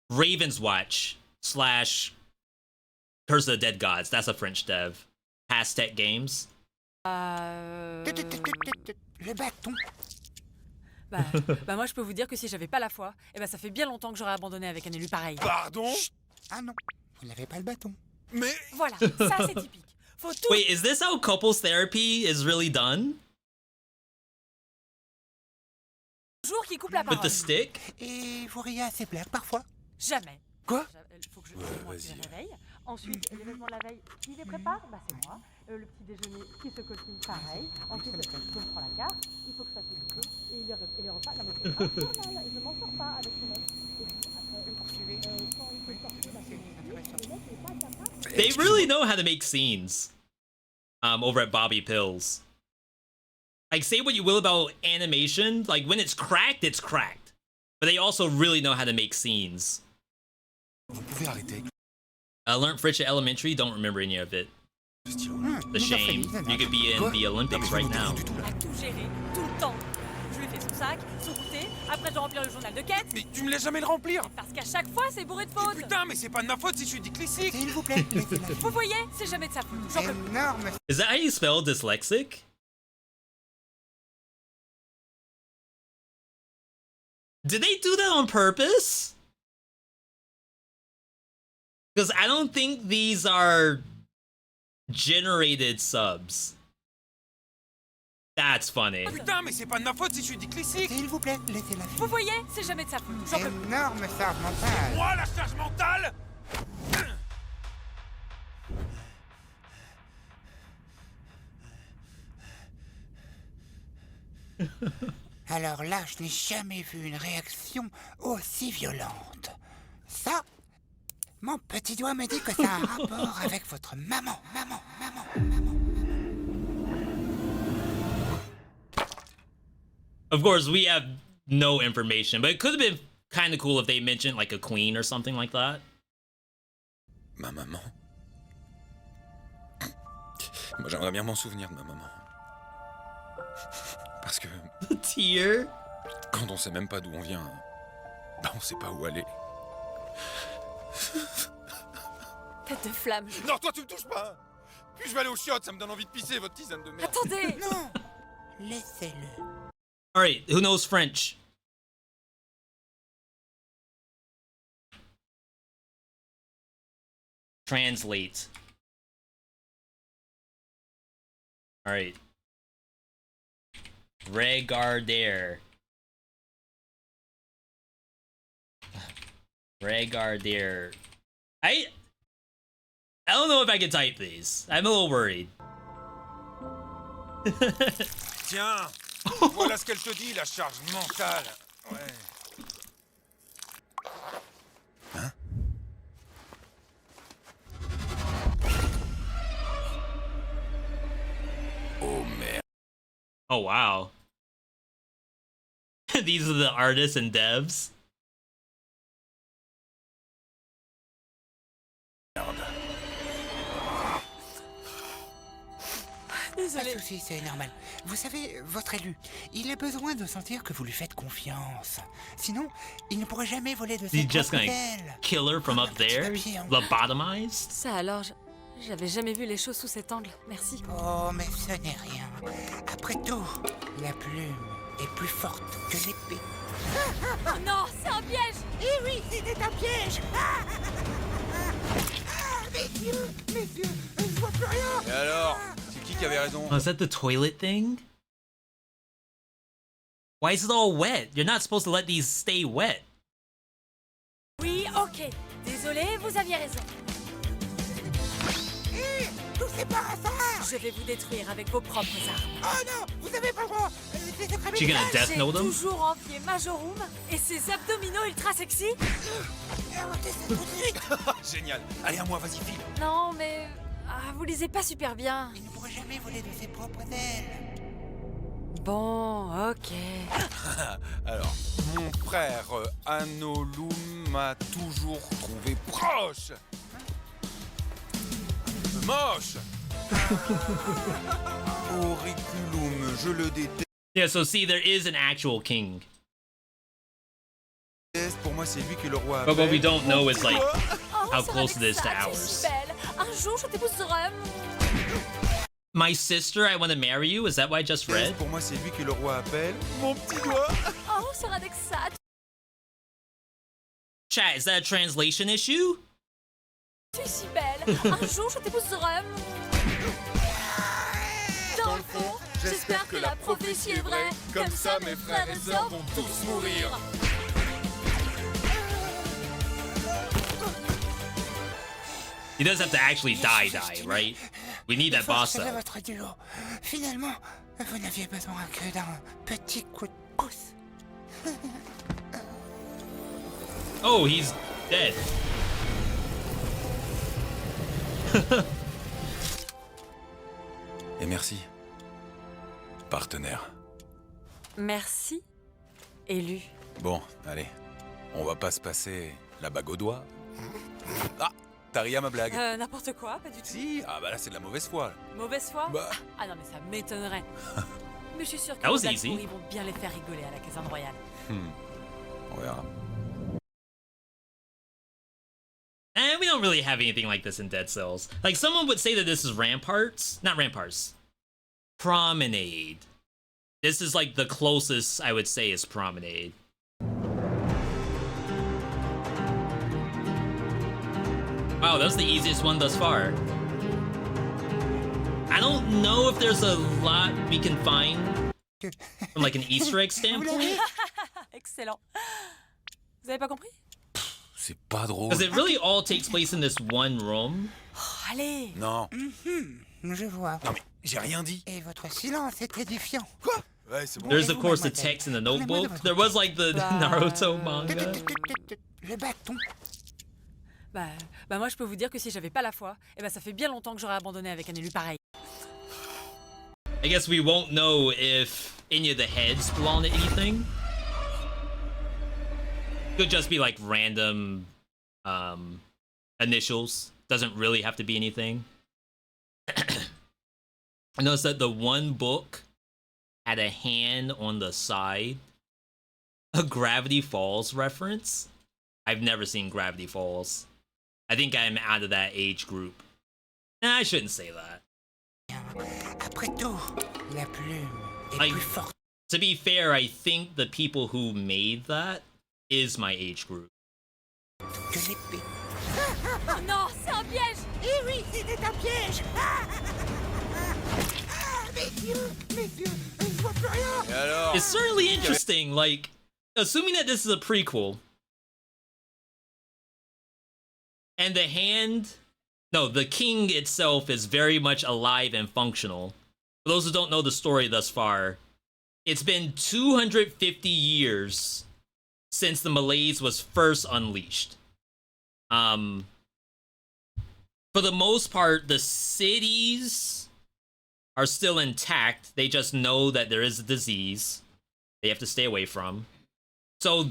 Raven's Watch / Curse of the Dead Gods. That's a French dev. Aztec Games. Le bâton. Bah moi je peux vous dire que si j'avais pas la foi, eh ben ça fait bien longtemps que j'aurais abandonné avec un élu pareil. Pardon? Ah non, vous n'avez pas le bâton. Mais Voilà, ça c'est typique. Faut tout. Wait, is this how couples therapy is really done? Toujours qui coupe la With parole. the stick? Et vous riez à ces blagues parfois. Jamais. Quoi? Faut que je moi qui les réveille. Ensuite, les vêtements de la veille, qui les prépare? Bah c'est moi. Le petit déjeuner, qui se coltine, pareil. Ensuite, je me prends la carte, il faut que je fasse le goûter. Et les repas, non mais c'est infernal, je m'en sors pas avec ce mec. Et puis après, Poursuivez. quand il faut sortir, bah c'est le mec n'est pas capable. They really know how to make scenes. Over at Bobby Pills. Like, say what you will about animation, like when it's cracked. But they also really know how to make scenes. vous pouvez arrêter. I learned French at elementary, don't remember any of it. Ce stylo. The shame. You could be in the Olympics right now. À tout gérer, tout le temps. Je lui fais son sac, son goûter, après je dois remplir le journal de quête. Mais tu me laisses jamais le remplir. Parce qu'à chaque fois, c'est bourré de fautes. Putain, mais c'est pas de ma faute si je suis dyslexique. S'il vous plaît, laissez-la. Vous voyez, c'est jamais de sa faute. J'en peux plus. Énorme. Is that how you spell dyslexic? Did they do that on purpose? Because I don't think these are generated subs. That's funny. Putain, mais c'est pas de ma faute si je suis dyslexique. S'il vous plaît, laissez-la. Vous voyez, c'est jamais de sa faute. J'en peux plus. Énorme charge mentale. Moi, la charge mentale. Alors là, je n'ai jamais vu une réaction aussi violente. Ça, mon petit doigt me dit que ça a un rapport avec votre maman. Of course, we have no information, but it could have been kind of cool if they mentioned like a queen or something like that. Ma maman. Moi j'aimerais bien m'en souvenir de ma maman. Parce que Tear. quand on sait même pas d'où on vient, bah on sait pas où aller. Tête de flamme. Non, toi, tu me touches pas. Puis je vais aller aux chiottes, ça me donne envie de pisser, votre tisane de merde. Attendez. Non, laissez-le. All right, who knows French? Translate. All right. Regarder. Regarder. I don't know if I can type these. I'm a little worried. Tiens, voilà ce qu'elle te dit, la charge mentale. Ouais. Oh merde. Oh wow. These are the artists and devs. Pas Désolée. de soucis, c'est normal. Vous savez, votre élu, il a besoin de sentir que vous lui faites confiance. Sinon, il ne pourra jamais voler de He's cette just propre gonna aile. kill her from up there, lobotomized. Ça alors, j'avais jamais vu les choses sous cet angle. Merci. Oh, mais ce n'est rien. Après tout, la plume est plus forte que l'épée. Oh non, c'est un piège. Eh oui, c'était un piège. Messieurs, je vois plus rien. Et alors? C'est qui avait raison? Oh, is that the toilet thing? Why is it all wet? You're not supposed to let these stay wet. Oui, ok. Désolé, vous aviez raison. Hé, touchez pas à ça. Je vais vous détruire avec vos propres armes. Oh non, vous avez pas le droit. C'est secret She gonna médical. death J'ai note him? toujours envié Majorum et ses abdominaux ultra sexy. Arrêtez ça tout de suite. Génial. Allez, à moi, vas-y, file. Non, mais vous lisez pas super bien. Il ne pourrait jamais voler de ses propres ailes. Bon, ok. Alors, mon frère Anoloum m'a toujours trouvé proche. Un peu moche. Auriculum, je le déteste. Yeah, so see, there is an actual king. Pour moi, c'est lui qui est le roi. But what we don't know is like Oh, how c'est close avec it is to ça que je ours. suis belle. Un jour, je t'épouserai. My sister, I want to marry you. Is that what I just read? Pour moi, c'est lui que le roi appelle mon petit doigt. Oh, c'est avec ça. Chat, is that a translation issue? Tu es si belle. Un jour, je t'épouserai. Dans le fond, j'espère que la prophétie est vraie. Comme ça, mes frères et sœurs vont tous mourir. He does have to actually die, right? We need that boss de though. votre duo. Finalement, vous n'aviez besoin que d'un petit coup de pouce. Oh, he's dead. Et merci, partenaire. Merci, élu. Bon, allez, on va pas se passer la bague au doigt. Ah, t'as ri à ma blague. N'importe quoi, pas du tout. Si, ah bah là c'est de la mauvaise foi. Là. Mauvaise foi? Bah. Ah non, mais ça m'étonnerait. Mais je suis sûre que That was les easy. Blackpool, ils vont bien les faire rigoler à la caserne royale. On verra. And we don't really have anything like this in Dead Cells. Like, someone would say that this is Ramparts. Not Ramparts. Promenade. This is like the closest I would say is Promenade. Wow, that was the easiest one thus far. I don't know if there's a lot we can find from like an Easter egg standpoint. Excellent. Vous avez pas compris? C'est pas drôle. Because it really all takes place in this one room. Oh, allez. Non, Je vois. non mais j'ai rien dit. Et votre silence est édifiant. Quoi? Ouais, c'est bon. There's of course the text in the notebook. There was like the Naruto manga. Le bâton. Bah moi je peux vous dire que si j'avais pas la foi, ça fait bien longtemps que j'aurais abandonné avec un élu pareil. I guess we won't know if any of the heads belong to anything. Could just be like random initials. Doesn't really have to be anything. I noticed that the one book had a hand on the side. A Gravity Falls reference. I've never seen Gravity Falls. I think I'm out of that age group. Nah, I shouldn't say that. Après tout, la plume est Like, plus forte. to be fair, I think the people who made that is my age group. Que l'épée. Oh non, c'est un piège. Eh oui, c'était un piège. Messieurs, je vois plus rien. Et alors? It's certainly interesting, like, assuming that this is a prequel, and the hand, no, the king itself is very much alive and functional. For those who don't know the story thus far, it's been 250 years since the malaise was first unleashed. For the most part, the cities are still intact. They just know that there is a disease they have to stay away from. So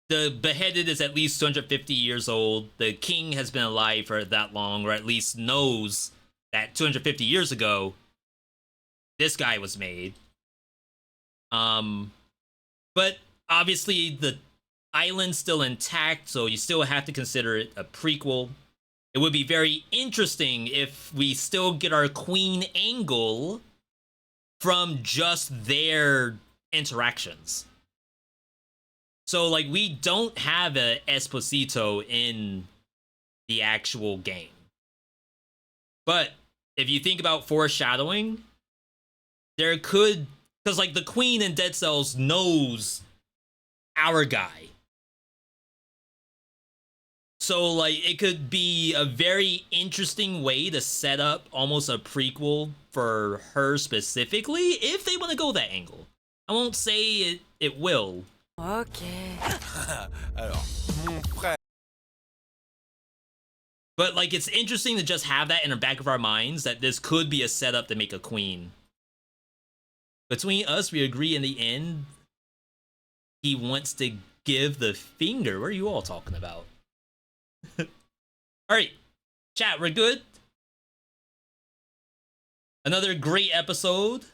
the beheaded is at least 250 years old. The king has been alive for that long, or at least knows that 250 years ago, this guy was made. But obviously the island's still intact, so you still have to consider it a prequel. It would be very interesting if we still get our queen angle from just their interactions. So, like, we don't have a Esposito in the actual game. But if you think about foreshadowing, there could, because like the Queen in Dead Cells knows our guy. So like it could be a very interesting way to set up almost a prequel for her specifically if they want to go that angle. I won't say it will. Okay. Alors, mon frère. But like it's interesting to just have that in the back of our minds that this could be a setup to make a queen. Between us, we agree in the end he wants to give the finger. What are you all talking about? Alright, chat, we're good? Another great episode.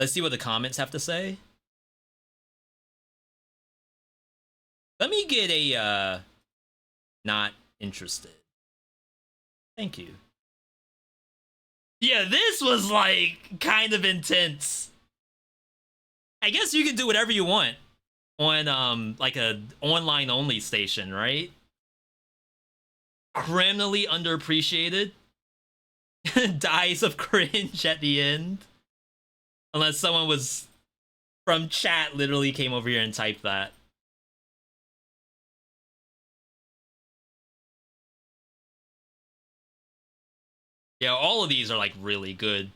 Let's see what the comments have to say. Let me get a, not interested. Thank you. Yeah, this was, like, kind of intense. I guess you can do whatever you want on, like, a online-only station, right? Criminally underappreciated. Dies of cringe at the end. Unless someone was from chat literally came over here and typed that. Yeah, all of these are like really good.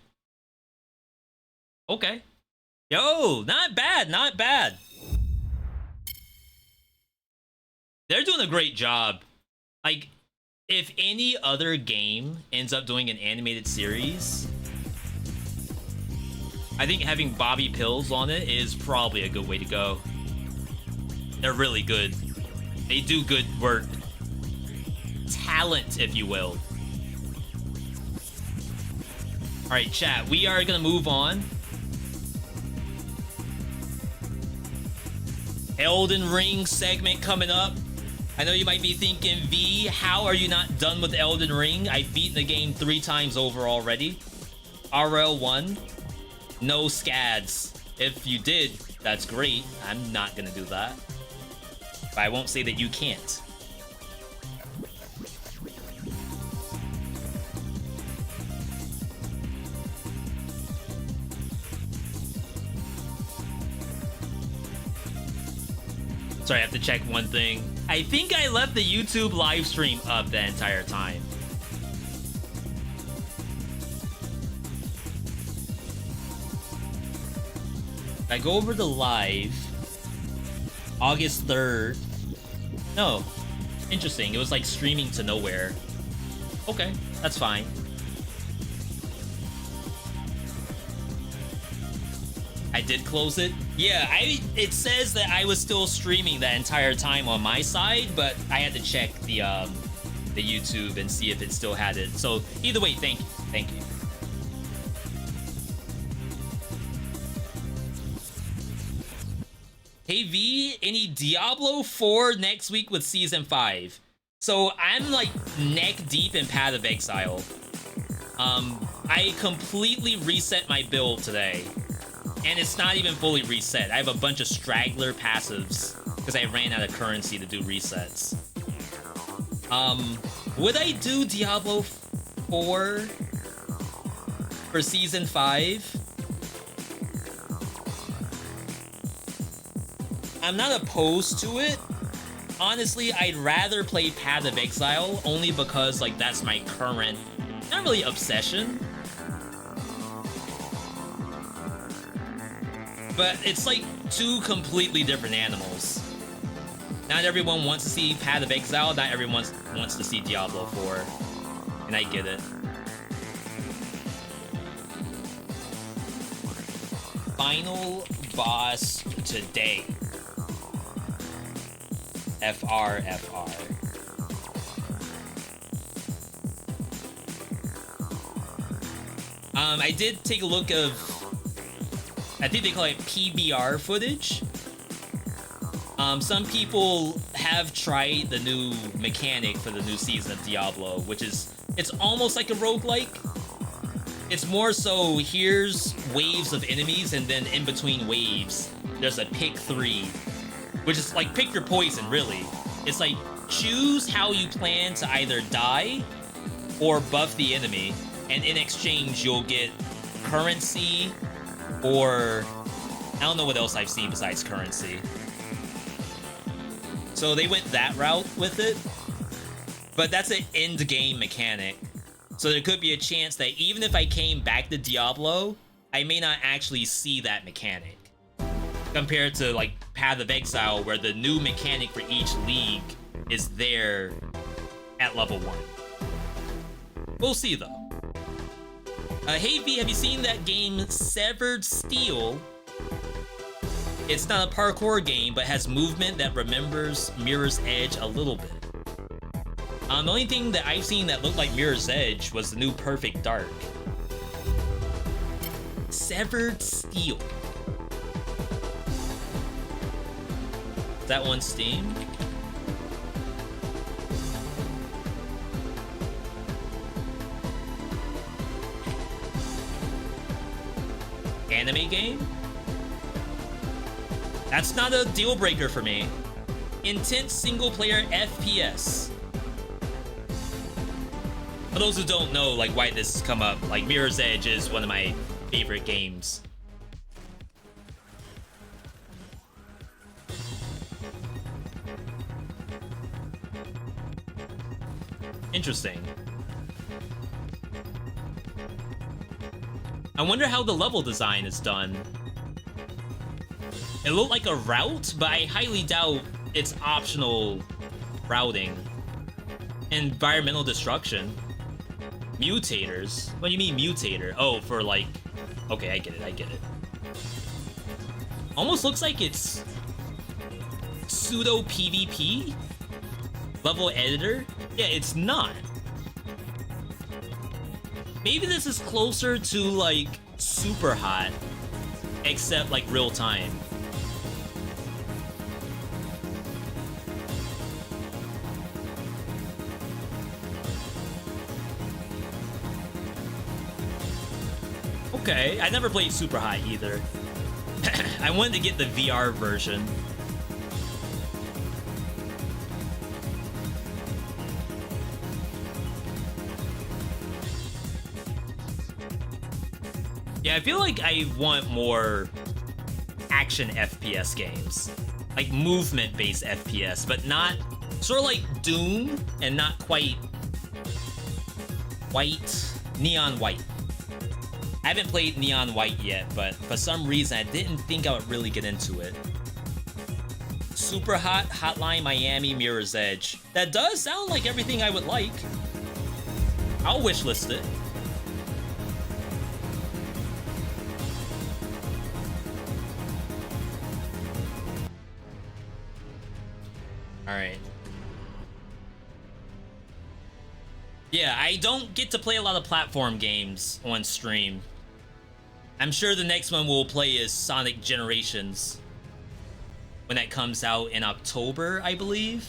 Okay. Yo, not bad, not bad. They're doing a great job. Like, if any other game ends up doing an animated series, I think having Bobby Pills on it is probably a good way to go. They're really good. They do good work. Talent, if you will. Alright, chat, we are gonna move on. Elden Ring segment coming up. I know you might be thinking, V, how are you not done with Elden Ring? I've beaten the game 3 times over already. RL1. No scads. If you did, that's great. I'm not gonna do that. But I won't say that you can't. Sorry, I have to check one thing. I think I left the YouTube live stream up the entire time. If I go over the live, August 3rd. No, interesting. It was like streaming to nowhere. Okay, that's fine. I did close it. Yeah, it says that I was still streaming that entire time on my side, but I had to check the YouTube and see if it still had it. So either way, thank you. Thank you. Hey V, any Diablo 4 next week with Season 5? So I'm like neck deep in Path of Exile. I completely reset my build today. And it's not even fully reset. I have a bunch of straggler passives because I ran out of currency to do resets. Would I do Diablo 4 for Season 5? I'm not opposed to it. Honestly, I'd rather play Path of Exile only because, like, that's my current, not really obsession, but it's like 2 completely different animals. Not everyone wants to see Path of Exile, not everyone wants to see Diablo 4. And I get it. Final boss today. FR. I did take a look of, I think they call it PBR footage. Some people have tried the new mechanic for the new season of Diablo, which is, it's almost like a roguelike. It's more so, here's waves of enemies, and then in between waves, there's a pick 3, which is like pick your poison, really. It's like, choose how you plan to either die or buff the enemy, and in exchange you'll get currency, or I don't know what else I've seen besides currency. So they went that route with it, but that's an end game mechanic. So there could be a chance that even if I came back to Diablo, I may not actually see that mechanic. Compared to like Path of Exile, where the new mechanic for each league is there at level 1. We'll see though. Hey V, have you seen that game Severed Steel? It's not a parkour game, but has movement that remembers Mirror's Edge a little bit. The only thing that I've seen that looked like Mirror's Edge was the new Perfect Dark. Severed Steel. Is that one Steam? Anime game? That's not a deal breaker for me. Intense single player FPS. For those who don't know, like, why this has come up, like, Mirror's Edge is one of my favorite games. Interesting. I wonder how the level design is done. It looked like a route, but I highly doubt it's optional routing. Environmental destruction. Mutators? What do you mean mutator? Oh, for like... Okay, I get it. Almost looks like it's... pseudo PvP? Level editor? Yeah, it's not. Maybe this is closer to like Super Hot, except like real time. Okay, I never played Super Hot either. I wanted to get the VR version. Yeah, I feel like I want more action FPS games. Like movement-based FPS, but not... Sort of like Doom, and not quite... white. Neon White. I haven't played Neon White yet, but for some reason I didn't think I would really get into it. Super Hot, Hotline Miami, Mirror's Edge. That does sound like everything I would like. I'll wishlist it. Alright. Yeah, I don't get to play a lot of platform games on stream. I'm sure the next one we'll play is Sonic Generations. When that comes out in October, I believe.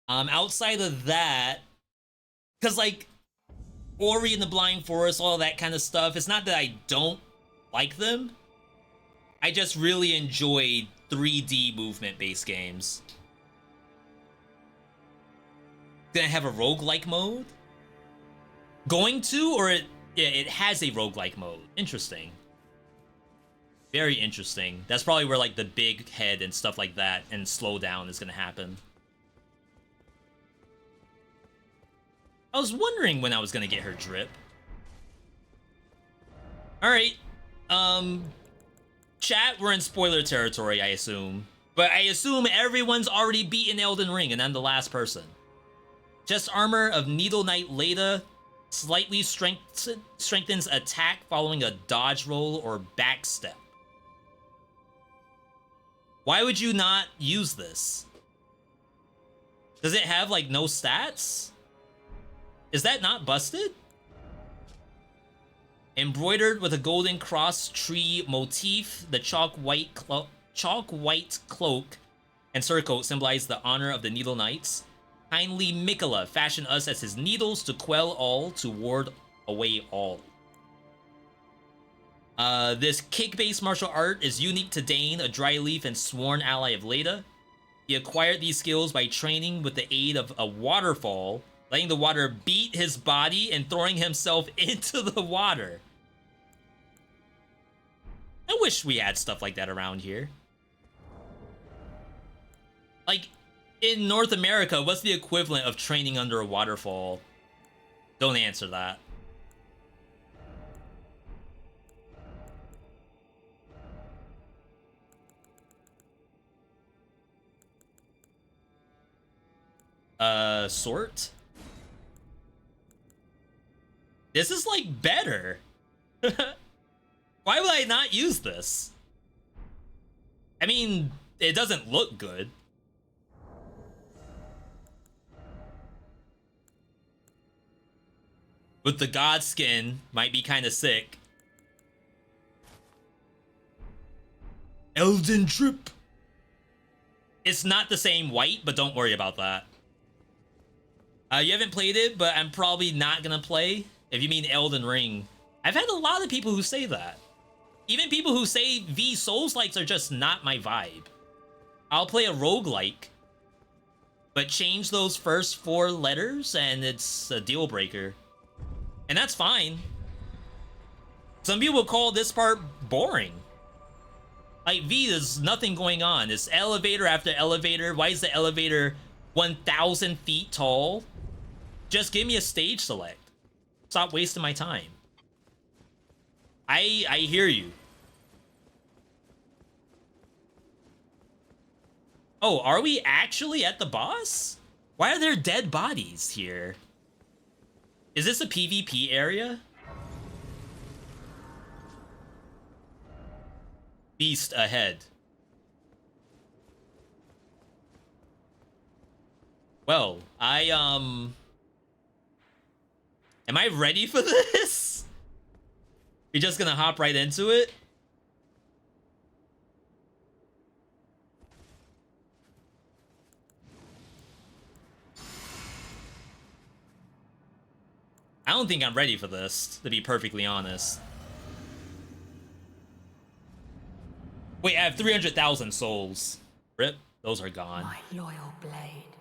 Outside of that... Because, like, Ori and the Blind Forest, all that kind of stuff, it's not that I don't like them. I just really enjoy 3D movement-based games. Gonna have a roguelike mode? Going to, or it... Yeah, it has a roguelike mode. Interesting. Very interesting. That's probably where, like, the big head and stuff like that and slow down is gonna happen. I was wondering when I was gonna get her drip. Alright. Chat, we're in spoiler territory, I assume. But I assume everyone's already beaten Elden Ring, and I'm the last person. Chest armor of Needle Knight Leda slightly strengthens attack following a dodge roll or backstep. Why would you not use this? Does it have, like, no stats? Is that not busted? Embroidered with a golden cross tree motif, the chalk white cloak and surcoat symbolize the honor of the Needle Knights. Kindly Mikola fashioned us as his needles to quell all, to ward away all. This kick-based martial art is unique to Dane, a dry leaf and sworn ally of Leda. He acquired these skills by training with the aid of a waterfall letting the water beat his body and throwing himself into the water. I wish we had stuff like that around here. Like, in North America, what's the equivalent of training under a waterfall? Don't answer that. Sort? This is, like, better. Why would I not use this? I mean, it doesn't look good. With the god skin, might be kind of sick. Elden drip. It's not the same white, but don't worry about that. You haven't played it, but I'm probably not gonna play. If you mean Elden Ring. I've had a lot of people who say that. Even people who say V Souls-likes are just not my vibe. I'll play a roguelike, but change those first 4 letters and it's a deal breaker. And that's fine. Some people call this part boring. Like, V, there's nothing going on. It's elevator after elevator. Why is the elevator 1,000 feet tall? Just give me a stage select. Stop wasting my time. I hear you. Oh, are we actually at the boss? Why are there dead bodies here? Is this a PvP area? Beast ahead. Well, am I ready for this? You're just gonna hop right into it? I don't think I'm ready for this, to be perfectly honest. Wait, I have 300,000 souls. Rip, those are gone. My loyal blade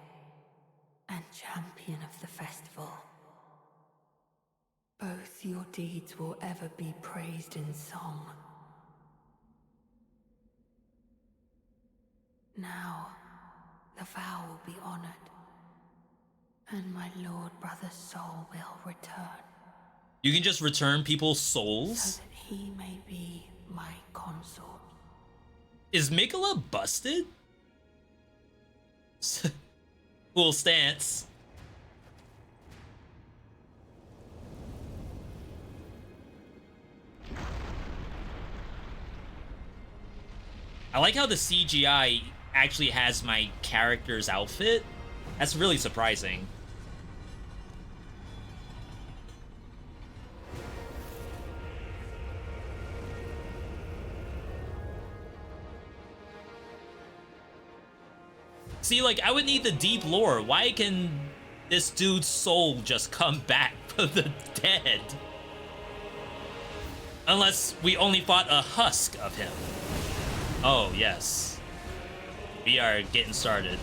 and champion of the festival. Both your deeds will ever be praised in song. Now, the vow will be honored, and my lord brother's soul will return. You can just return people's souls? So that he may be my consort. Is Mikola busted? Cool stance. I like how the CGI actually has my character's outfit. That's really surprising. See, like, I would need the deep lore. Why can this dude's soul just come back from the dead? Unless we only fought a husk of him. Oh, yes. We are getting started.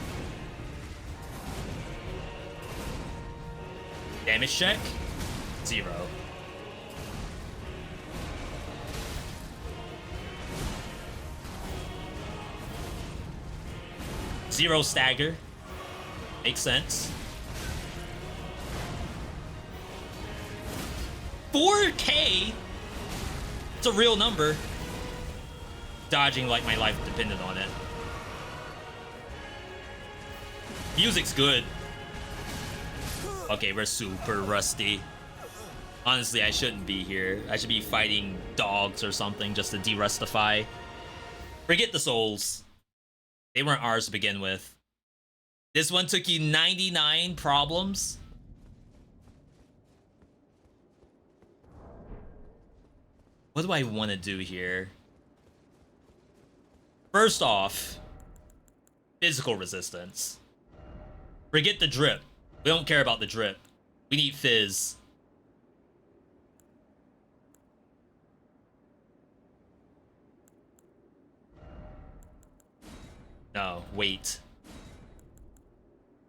Damage check? 0. Zero stagger. Makes sense. 4K? It's a real number. Dodging like my life depended on it. Music's good. Okay, we're super rusty. Honestly, I shouldn't be here. I should be fighting dogs or something just to de-rustify. Forget the souls. They weren't ours to begin with. This one took you 99 problems. What do I want to do here? First off, physical resistance. Forget the drip. We don't care about the drip. We need fizz. No, wait.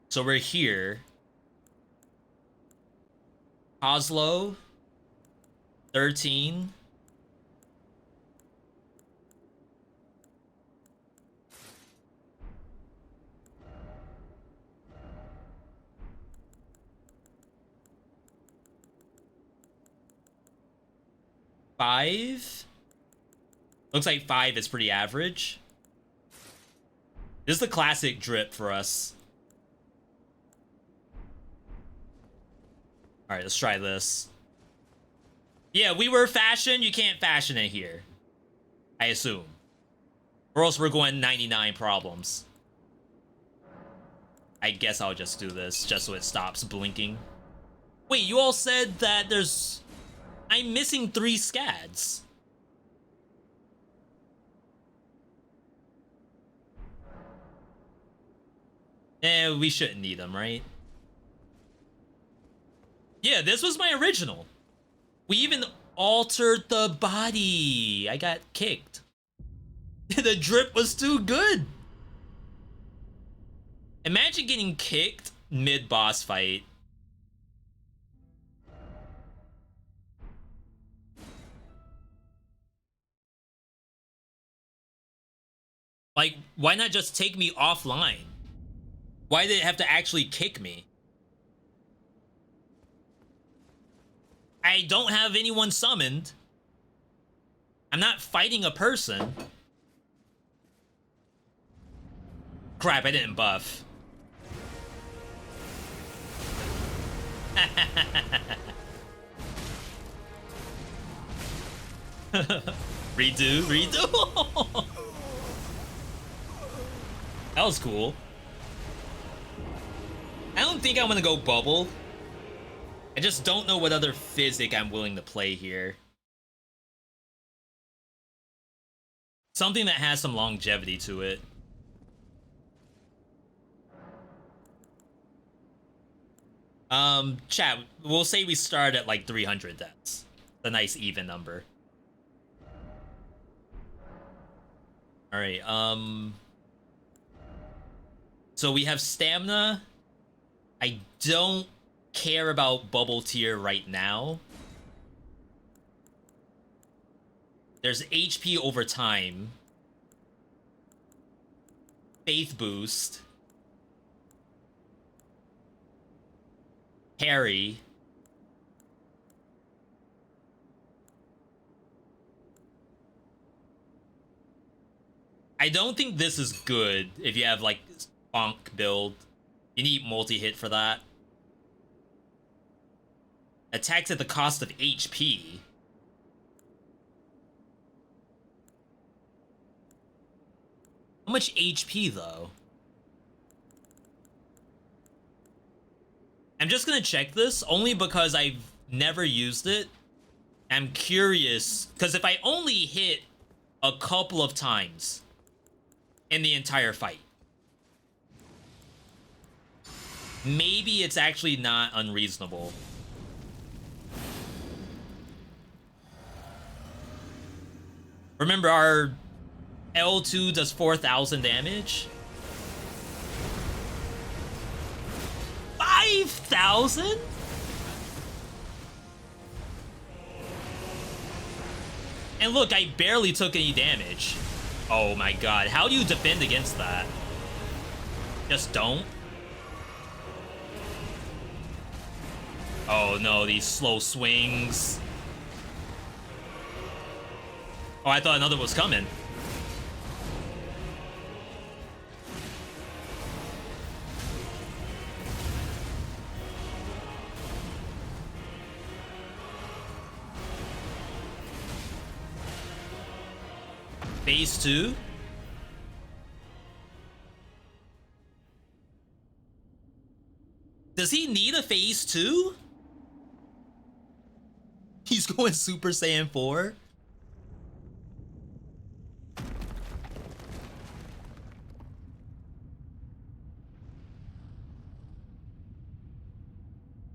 So we're here. Oslo. 13. Five. Looks like 5 is pretty average. This is the classic drip for us. All right, let's try this. Yeah, we were fashion. You can't fashion it here, I assume. Or else we're going 99 problems. I guess I'll just do this just so it stops blinking. Wait, you all said that there's... I'm missing 3 scads. We shouldn't need them, right? Yeah, this was my original. We even altered the body. I got kicked. The drip was too good. Imagine getting kicked mid-boss fight. Like, why not just take me offline? Why did it have to actually kick me? I don't have anyone summoned. I'm not fighting a person. Crap, I didn't buff. Redo. That was cool. I don't think I'm gonna go bubble. I just don't know what other physic I'm willing to play here. Something that has some longevity to it. Chat, we'll say we start at like 300 deaths. A nice even number. Alright, so we have stamina. I don't care about bubble tier right now. There's HP over time. Faith boost. Parry. I don't think this is good if you have like bonk build. You need multi-hit for that. Attacks at the cost of HP. How much HP though? I'm just gonna check this only because I've never used it. I'm curious because if I only hit a couple of times in the entire fight, maybe it's actually not unreasonable. Remember, our L2 does 4,000 damage. 5,000? And look, I barely took any damage. Oh my god, how do you defend against that? Just don't? Oh no, these slow swings. Oh, I thought another was coming. Phase 2? Does he need a phase 2? He's going Super Saiyan 4?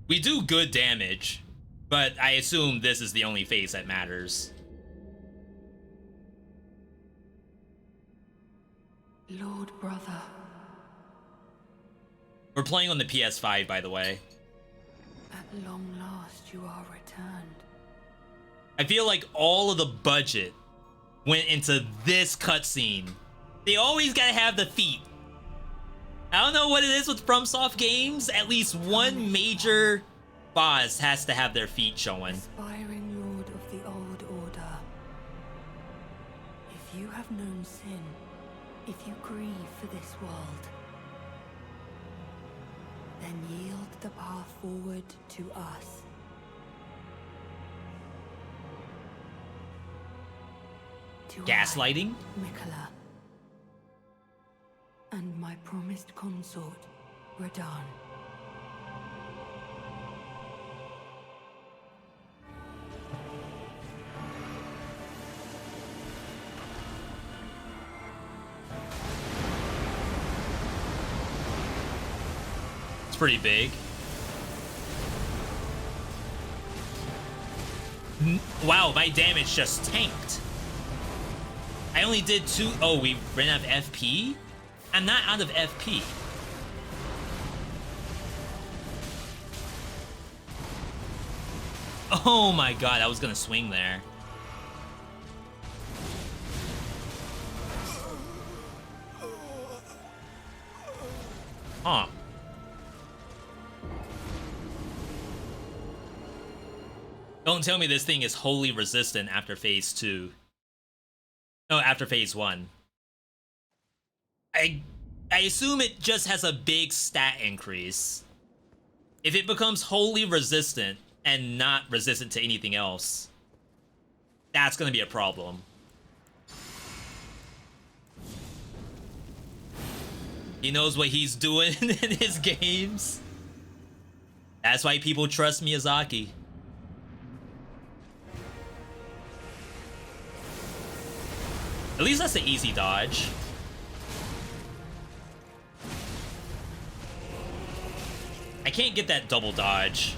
We do good damage, but I assume this is the only phase that matters. Lord brother. We're playing on the PS5, by the way. At long last, you are returned. I feel like all of the budget went into this cutscene. They always gotta have the feet. I don't know what it is with FromSoft games. At least one major boss has to have their feet showing. Aspiring Lord of the Old Order. If you have known sin, if you grieve for this world, then yield the path forward to us. To Gaslighting? I, Mikola, and my promised consort, Radahn. It's pretty big. Wow, my damage just tanked. I only did 2. Oh, we ran out of FP? I'm not out of FP. Oh my god, I was gonna swing there. Huh. Don't tell me this thing is wholly resistant after phase 2. No, after phase 1. I assume it just has a big stat increase. If it becomes wholly resistant and not resistant to anything else, that's gonna be a problem. He knows what he's doing in his games. That's why people trust Miyazaki. At least that's an easy dodge. I can't get that double dodge.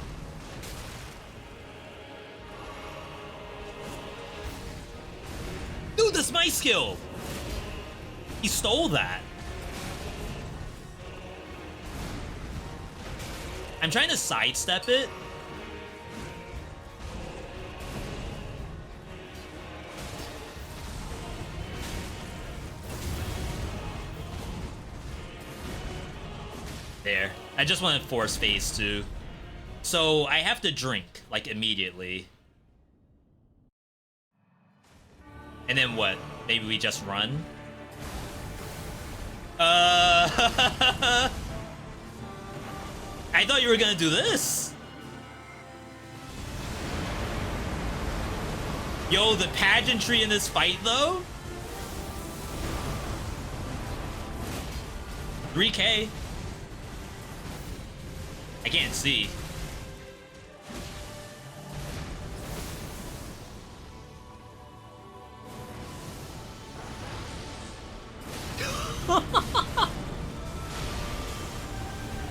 Dude, that's my skill! He stole that. I'm trying to sidestep it. There. I just want to force phase 2. So I have to drink, like, immediately. And then what? Maybe we just run? I thought you were gonna do this. Yo, the pageantry in this fight, though? 3K. I can't see.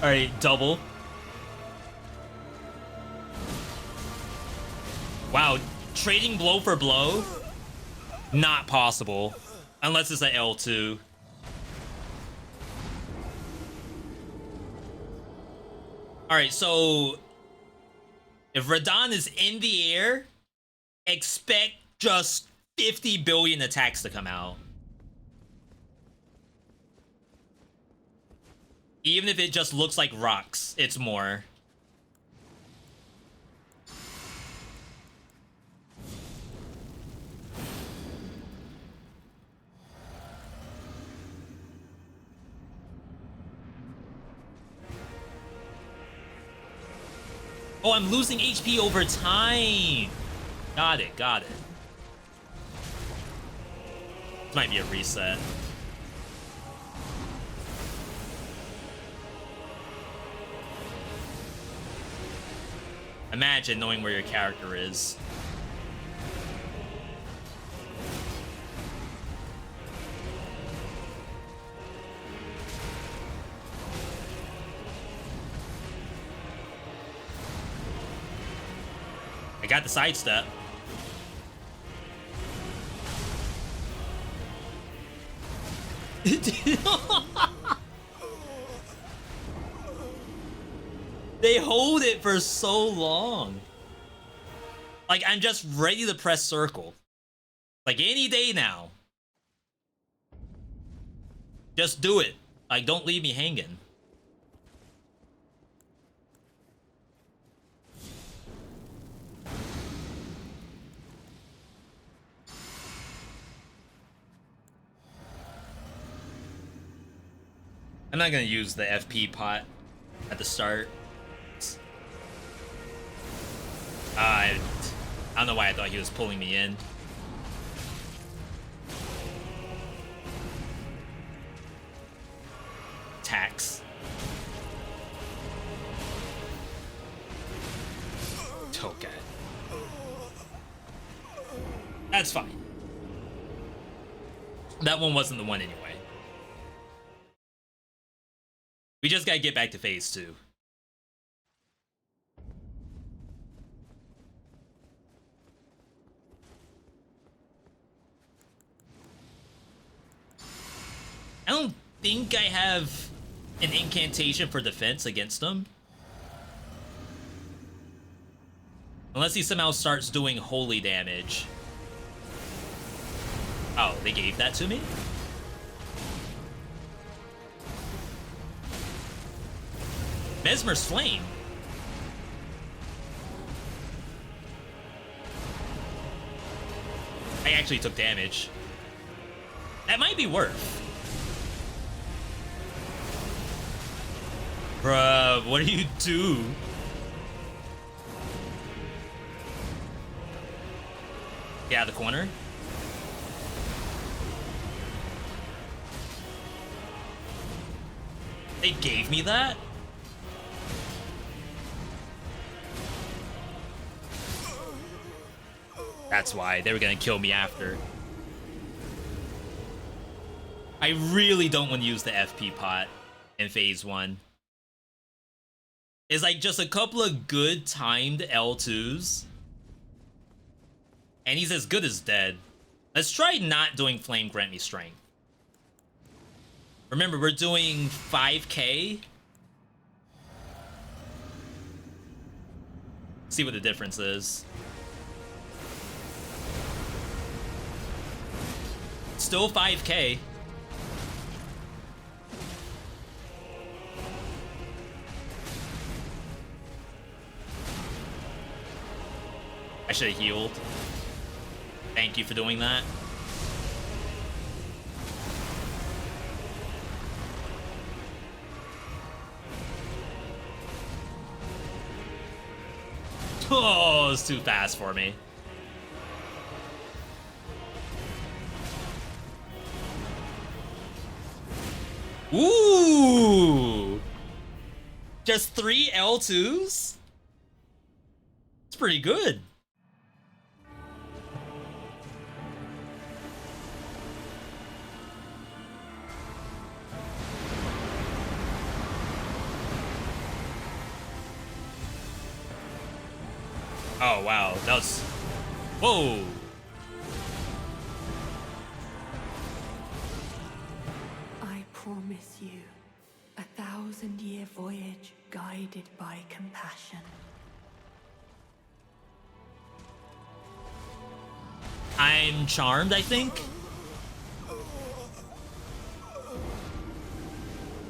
Alright, double. Wow, trading blow for blow? Not possible. Unless it's an L2. Alright, so if Radahn is in the air, expect just 50 billion attacks to come out. Even if it just looks like rocks, it's more. Oh, I'm losing HP over time. Got it, got it. This might be a reset. Imagine knowing where your character is. I got the sidestep. They hold it for so long. Like, I'm just ready to press circle. Like, any day now. Just do it. Like, don't leave me hanging. I'm not gonna use the FP pot at the start. I don't know why I thought he was pulling me in. Tax. Okay. That's fine. That one wasn't the one anyway. We just gotta get back to phase 2. I don't think I have an incantation for defense against him. Unless he somehow starts doing holy damage. Oh, they gave that to me? Mesmer's Flame. I actually took damage. That might be worth. Bruh, what do you do? Get out of the corner. They gave me that? That's why they were gonna kill me after. I really don't want to use the FP pot in phase 1. It's like just a couple of good timed L2s. And he's as good as dead. Let's try not doing Flame Grant Me Strength. Remember, we're doing 5k. See what the difference is. Still 5k. I should have healed. Thank you for doing that. Oh, it's too fast for me. Ooh! Just 3 L2s? It's pretty good. Oh, wow. That was... Whoa! I promise you a 1,000-year voyage guided by compassion. I'm charmed, I think.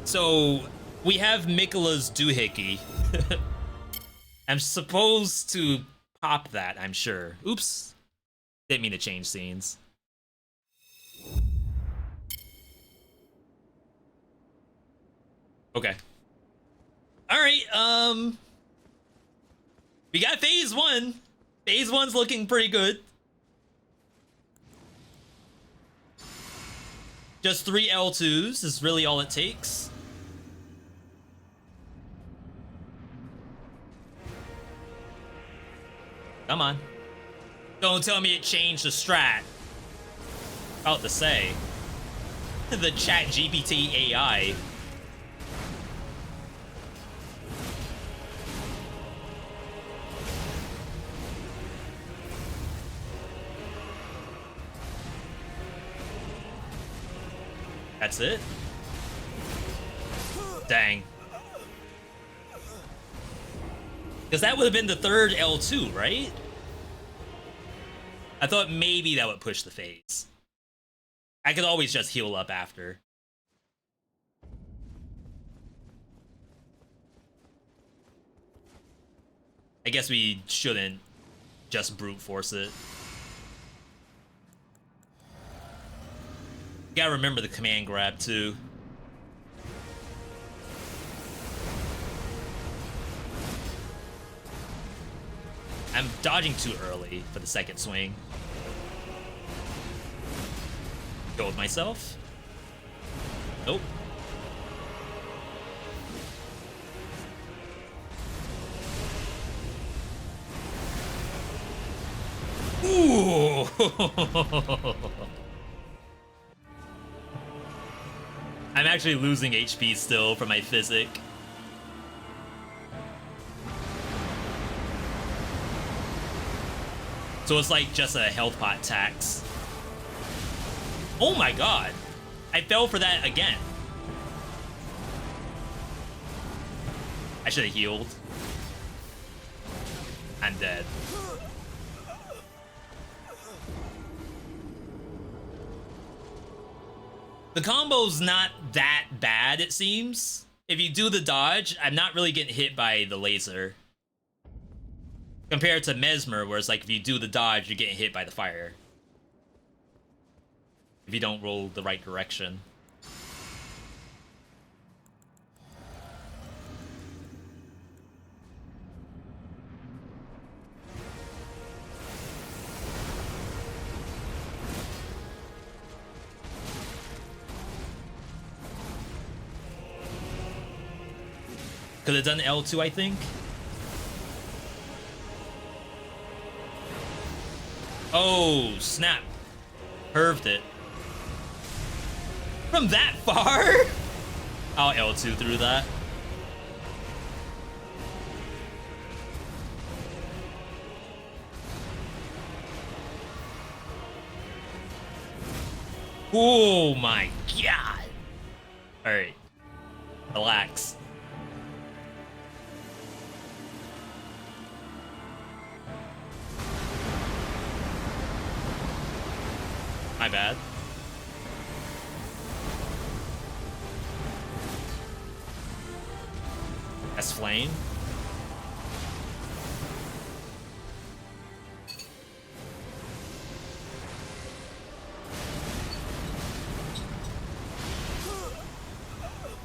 So, we have Mikola's doohickey. I'm supposed to pop that, I'm sure. Oops. Didn't mean to change scenes. Okay. Alright, we got phase 1. Phase 1's looking pretty good. Just 3 L2s is really all it takes. Come on. Don't tell me it changed the strat. About to say. The chat GPT AI. That's it? Dang. Because that would have been the 3rd L2, right? I thought maybe that would push the phase. I could always just heal up after. I guess we shouldn't just brute force it. Gotta remember the command grab too. I'm dodging too early for the second swing. Go with myself. Nope. Ooh. I'm actually losing HP still from my physic. So it's like just a health pot tax. Oh my god. I fell for that again. I should have healed. I'm dead. The combo's not that bad, it seems. If you do the dodge, I'm not really getting hit by the laser. Compared to Mesmer, where it's like if you do the dodge, you're getting hit by the fire. If you don't roll the right direction. Could have done L2, I think. Oh, snap. Curved it. From that far? I'll L2 through that. Oh my god. Alright. Relax. My bad. That's flame.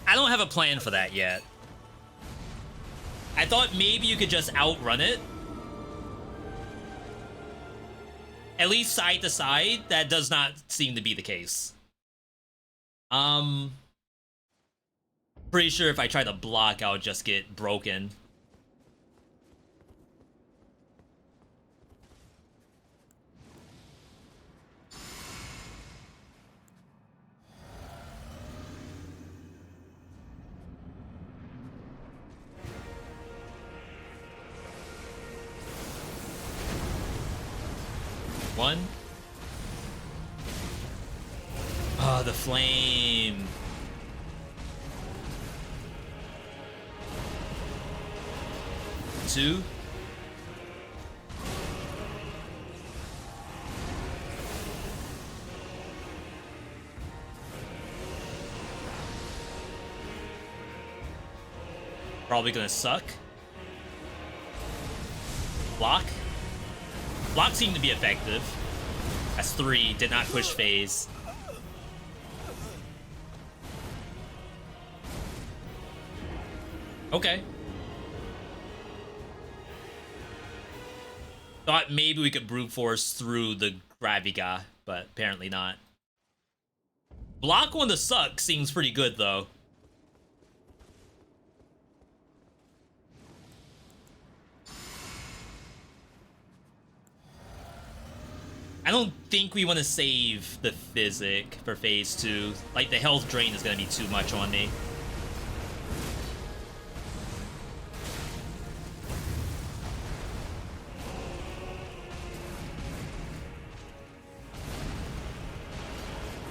I don't have a plan for that yet. I thought maybe you could just outrun it. At least side to side, that does not seem to be the case. Pretty sure if I try to block, I'll just get broken. One. Oh, the flame. Two. Probably gonna suck. Block. Block seemed to be effective. That's 3. Did not push phase. Okay. Thought maybe we could brute force through the Graviga, but apparently not. Block on the suck seems pretty good though. I don't think we want to save the physic for phase 2. Like, the health drain is going to be too much on me.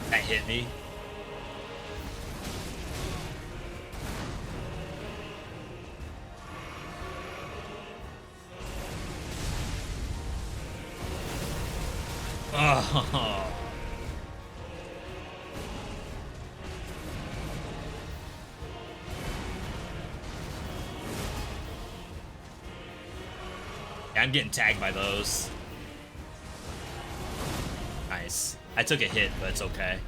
That hit me. I'm getting tagged by those. Nice. I took a hit, but it's okay.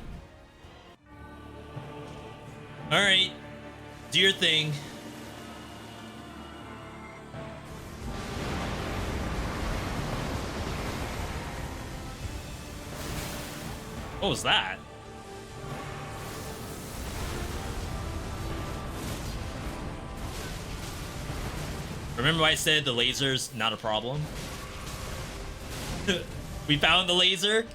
Alright. Do your thing. What was that? Remember I said the laser's not a problem? We found the laser?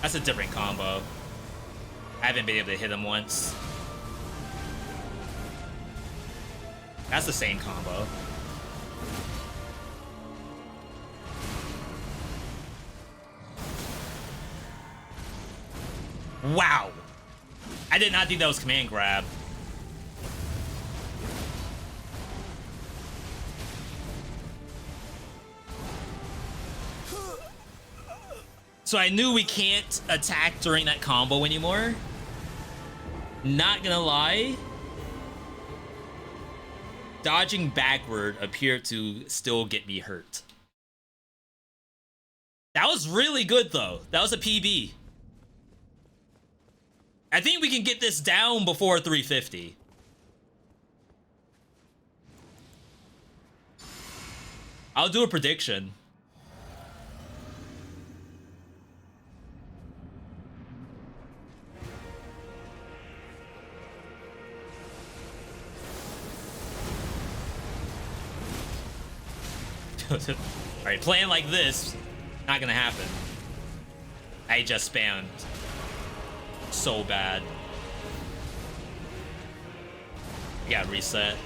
That's a different combo. I haven't been able to hit him once. That's the same combo. Wow! I did not think that was command grab. So I knew we can't attack during that combo anymore. Not gonna lie. Dodging backward appeared to still get me hurt. That was really good though. That was a PB. I think we can get this down before 350. I'll do a prediction. Alright, playing like this, not gonna happen. I just spammed so bad. We gotta reset.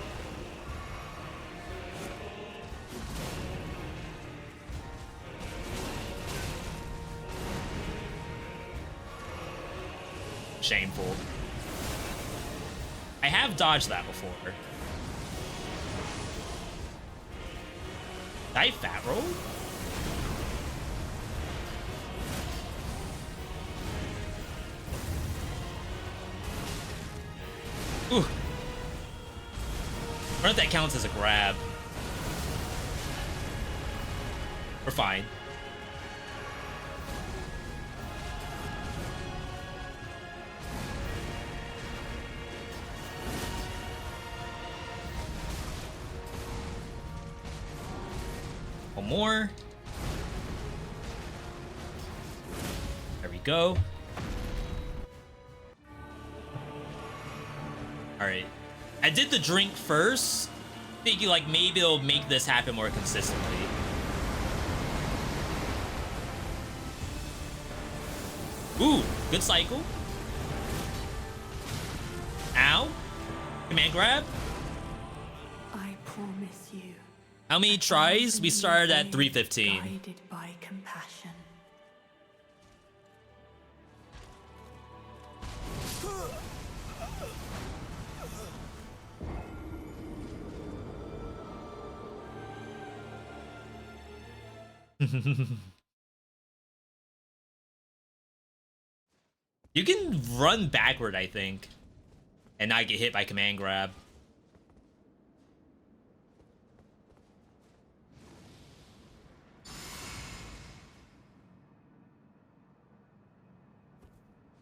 Shameful. I have dodged that before. Did I fat roll? Ooh. I wonder if that counts as a grab. We're fine. One more. There we go. Alright. I did the drink first, thinking like maybe it'll make this happen more consistently. Ooh, good cycle. Ow. Command grab. I promise you. How many tries? We started at 315. Guided by compassion. You can run backward, I think, and not get hit by command grab.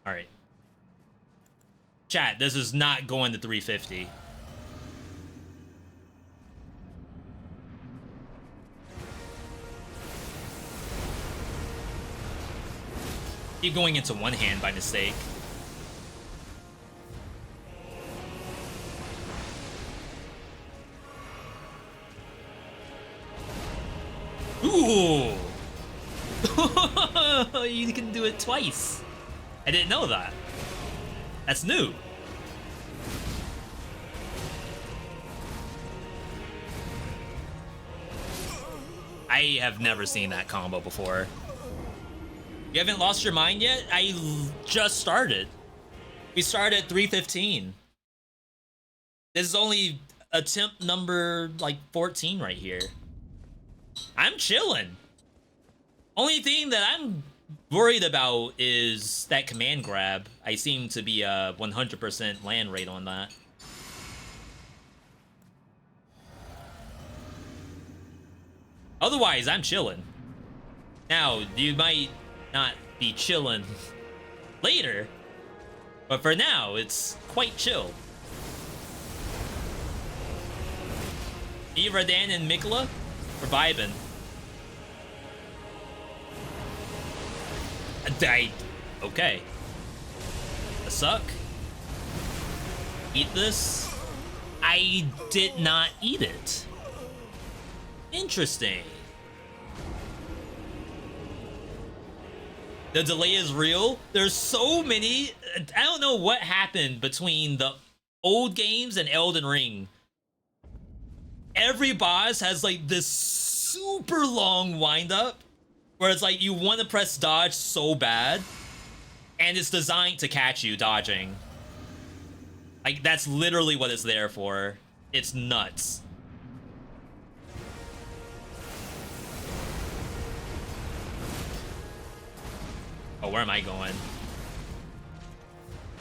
Alright. Chat, this is not going to 350. Keep going into one hand by mistake. Ooh! You can do it twice. I didn't know that. That's new. I have never seen that combo before. You haven't lost your mind yet? I just started. We started at 315. This is only attempt number like 14 right here. I'm chilling. Only thing that I'm worried about is that command grab. I seem to be 100% land rate on that. Otherwise, I'm chilling. Now, you might not be chilling later, but for now, it's quite chill. Radan and Mikla are vibing. Okay. A suck. Eat this. I did not eat it. Interesting. The delay is real. There's so many. I don't know what happened between the old games and Elden Ring. Every boss has like this super long windup where it's like you want to press dodge so bad, and it's designed to catch you dodging. Like, that's literally what it's there for. It's nuts. Oh, where am I going?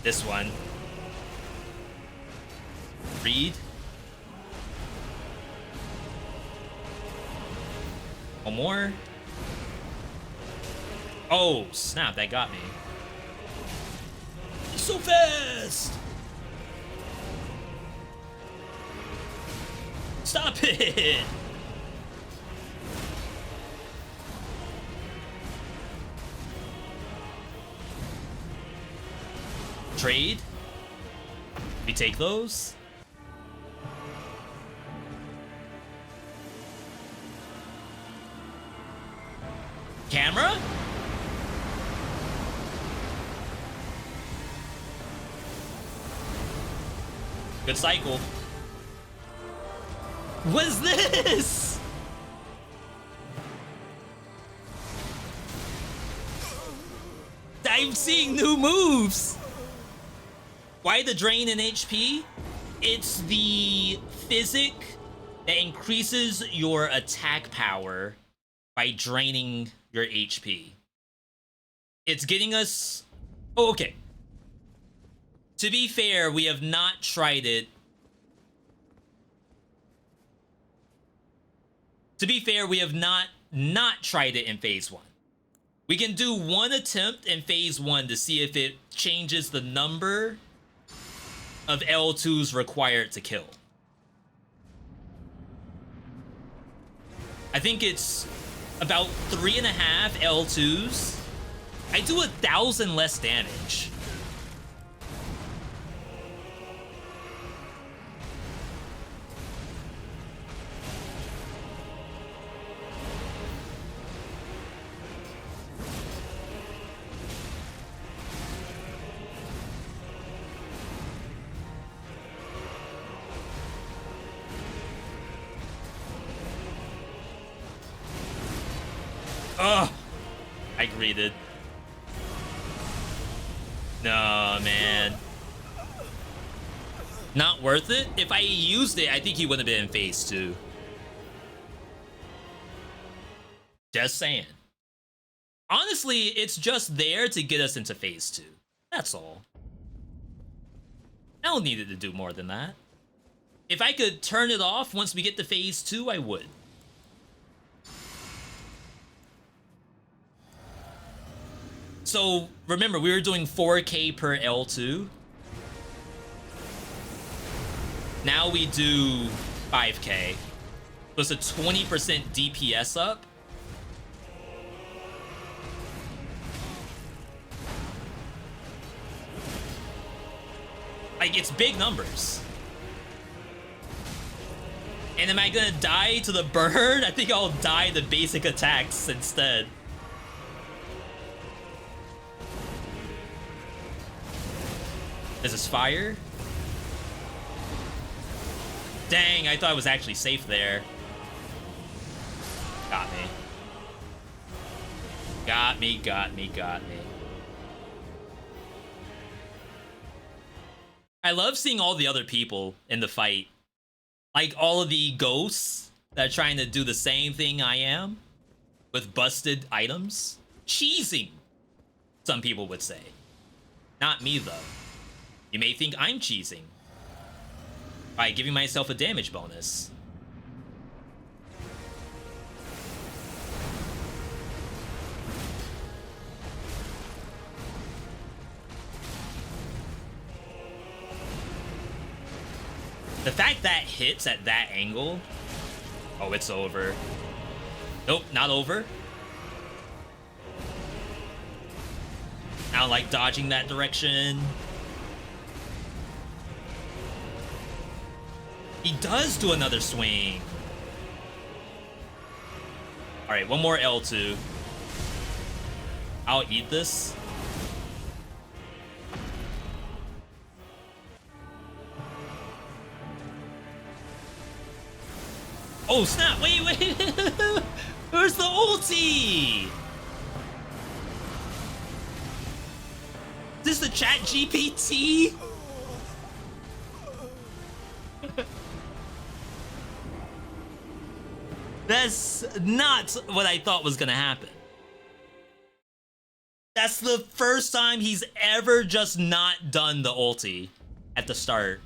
This one. Read. One more. Oh, snap, that got me. So fast! Stop it! Trade? We take those? Camera? Good cycle. What is this? I'm seeing new moves. Why the drain in HP? It's the physic that increases your attack power by draining your HP. It's getting us... Oh, okay. To be fair, we have not tried it. To be fair, we have not tried it in Phase 1. We can do one attempt in Phase 1 to see if it changes the number of L2s required to kill. I think it's about 3.5 L2s. I do 1,000 less damage. Ugh! I greeted. No, man. Not worth it? If I used it, I think he would have been in Phase 2. Just saying. Honestly, it's just there to get us into Phase 2. That's all. I don't need it to do more than that. If I could turn it off once we get to Phase 2, I would. So, remember, we were doing 4K per L2. Now we do 5K. So it's a 20% DPS up. Like, it's big numbers. And am I gonna die to the burn? I think I'll die to basic attacks instead. This is fire. Dang, I thought I was actually safe there. Got me. Got me, got me, got me. I love seeing all the other people in the fight. Like all of the ghosts that are trying to do the same thing I am with busted items. Cheesing, some people would say. Not me, though. You may think I'm cheesing by giving myself a damage bonus. The fact that hits at that angle... Oh, it's over. Nope, not over. I don't like dodging that direction. He does do another swing. Alright, one more L2. I'll eat this. Oh snap, wait. Where's the ulti? Is this the chat GPT? That's not what I thought was gonna happen. That's the first time he's ever just not done the ulti at the start.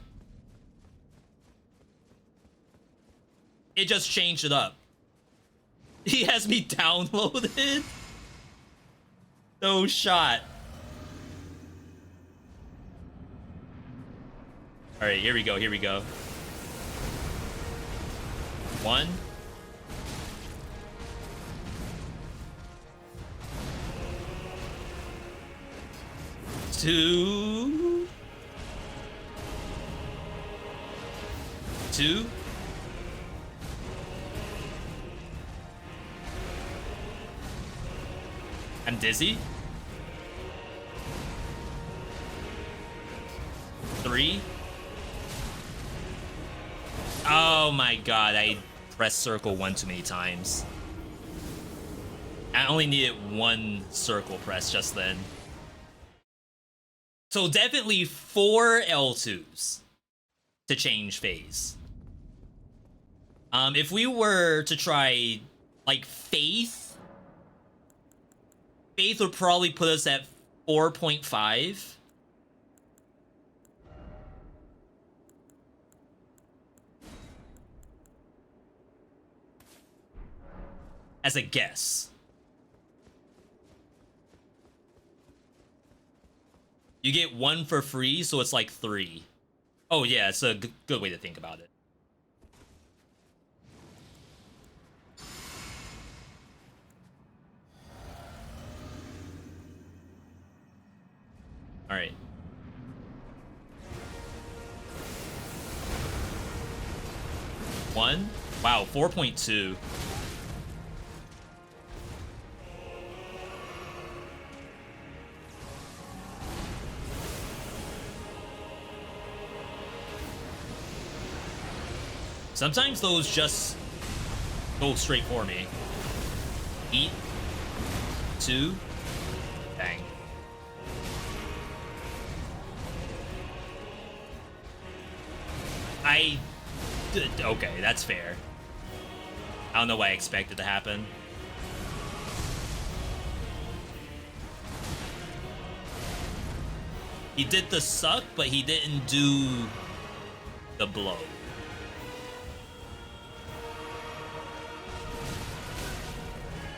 It just changed it up. He has me downloaded. No shot. All right, here we go. 1. 2. 2. I'm dizzy. 3. Oh my god, I pressed circle one too many times. I only needed one circle press just then. So definitely 4 L2s to change phase. If we were to try like Faith would probably put us at 4.5. As a guess. You get 1 for free, so it's like 3. Oh yeah, it's a good way to think about it. All right. One. Wow, 4.2. Sometimes those just go straight for me. Eat. 2. Bang. Okay, that's fair. I don't know what I expected to happen. He did the suck, but he didn't do the blow.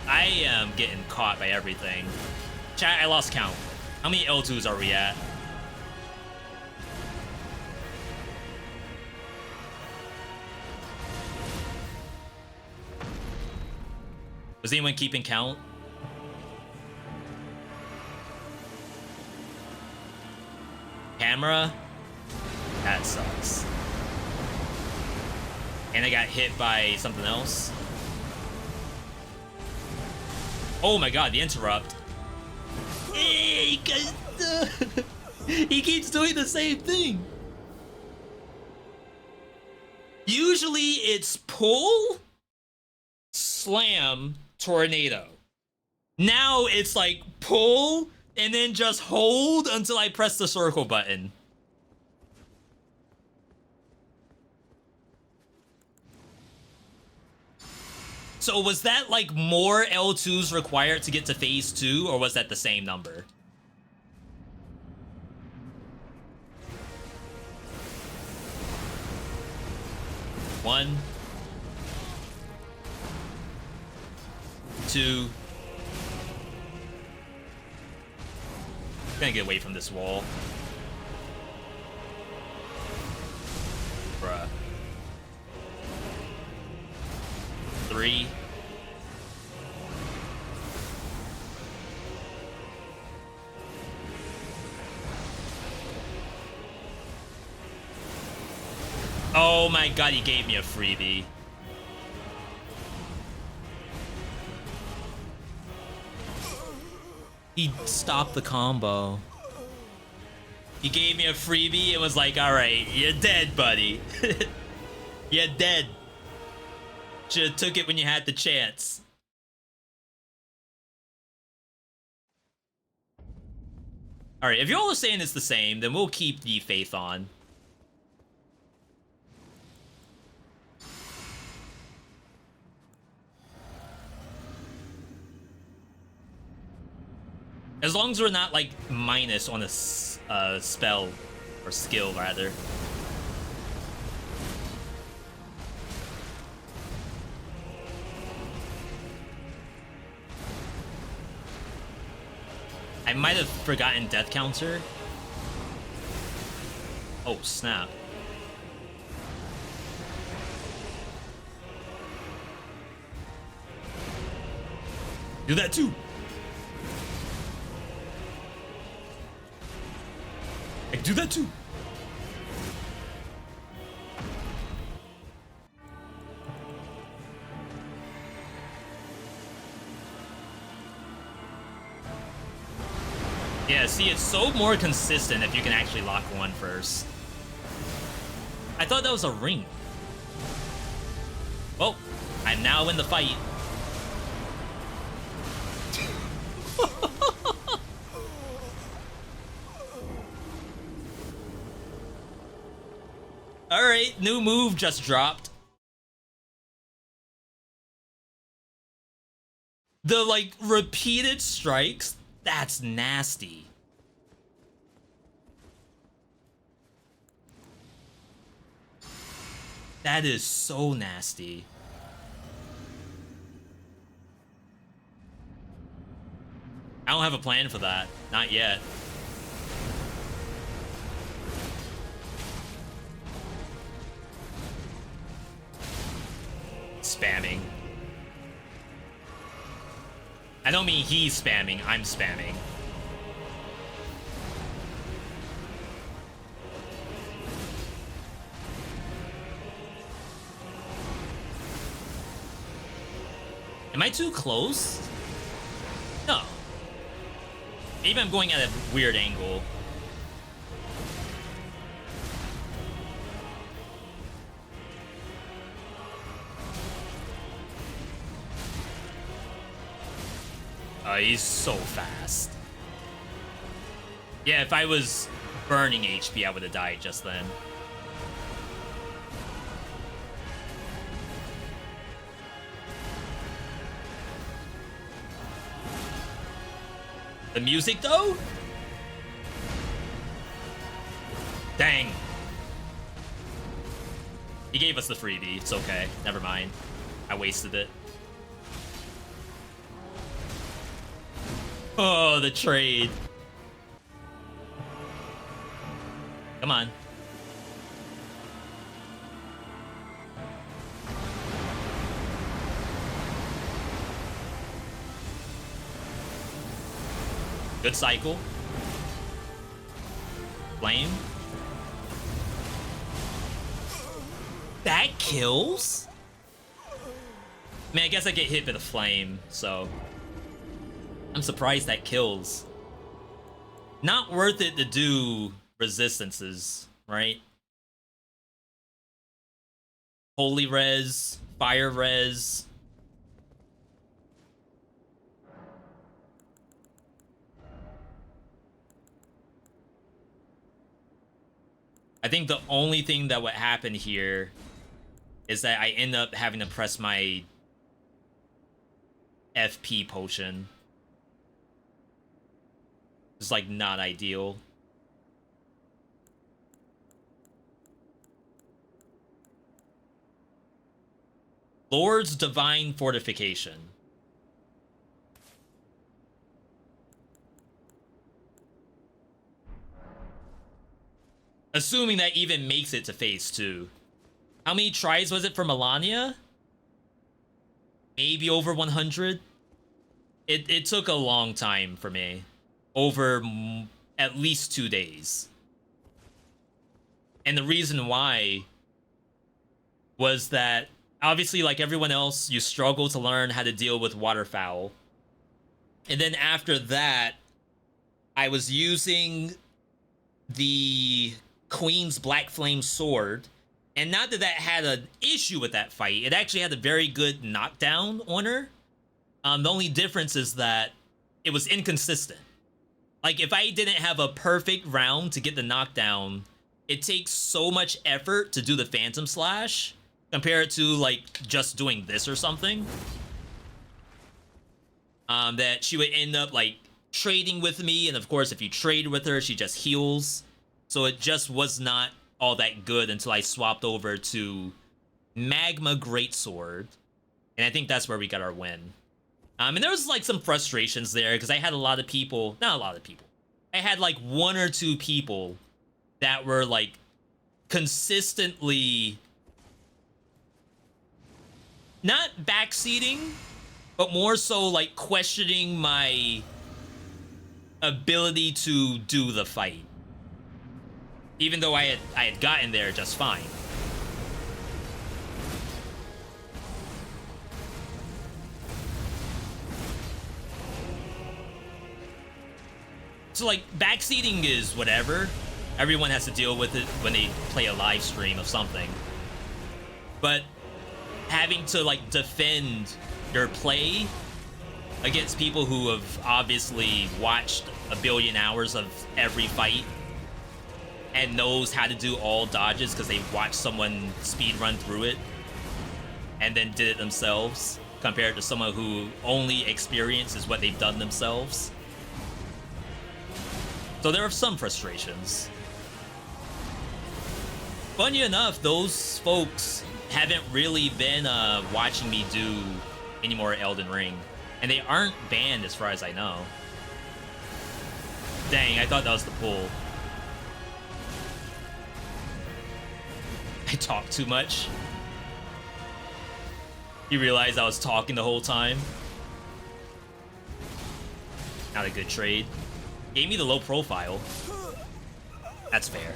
I am getting caught by everything. Chat, I lost count. How many L2s are we at? Was anyone keeping count? Camera? That sucks. And I got hit by something else. Oh my god, the interrupt. He keeps doing the same thing. Usually it's pull, slam, tornado. Now it's like pull and then just hold until I press the circle button. So was that like more L2s required to get to phase 2, or was that the same number? One. 2. I'm gonna get away from this wall. Bruh. Oh my god, he gave me a freebie. He stopped the combo. He gave me a freebie and was like, alright, you're dead, buddy. You're dead. Should've took it when you had the chance. Alright, if y'all are saying it's the same, then we'll keep the faith on. As long as we're not, like, minus on a spell, or skill, rather. I might have forgotten death counter. Oh, snap. Do that too. I can do that too. Yeah, see, it's so more consistent if you can actually lock one first. I thought that was a ring. Well, I'm now in the fight. Alright, new move just dropped. The, like, repeated strikes, that's nasty. That is so nasty. I don't have a plan for that. Not yet. Spamming. I don't mean he's spamming, I'm spamming. Am I too close? No. Maybe I'm going at a weird angle. He's so fast. Yeah, if I was burning HP, I would have died just then. The music, though? Dang. He gave us the freebie. It's okay. Never mind. I wasted it. Oh, the trade. Come on. Good cycle. Flame. That kills? I mean, I guess I get hit by the flame, so... I'm surprised that kills. Not worth it to do resistances, right? Holy res, fire res. I think the only thing that would happen here is that I end up having to press my FP potion. It's like not ideal. Lord's Divine Fortification. Assuming that even makes it to phase 2. How many tries was it for Melania? Maybe over 100? It took a long time for me. Over at least 2 days. And the reason why was that obviously, like everyone else, you struggle to learn how to deal with waterfowl. And then after that, I was using the Queen's Black Flame Sword. And not that that had an issue with that fight. It actually had a very good knockdown on her. The only difference is that it was inconsistent. Like, if I didn't have a perfect round to get the knockdown, it takes so much effort to do the Phantom Slash compared to, like, just doing this or something. That she would end up, like, trading with me. And, of course, if you trade with her, she just heals. So it just was not all that good until I swapped over to Magma Greatsword. And I think that's where we got our win. And there was like some frustrations there because I had a lot of people, not a lot of people. I had like 1 or 2 people that were like consistently not backseating, but more so like questioning my ability to do the fight. Even though I had gotten there just fine. So like backseating is whatever. Everyone has to deal with it when they play a live stream of something. But having to like defend your play against people who have obviously watched a billion hours of every fight and knows how to do all dodges because they watched someone speed run through it and then did it themselves, compared to someone who only experiences what they've done themselves. So there are some frustrations. Funny enough, those folks haven't really been watching me do any more Elden Ring. And they aren't banned as far as I know. Dang, I thought that was the pull. I talked too much. You realized I was talking the whole time. Not a good trade. Gave me the low profile. That's fair.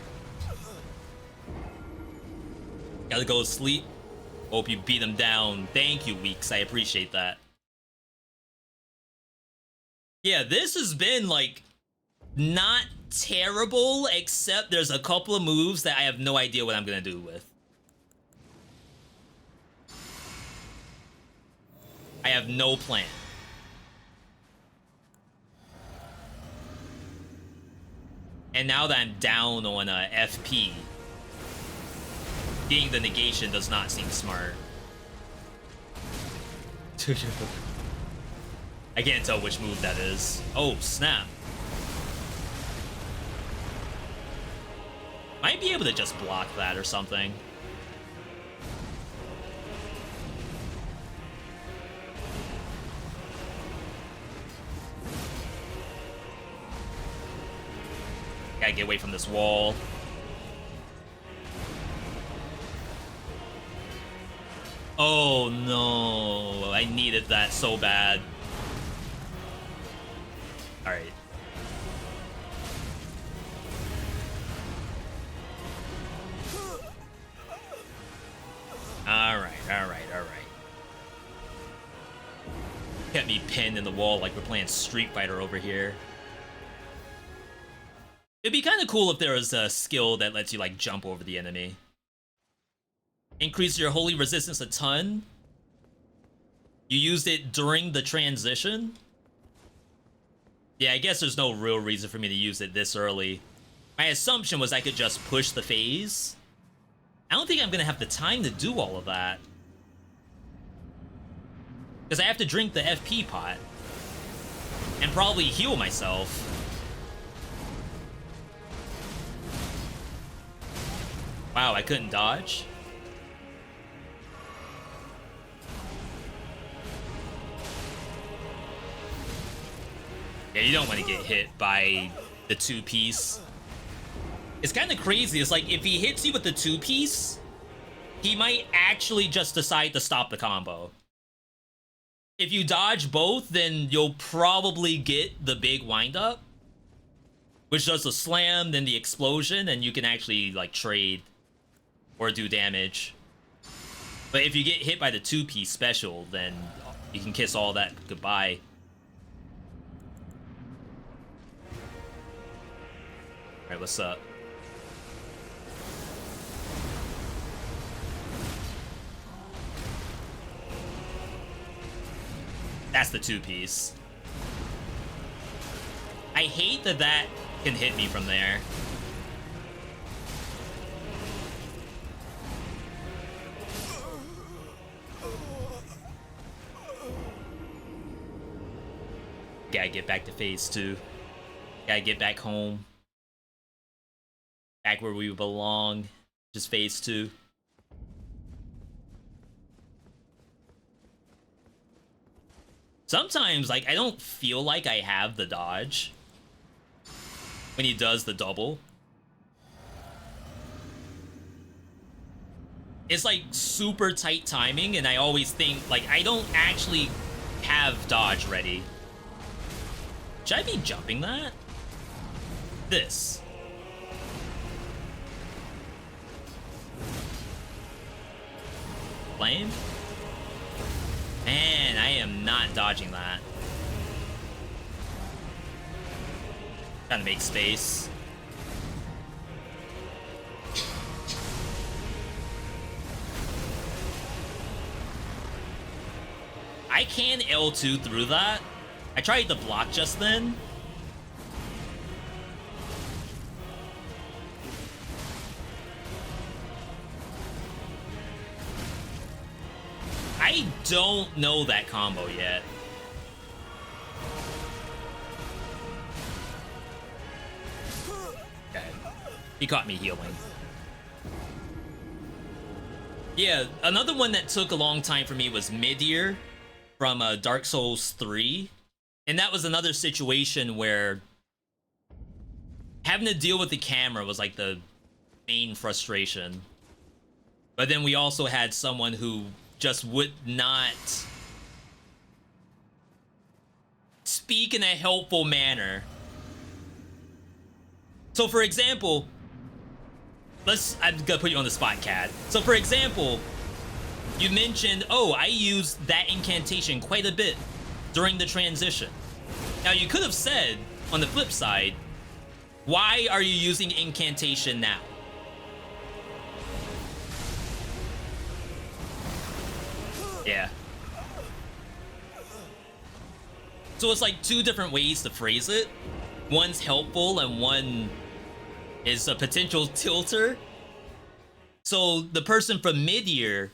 Gotta go to sleep. Hope you beat him down. Thank you, Weeks. I appreciate that. Yeah, this has been, like, not terrible, except there's a couple of moves that I have no idea what I'm gonna do with. I have no plan. And now that I'm down on FP, getting the negation does not seem smart. I can't tell which move that is. Oh, snap. Might be able to just block that or something. Gotta get away from this wall. Oh no, I needed that so bad. Alright. Alright. Kept me pinned in the wall like we're playing Street Fighter over here. It'd be kind of cool if there was a skill that lets you, like, jump over the enemy. Increase your holy resistance a ton. You used it during the transition. Yeah, I guess there's no real reason for me to use it this early. My assumption was I could just push the phase. I don't think I'm gonna have the time to do all of that. Because I have to drink the FP pot. And probably heal myself. Wow, I couldn't dodge. Yeah, you don't want to get hit by the 2-piece. It's kind of crazy. It's like, if he hits you with the 2-piece, he might actually just decide to stop the combo. If you dodge both, then you'll probably get the big wind-up, which does the slam, then the explosion, and you can actually, like, trade or do damage. But if you get hit by the 2-piece special, then you can kiss all that goodbye. Alright, what's up? That's the 2-piece. I hate that that can hit me from there. Gotta get back to phase 2. Gotta get back home. Back where we belong. Just phase 2. Sometimes, like, I don't feel like I have the dodge when he does the double. It's like super tight timing, and I always think, like, I don't actually have dodge ready. Should I be jumping that? This. Flame? Man, I am not dodging that. Trying to make space. I can L2 through that. I tried to block just then. I don't know that combo yet. Okay. He caught me healing. Yeah, another one that took a long time for me was Midir from Dark Souls 3. And that was another situation where having to deal with the camera was like the main frustration. But then we also had someone who just would not speak in a helpful manner. So for example, I'm gonna put you on the spot, Cat. So for example, you mentioned, oh, I used that incantation quite a bit during the transition. Now you could have said, on the flip side, why are you using incantation now? Yeah. So it's like two different ways to phrase it. One's helpful and one is a potential tilter. So the person from Midir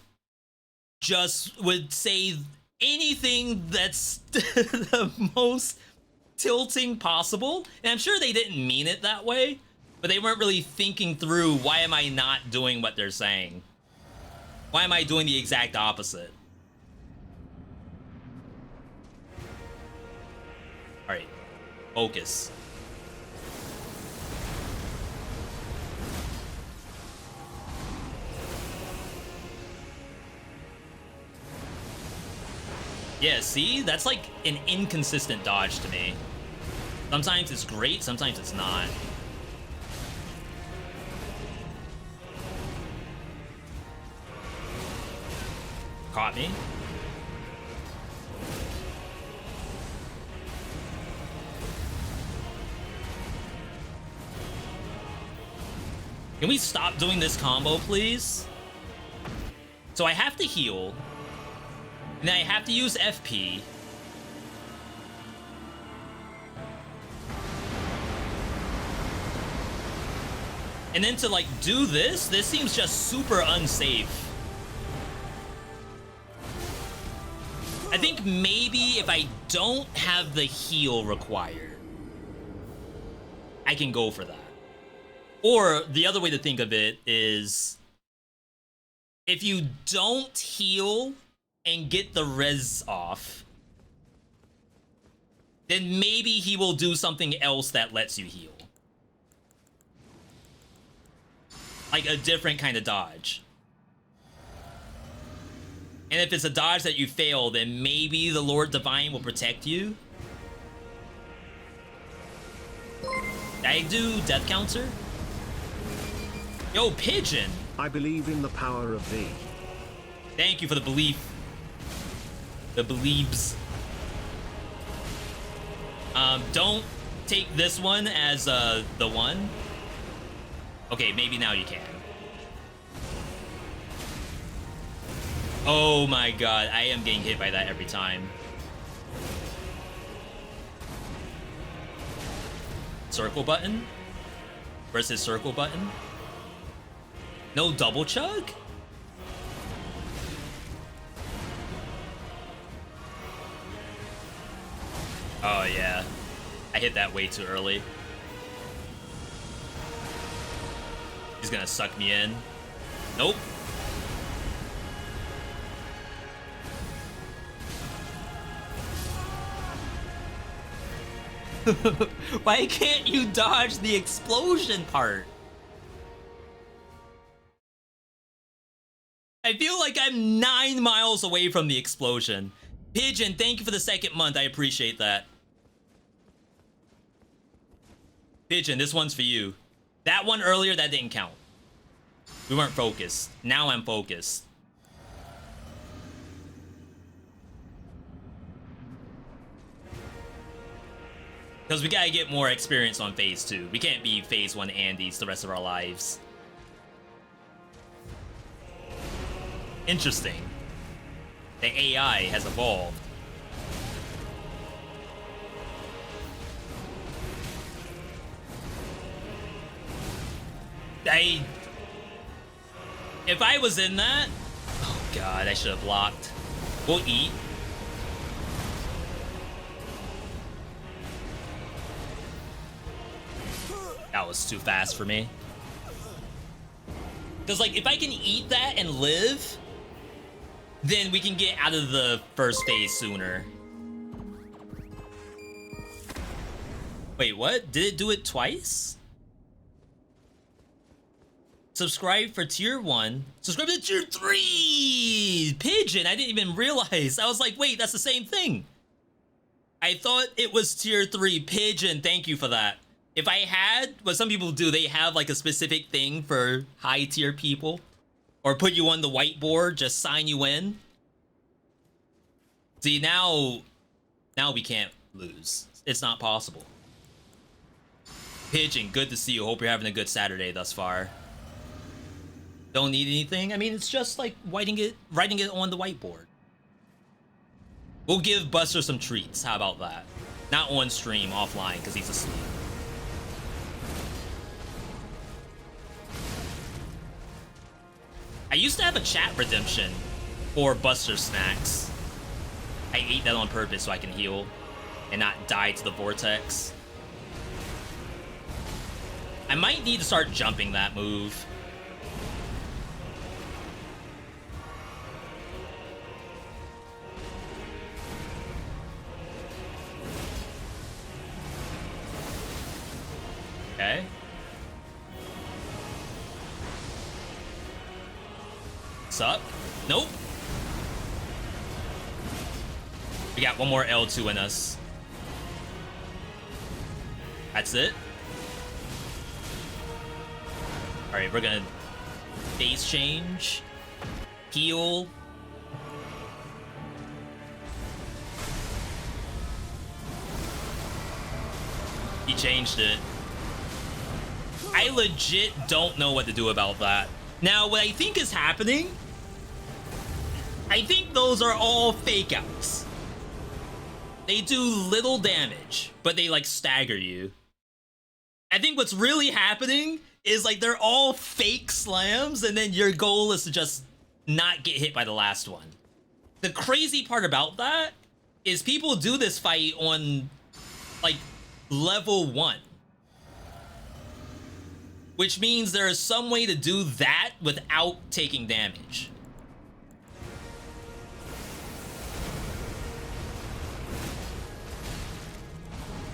just would say anything that's the most tilting possible. And I'm sure they didn't mean it that way, but they weren't really thinking through, why am I not doing what they're saying? Why am I doing the exact opposite? All right, focus. Yeah, see? That's like an inconsistent dodge to me. Sometimes it's great, sometimes it's not. Caught me. Can we stop doing this combo, please? So I have to heal. And I have to use FP. And then to like do this seems just super unsafe. I think maybe if I don't have the heal required, I can go for that. Or the other way to think of it is, if you don't heal and get the res off, then maybe he will do something else that lets you heal. Like a different kind of dodge. And if it's a dodge that you fail, then maybe the Lord Divine will protect you. Did I do death counter? Yo, Pigeon! I believe in the power of thee. Thank you for the belief. The beliefs. Don't take this one as the one. Okay, maybe now you can. Oh my god, I am getting hit by that every time. Circle button versus circle button. No double chug? Oh yeah, I hit that way too early. He's gonna suck me in. Nope. Why can't you dodge the explosion part? I feel like I'm 9 miles away from the explosion. Pigeon, thank you for the 2nd month. I appreciate that. Pigeon, this one's for you. That one earlier, that didn't count. We weren't focused. Now I'm focused. Because we gotta get more experience on phase 2. We can't be phase 1 Andes the rest of our lives. Interesting. The AI has evolved. If I was in that... Oh god, I should have blocked. We'll eat. That was too fast for me. Because, like, if I can eat that and live, then we can get out of the first phase sooner. Wait, what? Did it do it twice? Subscribe for tier 1. Subscribe to tier 3! Pigeon, I didn't even realize. I was like, wait, that's the same thing. I thought it was tier 3. Pigeon, thank you for that. If I had, what some people do, they have like a specific thing for high tier people. Or put you on the whiteboard, just sign you in. See, now we can't lose. It's not possible. Pigeon, good to see you. Hope you're having a good Saturday thus far. Don't need anything. I mean, it's just like writing it on the whiteboard. We'll give Buster some treats. How about that? Not on stream, offline, because he's asleep. I used to have a chat redemption for Buster snacks. I ate that on purpose so I can heal and not die to the vortex. I might need to start jumping that move. Okay. Sup? Nope. We got one more L2 in us. That's it. Alright, we're gonna phase change. Heal. He changed it. I legit don't know what to do about that. Now, what I think is happening, I think those are all fake outs. They do little damage, but they like stagger you. I think what's really happening is like they're all fake slams, and then your goal is to just not get hit by the last one. The crazy part about that is people do this fight on like level 1. Which means there is some way to do that without taking damage.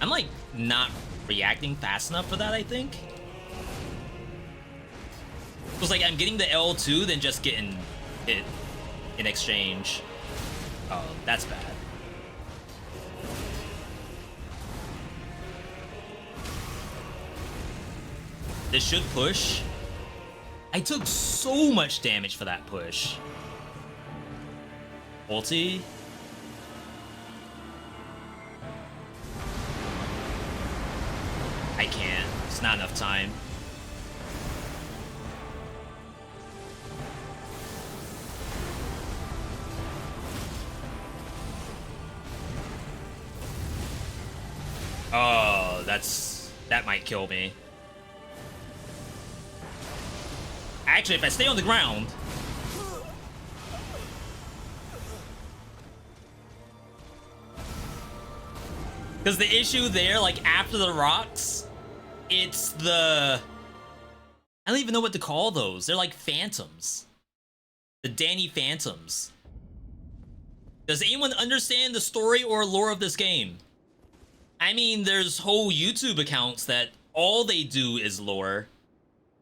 I'm like not reacting fast enough for that, I think. It was like I'm getting the L2, then just getting hit in exchange. Oh, that's bad. This should push. I took so much damage for that push. Ulti. I can't. It's not enough time. Oh, that might kill me. Actually, if I stay on the ground. Because the issue there, like after the rocks, it's the... I don't even know what to call those. They're like phantoms. The Danny Phantoms. Does anyone understand the story or lore of this game? I mean, there's whole YouTube accounts that all they do is lore.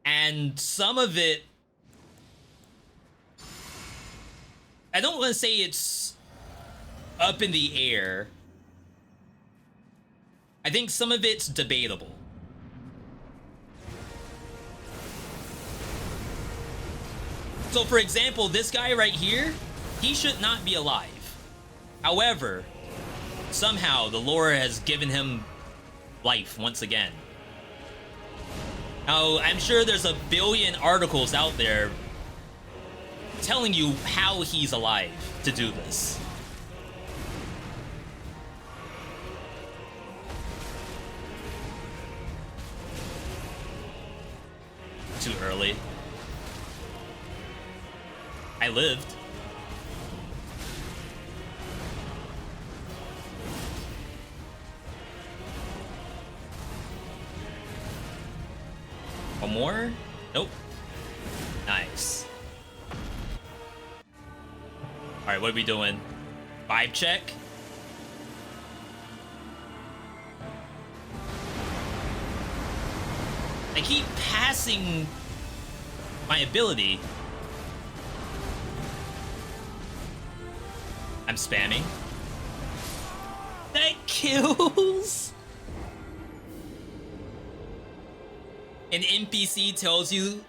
And some of it... I don't want to say it's up in the air. I think some of it's debatable. So for example, this guy right here, he should not be alive. However, somehow the lore has given him life once again. Now, I'm sure there's a billion articles out there telling you how he's alive to do this. Too early. I lived. One more? Nope. Nice. Alright, what are we doing? Vibe check? I keep passing my ability. I'm spamming. That kills! An NPC tells you...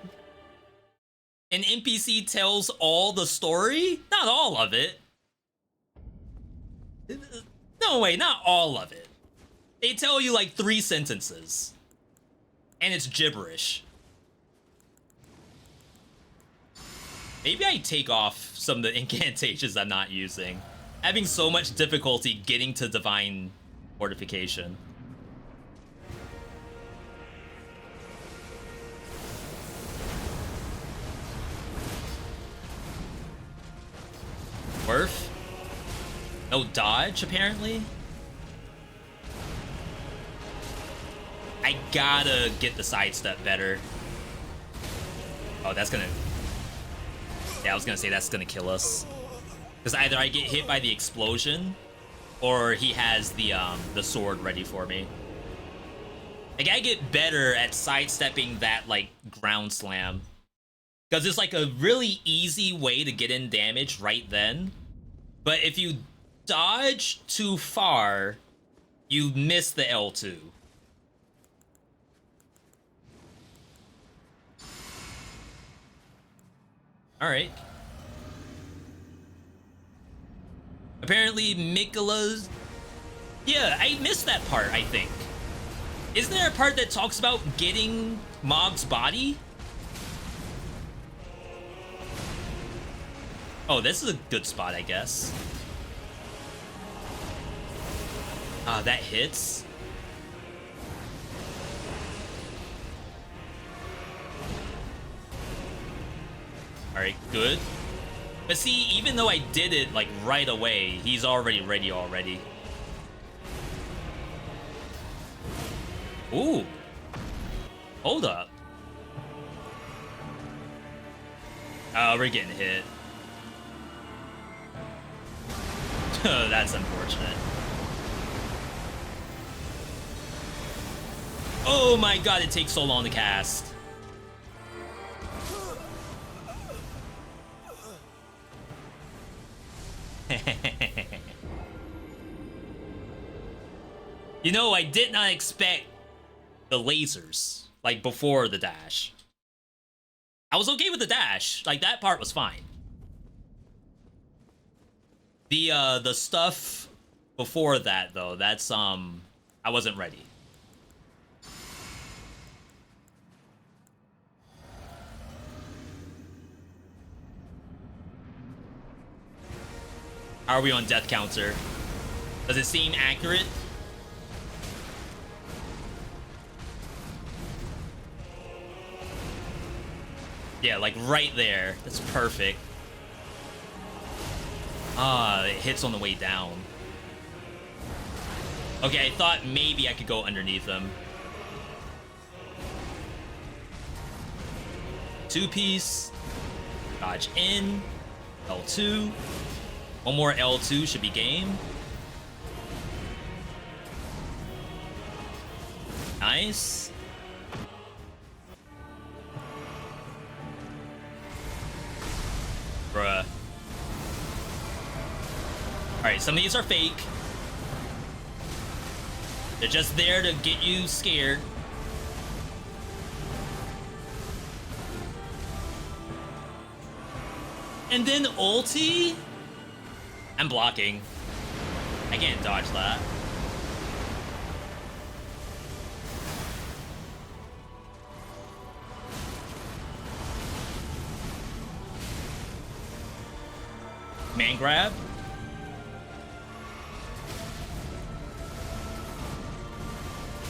An NPC tells all the story? Not all of it. No way, not all of it. They tell you like 3 sentences. And it's gibberish. Maybe I take off some of the incantations I'm not using. Having so much difficulty getting to Divine Fortification. Worth? No dodge, apparently? I gotta get the sidestep better. Oh, that's gonna... Yeah, I was gonna say that's gonna kill us. Because either I get hit by the explosion, or he has the sword ready for me. I gotta get better at sidestepping that, like, ground slam. Because it's like a really easy way to get in damage right then. But if you dodge too far, you miss the L2. Alright. Apparently Mikola's... Yeah, I missed that part, I think. Isn't there a part that talks about getting Mog's body? Oh, this is a good spot, I guess. Ah, that hits. Alright, good. But see, even though I did it, like, right away, he's already ready already. Ooh. Hold up. Oh, we're getting hit. That's unfortunate. Oh my god, it takes so long to cast. You know, I did not expect the lasers, like, before the dash. I was okay with the dash. Like, that part was fine. The stuff before that though, that's I wasn't ready. How are we on death counter? Does it seem accurate? Yeah, like right there. That's perfect. Ah, it hits on the way down. Okay, I thought maybe I could go underneath them. Two-piece. Dodge in. L2. One more L2 should be game. Nice. Bruh. Alright, some of these are fake. They're just there to get you scared. And then ulti? I'm blocking. I can't dodge that. Man grab.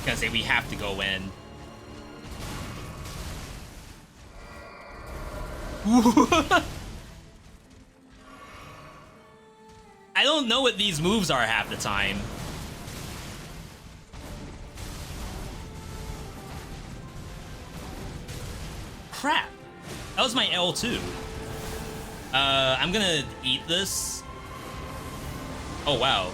Gonna say we have to go in. I don't know what these moves are half the time. Crap. That was my L2. I'm gonna eat this. Oh, wow.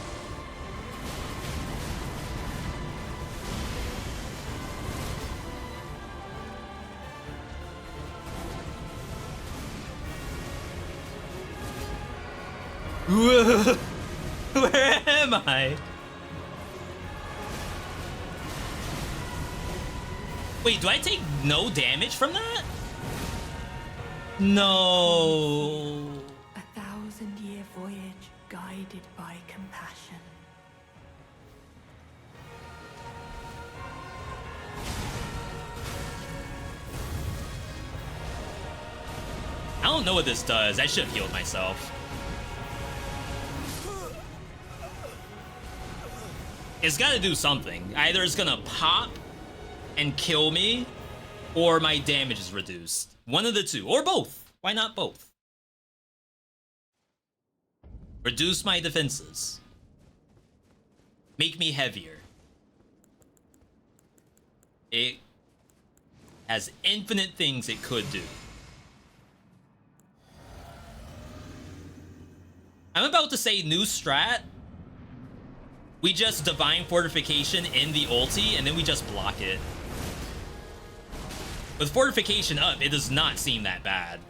Where am I? Wait, do I take no damage from that? No. 1,000-year voyage guided by compassion. I don't know what this does. I should have healed myself. It's gotta do something. Either it's gonna pop and kill me, or my damage is reduced. One of the two, or both. Why not both? Reduce my defenses. Make me heavier. It has infinite things it could do. I'm about to say new strat. We just Divine Fortification in the ulti, and then we just block it. With Fortification up, it does not seem that bad.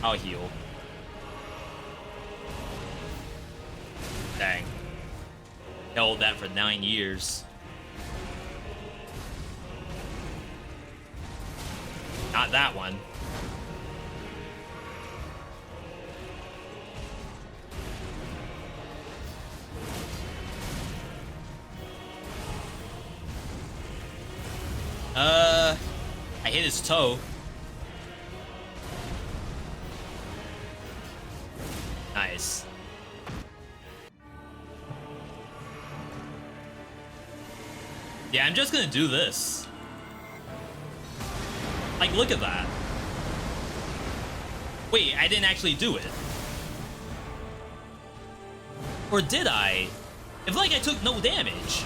I'll heal. Dang. Held that for 9 years. Not that one. I hit his toe. Nice. Yeah, I'm just gonna do this. Like, look at that. Wait, I didn't actually do it. Or did I? If like I took no damage.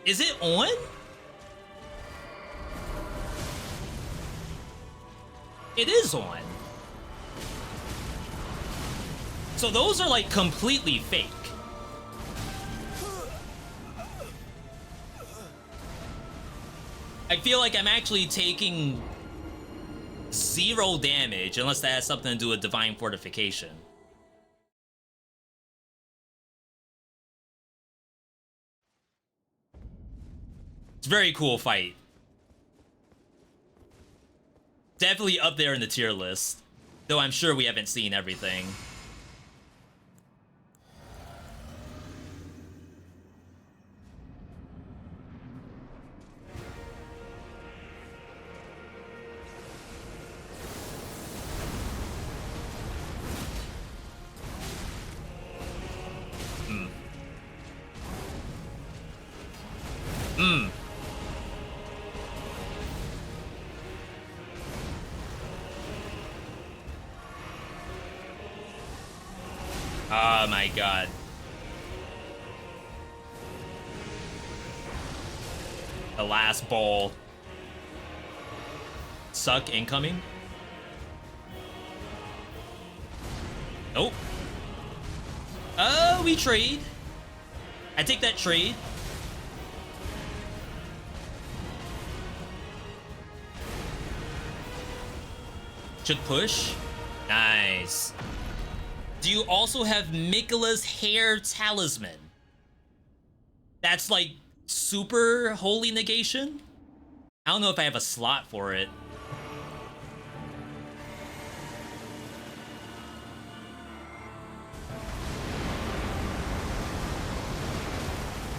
Is it on? It is on. So those are like completely fake. I feel like I'm actually taking 0 damage unless that has something to do with Divine Fortification. It's a very cool fight. Definitely up there in the tier list. Though I'm sure we haven't seen everything. Oh my god. The last ball. Suck incoming. Nope. We trade. I take that trade. Should push. Nice. Do you also have Miquella's hair talisman? That's like super holy negation? I don't know if I have a slot for it.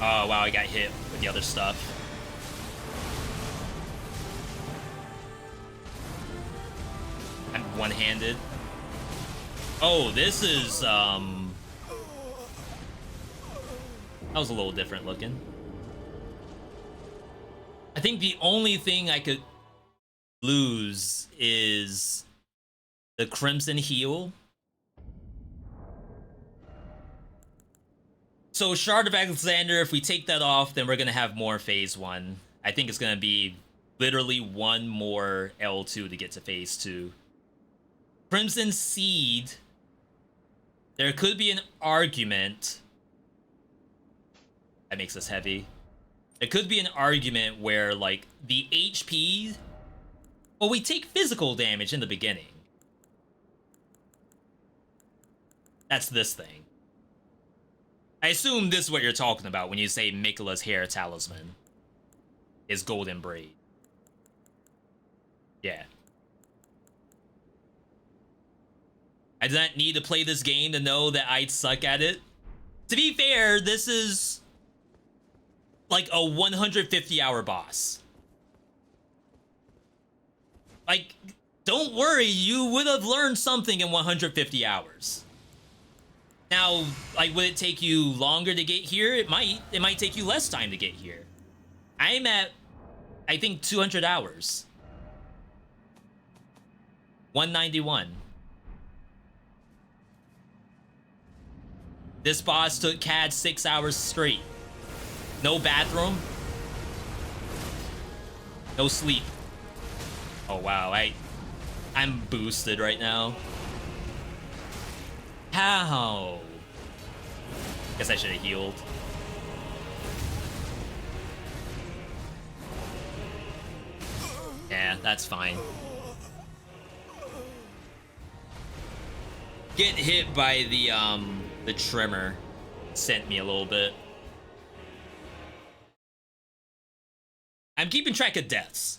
Oh wow, I got hit with the other stuff. I'm one-handed. Oh, this is, that was a little different looking. I think the only thing I could lose is the Crimson Heal. So, Shard of Alexander, if we take that off, then we're gonna have more Phase 1. I think it's gonna be literally one more L2 to get to Phase 2. Crimson Seed... There could be an argument... That makes us heavy. There could be an argument where, like, the HP... Well, we take physical damage in the beginning. That's this thing. I assume this is what you're talking about when you say Miquella's hair talisman. Is golden braid. Yeah. I did not need to play this game to know that I'd suck at it. To be fair, this is like a 150-hour boss. Like, don't worry, you would have learned something in 150 hours. Now, like, would it take you longer to get here? It might. It might take you less time to get here. I'm at, I think, 200 hours. 191. This boss took Cad 6 hours straight. No bathroom. No sleep. Oh wow, I'm boosted right now. How? Guess I should have healed. Yeah, that's fine. Get hit by the trimmer sent me a little bit. I'm keeping track of deaths.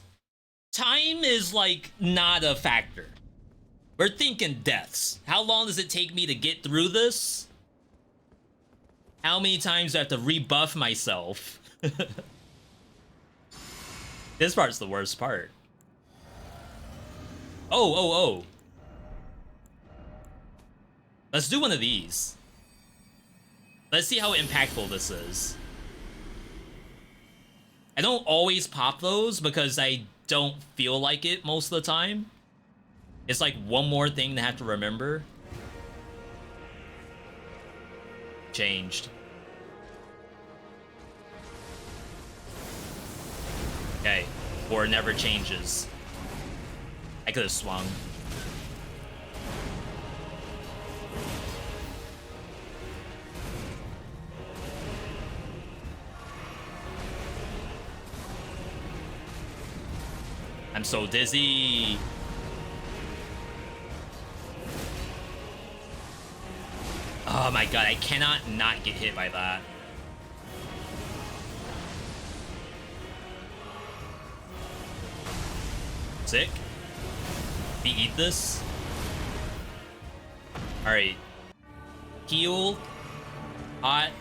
Time is, like, not a factor. We're thinking deaths. How long does it take me to get through this? How many times do I have to rebuff myself? This part's the worst part. Oh. Let's do one of these. Let's see how impactful this is. I don't always pop those because I don't feel like it most of the time. It's like one more thing to have to remember. Changed. Okay, or never changes. I could have swung. I'm so dizzy. Oh my god, I cannot not get hit by that. Sick. We eat this. Alright. Heal. Hot.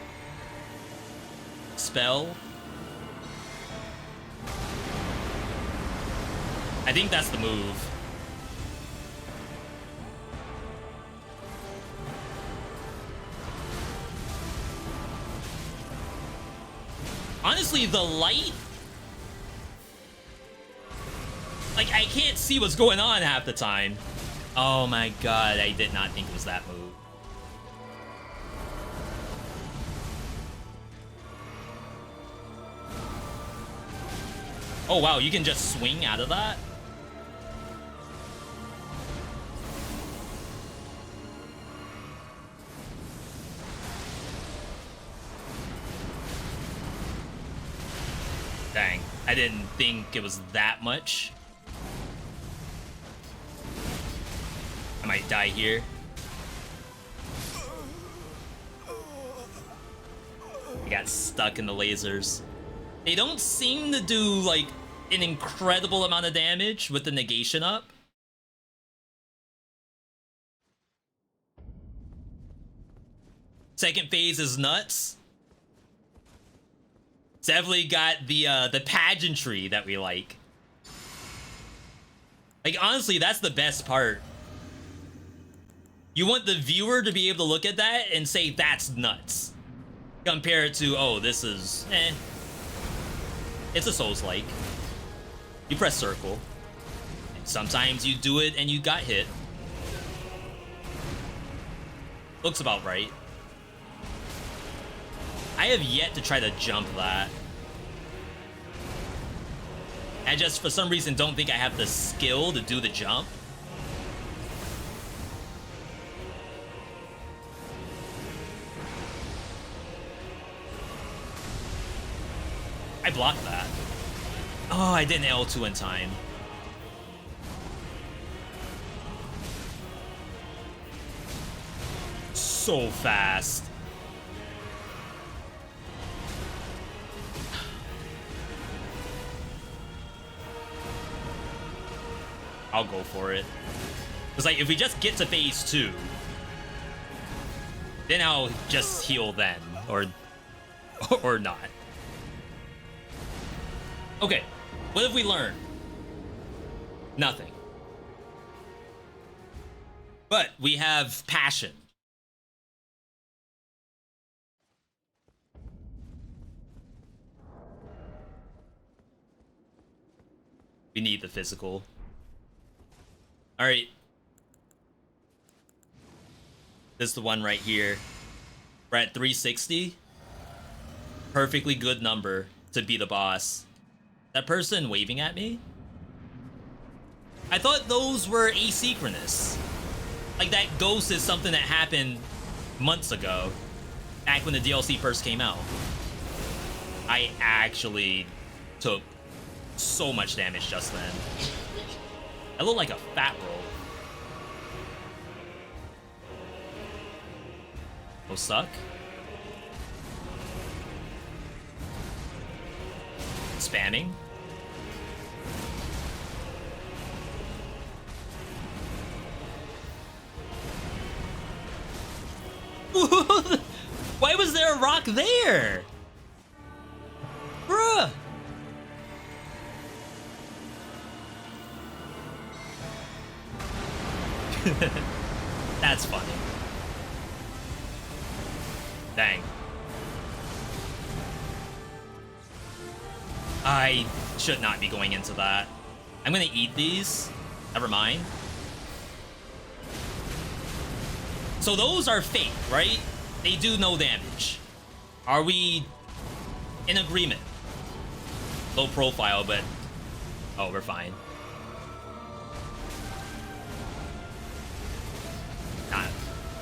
Spell. I think that's the move. Honestly, the light... Like, I can't see what's going on half the time. Oh my god, I did not think it was that move. Oh wow, you can just swing out of that? Dang, I didn't think it was that much. I might die here. I got stuck in the lasers. They don't seem to do, like, an incredible amount of damage with the negation up. Second phase is nuts. It's definitely got the pageantry that we like. Like, honestly, that's the best part. You want the viewer to be able to look at that and say, that's nuts. Compared to, oh, this is, eh. It's a Souls-like. You press circle. And sometimes you do it and you got hit. Looks about right. I have yet to try to jump that. I just, for some reason, don't think I have the skill to do the jump. I blocked that. Oh, I didn't L2 in time. So fast. I'll go for it. Because, like, if we just get to phase 2, then I'll just heal then. Or not. Okay, what have we learned? Nothing. But we have passion. We need the physical. All right. This is the one right here. We're at 360. Perfectly good number to be the boss. That person waving at me? I thought those were asynchronous. Like, that ghost is something that happened months ago, back when the DLC first came out. I actually took so much damage just then. I look like a fat roll. Oh, suck. Spamming. Why was there a rock there? Bruh. That's funny. Dang. I should not be going into that. I'm gonna eat these. Never mind. So those are fake, right? They do no damage. Are we in agreement? Low profile, but... oh, we're fine.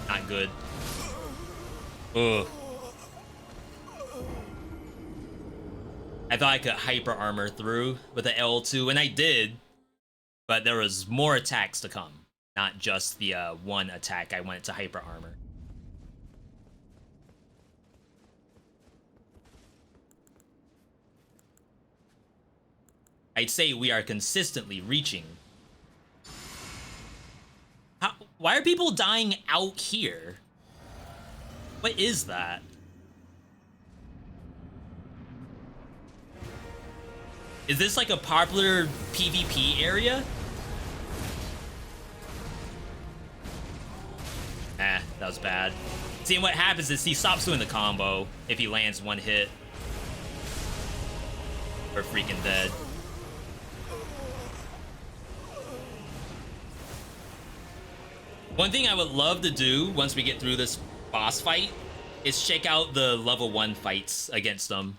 Not good. Ugh. I thought I could hyper armor through with the L2, and I did, but there was more attacks to come, not just the one attack I went to hyper armor. I'd say we are consistently reaching Why are people dying out here? What is that? Is this like a popular PvP area? That was bad. See, what happens is he stops doing the combo if he lands one hit. We're freaking dead. One thing I would love to do once we get through this boss fight is check out the level 1 fights against them.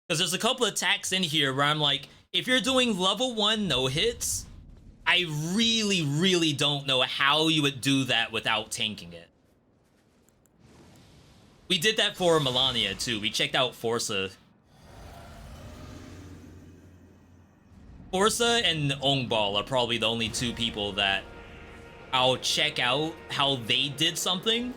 Because there's a couple of attacks in here where I'm like, if you're doing level 1 no hits, I really don't know how you would do that without tanking it. We did that for Melania too. We checked out Forza. Forza and Ongbal are probably the only 2 people that I'll check out how they did something.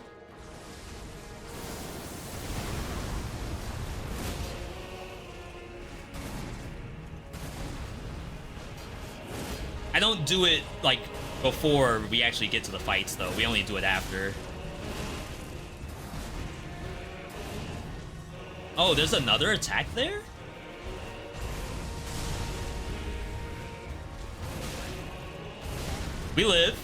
I don't do it like before we actually get to the fights though. We only do it after. Oh, there's another attack there? We live.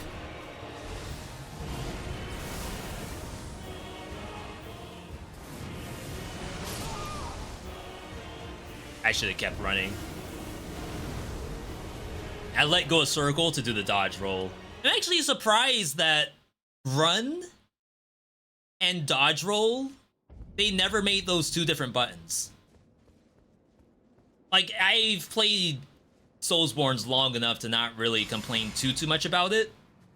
I should have kept running. I let go of circle to do the dodge roll. I'm actually surprised that run and dodge roll, they never made those 2 different buttons. Like, I've played Soulsborns long enough to not really complain too much about it,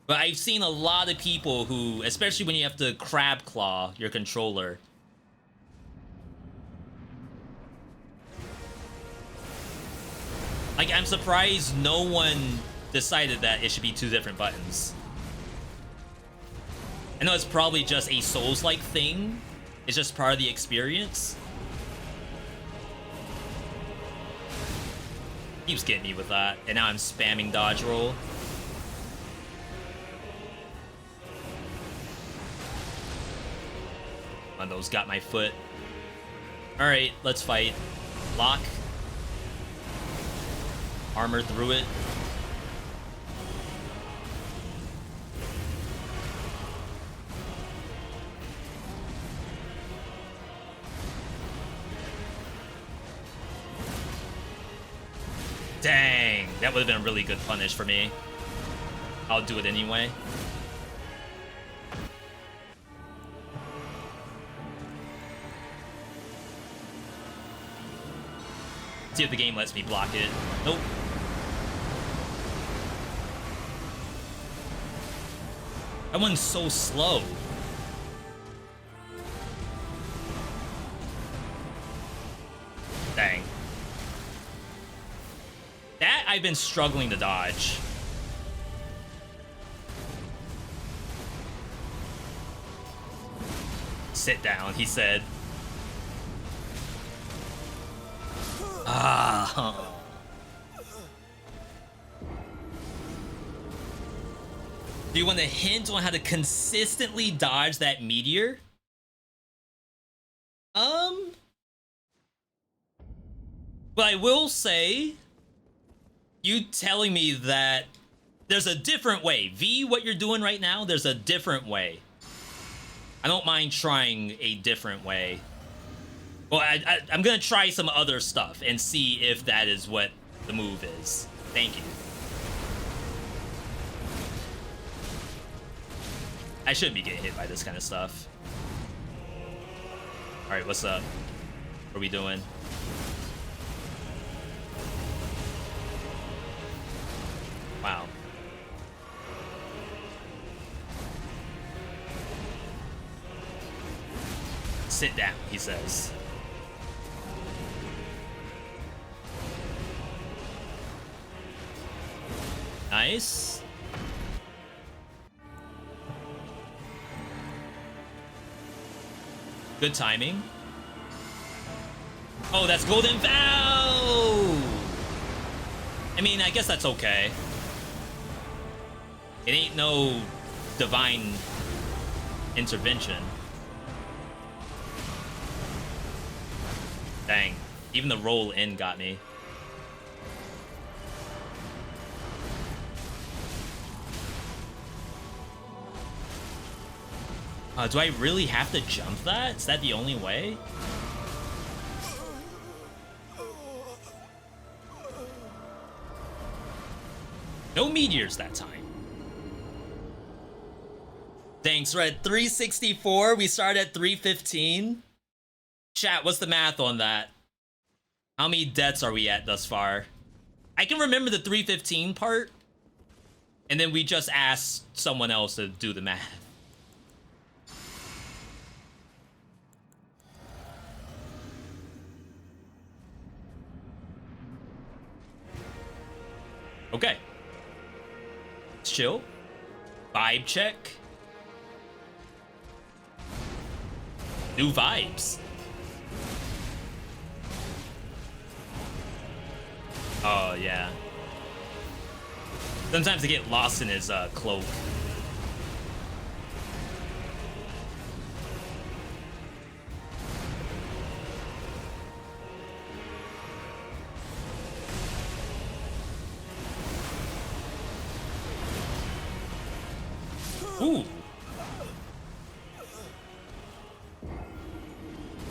but I've seen a lot of people who, especially when you have to crab claw your controller, like, I'm surprised no one decided that it should be 2 different buttons. I know it's probably just a Souls-like thing. It's just part of the experience. Keeps getting me with that, and now I'm spamming dodge roll. One of those got my foot. Alright, let's fight. Lock. Armor through it. Dang, that would have been a really good punish for me. I'll do it anyway. See if the game lets me block it. Nope. That one's so slow. Dang. That I've been struggling to dodge. Sit down, he said. Ah. Do you want a hint on how to consistently dodge that meteor? But I will say, you telling me that there's a different way. V, what you're doing right now, there's a different way. I don't mind trying a different way. Well, I'm gonna try some other stuff and see if that is what the move is. Thank you. I shouldn't be getting hit by this kind of stuff. Alright, what's up? What are we doing? Wow. Sit down, he says. Nice. Good timing. Oh, that's Golden Vow! I mean, I guess that's okay. It ain't no divine intervention. Dang, even the roll in got me. Do I really have to jump that? Is that the only way? No meteors that time. Thanks, we're at 364. We start at 315. Chat, what's the math on that? How many deaths are we at thus far? I can remember the 315 part. And then we just asked someone else to do the math. Okay. Let's chill. Vibe check. New vibes. Oh, yeah. Sometimes I get lost in his cloak. Ooh.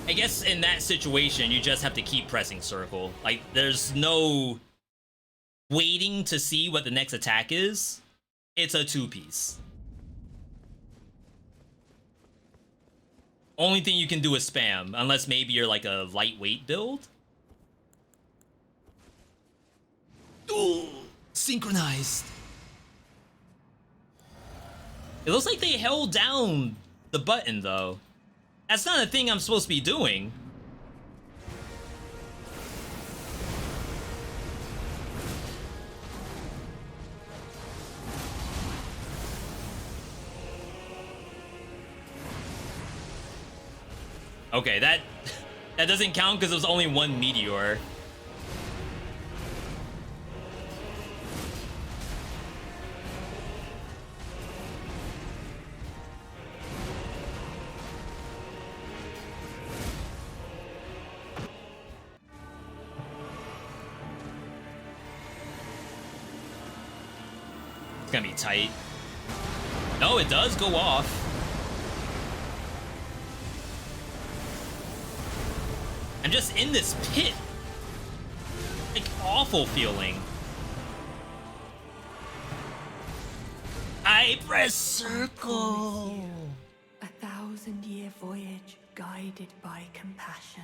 I guess in that situation, you just have to keep pressing circle. Like, there's no waiting to see what the next attack is. It's a two-piece. Only thing you can do is spam, unless maybe you're like a lightweight build. Ooh, synchronized. It looks like they held down the button, though. That's not a thing I'm supposed to be doing. Okay, that doesn't count because there was only one meteor. It's gonna be tight. No, it does go off. I'm just in this pit. Like, awful feeling. I press circle. A 1,000-year voyage guided by compassion.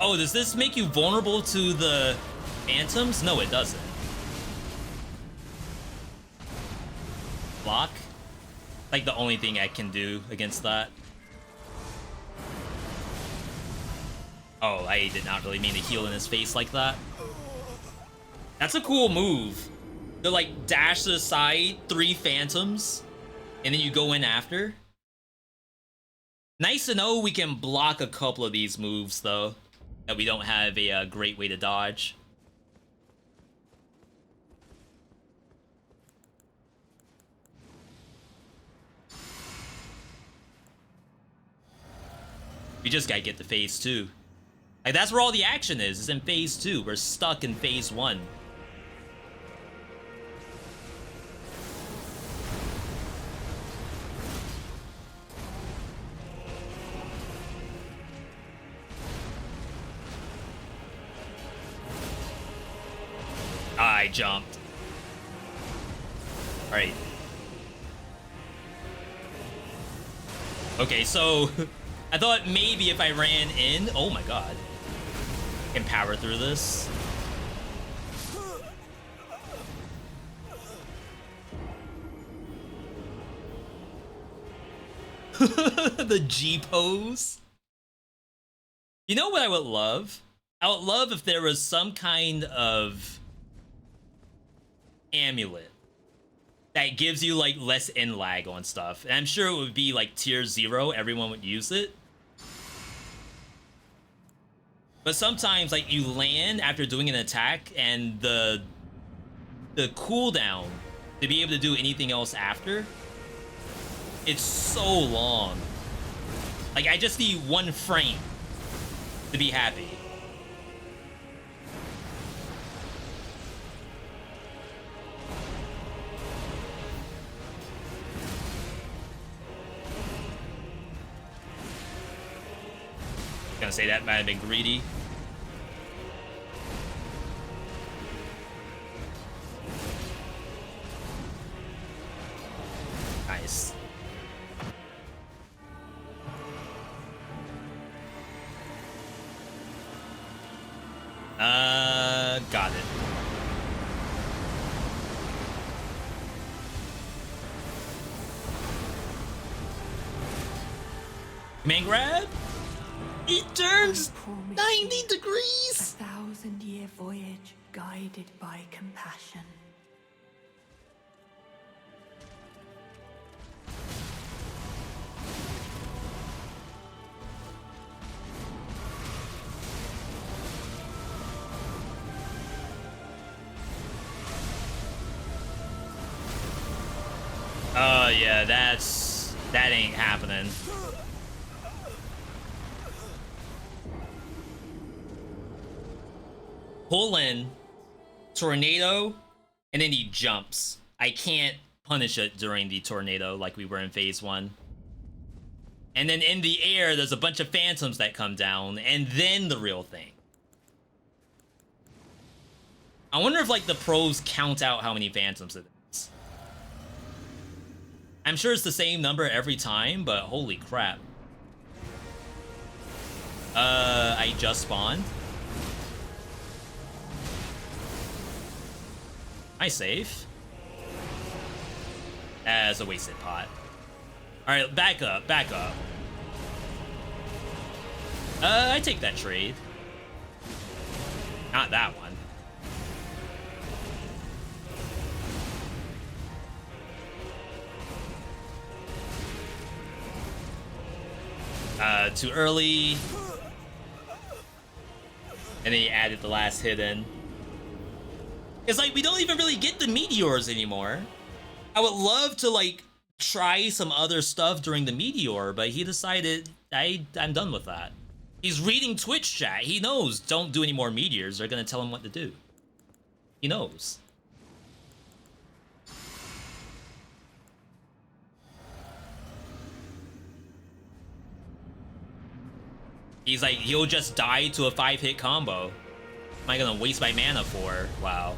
Oh, does this make you vulnerable to the phantoms? No, it doesn't. Block? Like the only thing I can do against that. Oh, I did not really mean to heal in his face like that. That's a cool move. To like dash to the side, 3 phantoms, and then you go in after. Nice to know we can block a couple of these moves though. That we don't have a great way to dodge. We just gotta get to phase 2. Like, that's where all the action is in phase 2. We're stuck in phase 1. I jumped. Alright. Okay, so I thought maybe if I ran in... Oh my god. I can power through this. The G pose. You know what I would love? I would love if there was some kind of amulet that gives you like less in lag on stuff. And I'm sure it would be like tier 0. Everyone would use it. But sometimes, like, you land after doing an attack, and the cooldown to be able to do anything else after, it's so long. Like, I just need 1 frame to be happy. Gonna say that might have been greedy. Nice. Got it. Command grab? It turns 90 degrees! A 1,000-year voyage guided by compassion. Oh yeah, that ain't happening. Pull in, tornado, and then he jumps. I can't punish it during the tornado like we were in phase 1. And then in the air, there's a bunch of phantoms that come down, and then the real thing. I wonder if, like, the pros count out how many phantoms it is. I'm sure it's the same number every time, but holy crap. I just spawned. I save. As a wasted pot. Alright, back up, back up. I take that trade. Not that one. Too early. And then he added the last hit in. It's like, we don't even really get the meteors anymore. I would love to, like, try some other stuff during the meteor, but he decided I'm done with that. He's reading Twitch chat. He knows don't do any more meteors. They're gonna tell him what to do. He knows. He's like, he'll just die to a 5-hit combo. Am I gonna waste my mana for? Wow.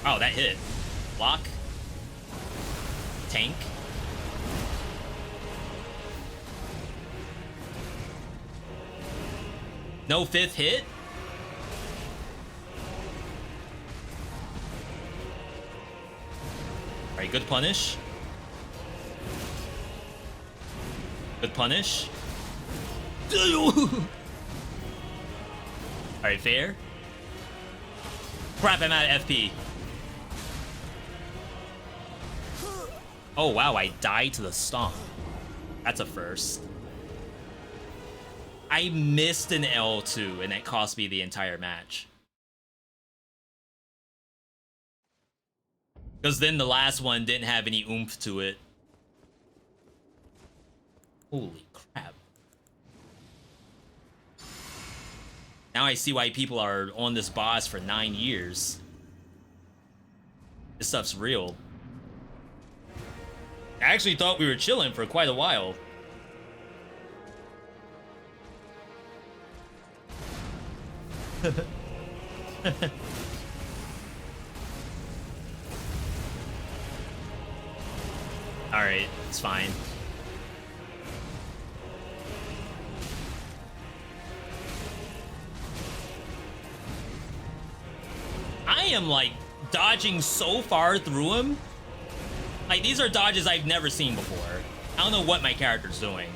Oh, that hit. Block. Tank. No 5th hit? Alright, good punish. Good punish. Alright, fair. Crap, I'm out of FP. Oh wow, I died to the stomp. That's a first. I missed an L2 and it cost me the entire match. Because then the last one didn't have any oomph to it. Holy crap. Now I see why people are on this boss for 9 years. This stuff's real. I actually thought we were chilling for quite a while. Alright, it's fine. I am like dodging so far through him. Like, these are dodges I've never seen before. I don't know what my character's doing.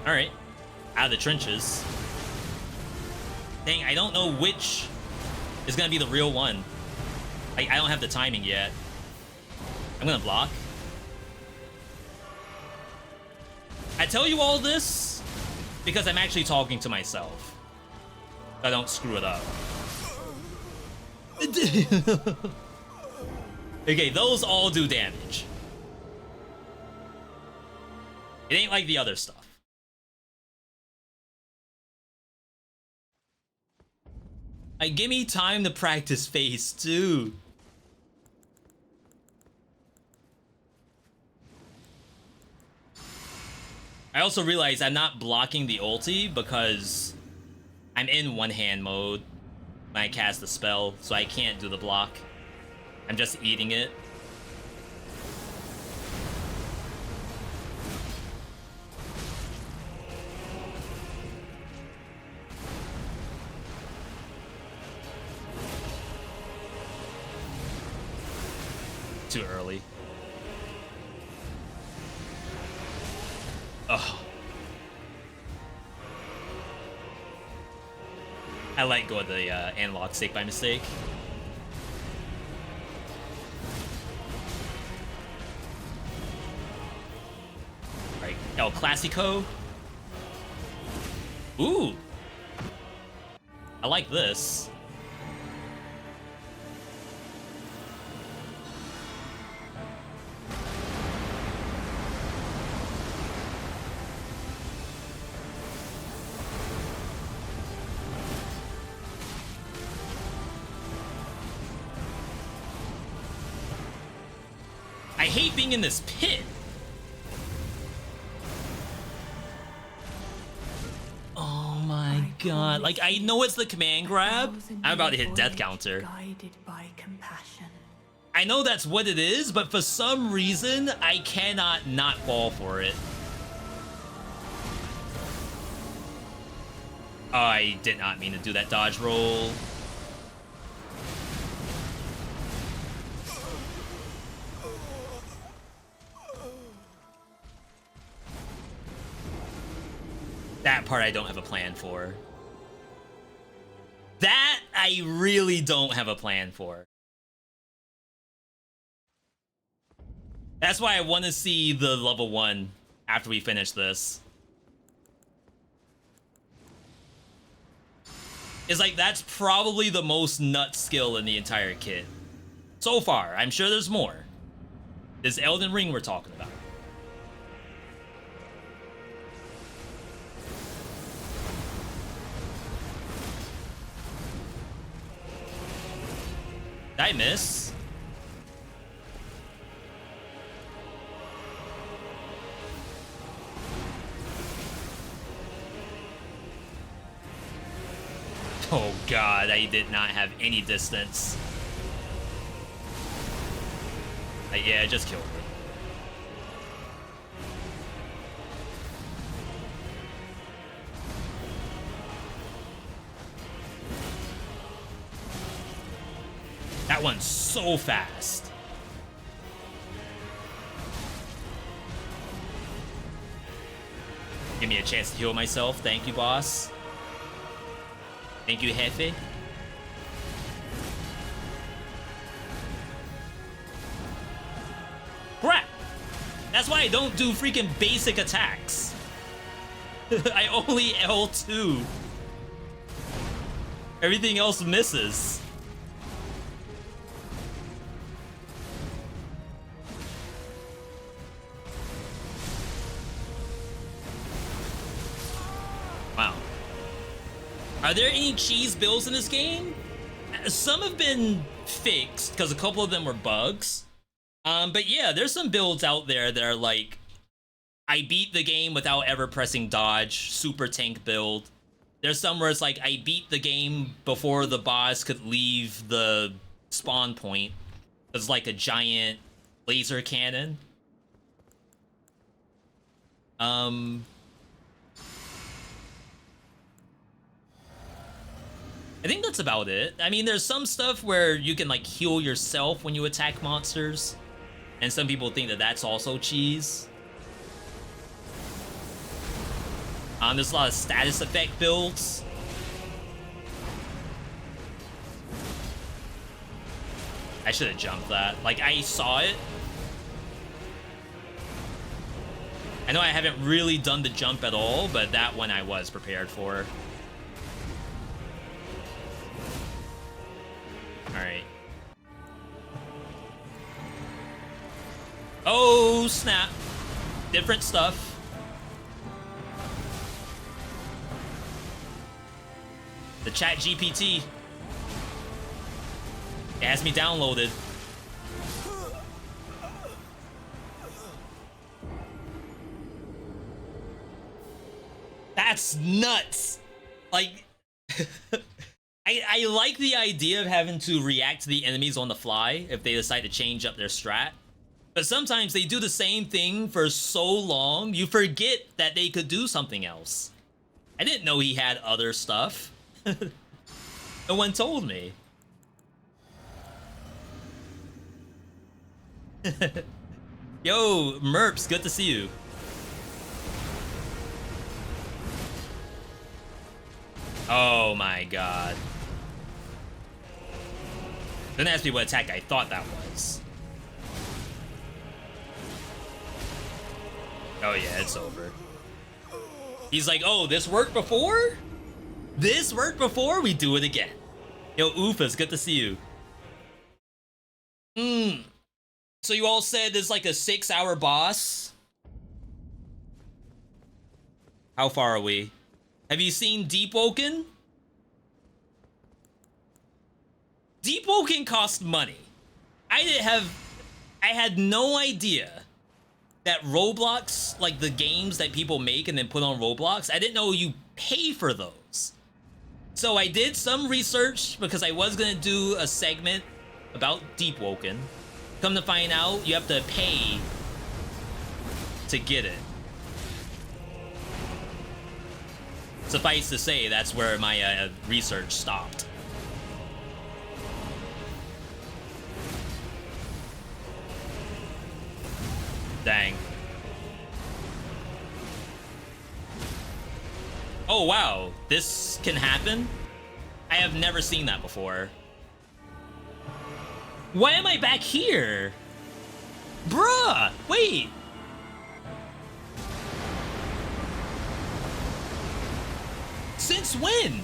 Alright. Out of the trenches. Dang, I don't know which is gonna be the real one. I don't have the timing yet. I'm gonna block. I tell you all this because I'm actually talking to myself. So I don't screw it up. Okay, those all do damage. It ain't like the other stuff. Like, give me time to practice phase 2. I also realize I'm not blocking the ulti because I'm in one-hand mode when I cast the spell, so I can't do the block. I'm just eating it. Too early. Oh. I let go of the analog stick by mistake. Alright, El Clasico. Ooh. I like this. I hate being in this pit. Oh my god. Like, I know it's the command grab. I'm about to hit death counter. Guided by compassion. I know that's what it is, but for some reason, I cannot not fall for it. Oh, I did not mean to do that dodge roll. That part I don't have a plan for. That I really don't have a plan for. That's why I want to see the level 1 after we finish this. It's like, that's probably the most nut skill in the entire kit. So far, I'm sure there's more. This Elden Ring we're talking about. Did I miss? Oh god, I did not have any distance. Yeah, it just killed me. That one's so fast. Give me a chance to heal myself. Thank you, boss. Thank you, Jefe. Crap! That's why I don't do freaking basic attacks. I only L2. Everything else misses. Wow. Are there any cheese builds in this game? Some have been fixed because a couple of them were bugs. But yeah, there's some builds out there that are like, I beat the game without ever pressing dodge, super tank build. There's some where it's like, I beat the game before the boss could leave the spawn point. It's like a giant laser cannon. I think that's about it. I mean, there's some stuff where you can like heal yourself when you attack monsters. And some people think that that's also cheese. There's a lot of status effect builds. I should have jumped that. Like, I saw it. I know I haven't really done the jump at all, but that one I was prepared for. Alright. Oh, snap. Different stuff. The chat GPT. It has me downloaded. That's nuts. Like, I like the idea of having to react to the enemies on the fly if they decide to change up their strat. But sometimes they do the same thing for so long, you forget that they could do something else. I didn't know he had other stuff. No one told me. Yo, Merps, good to see you. Oh my god. Don't ask me what attack I thought that was. Oh yeah, it's over. He's like, oh, this worked before? This worked before? We do it again. Yo, Oofus, good to see you. So you all said there's like a 6-hour boss? How far are we? Have you seen Deep Woken? Deep Woken cost money. I had no idea that Roblox, like the games that people make and then put on Roblox, I didn't know you pay for those. So I did some research because I was gonna do a segment about Deep Woken. Come to find out, you have to pay to get it. Suffice to say, that's where my research stopped. Dang. Oh wow, this can happen? I have never seen that before. Why am I back here? Bruh, wait. Since when?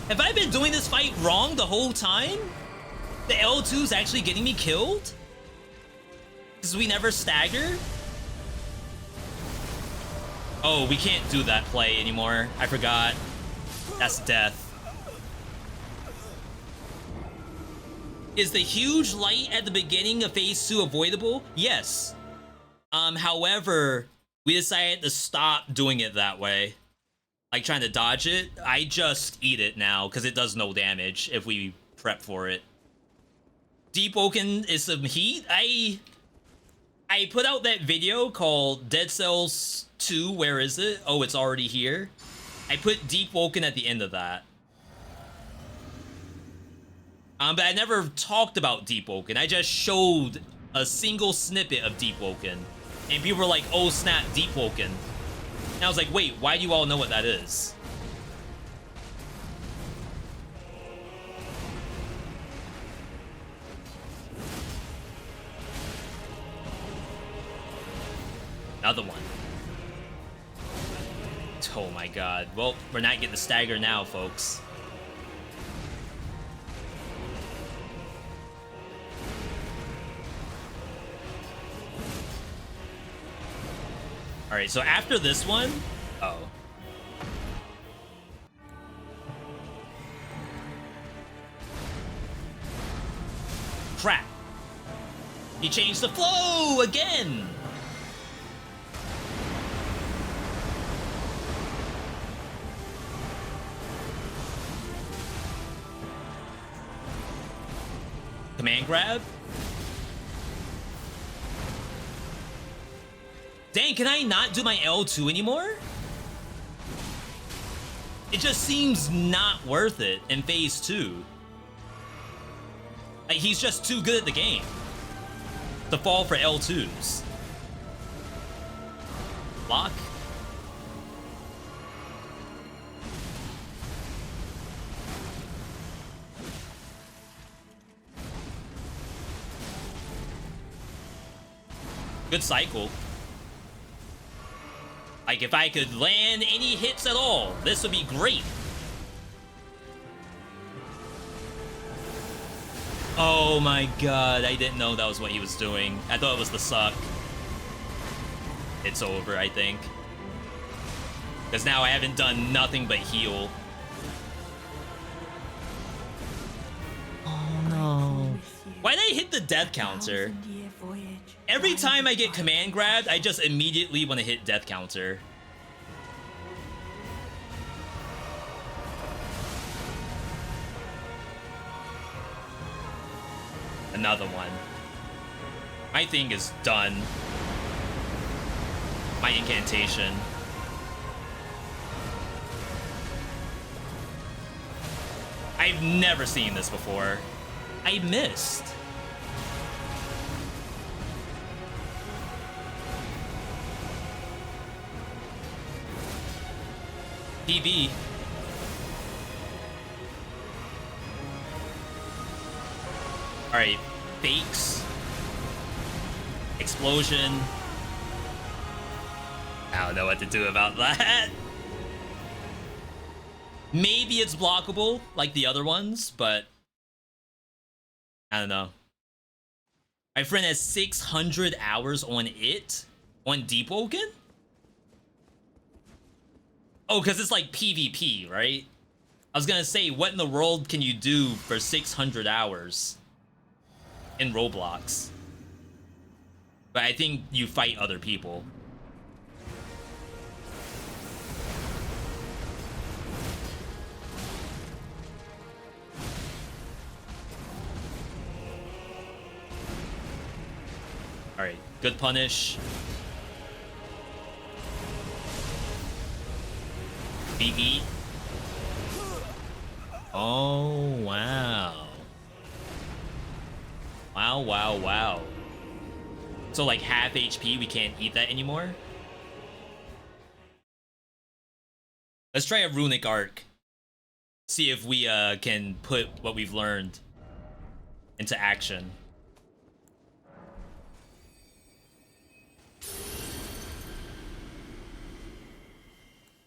Have I been doing this fight wrong the whole time? The L2's actually getting me killed? Because we never stagger? Oh, we can't do that play anymore. I forgot. That's death. Is the huge light at the beginning of phase 2 avoidable? Yes. However, we decided to stop doing it that way. Like trying to dodge it. I just eat it now because it does no damage if we prep for it. Deep Woken is some heat. I put out that video called Dead Cells 2, where is it? Oh, it's already here. I put Deep Woken at the end of that. But I never talked about Deep Woken. I just showed a single snippet of Deep Woken. And people were like, oh snap, Deep Woken. And I was like, wait, why do you all know what that is? Another one. Oh my god. Well, we're not getting the stagger now, folks. Alright, so after this one... Oh. Crap. He changed the flow again! Command grab? Dang, can I not do my L2 anymore? It just seems not worth it in phase 2. Like, he's just too good at the game. to fall for L2s. Block. Good cycle. Like, if I could land any hits at all, this would be great. Oh my god, I didn't know that was what he was doing. I thought it was the suck. It's over, I think. Because now I haven't done nothing but heal. Oh no. Why did I hit the death counter? Every time I get command grabbed, I just immediately want to hit death counter. Another one. My thing is done. My incantation. I've never seen this before. I missed. PB. Alright, fakes. Explosion. I don't know what to do about that. Maybe it's blockable like the other ones, but I don't know. My friend has 600 hours on it? On Deep Woken? Oh, because it's like PvP, right? I was gonna say, what in the world can you do for 600 hours in Roblox? But I think you fight other people. Alright, good punish. BE. Oh, wow. Wow, wow, wow. So like half HP, we can't eat that anymore? Let's try a runic arc. See if we can put what we've learned into action.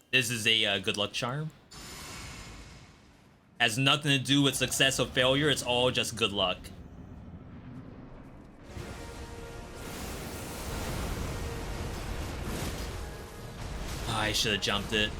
This is a good luck charm. Has nothing to do with success or failure, it's all just good luck. Oh, I should have jumped it.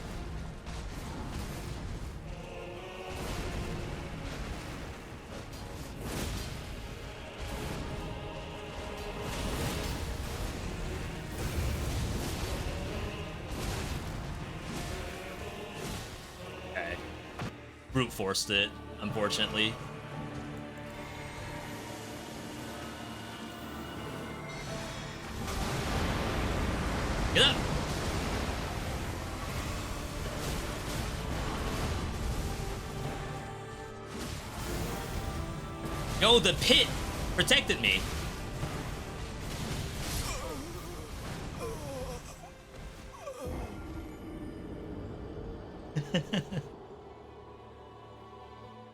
Brute forced it, unfortunately. Get up! Yo, the pit protected me.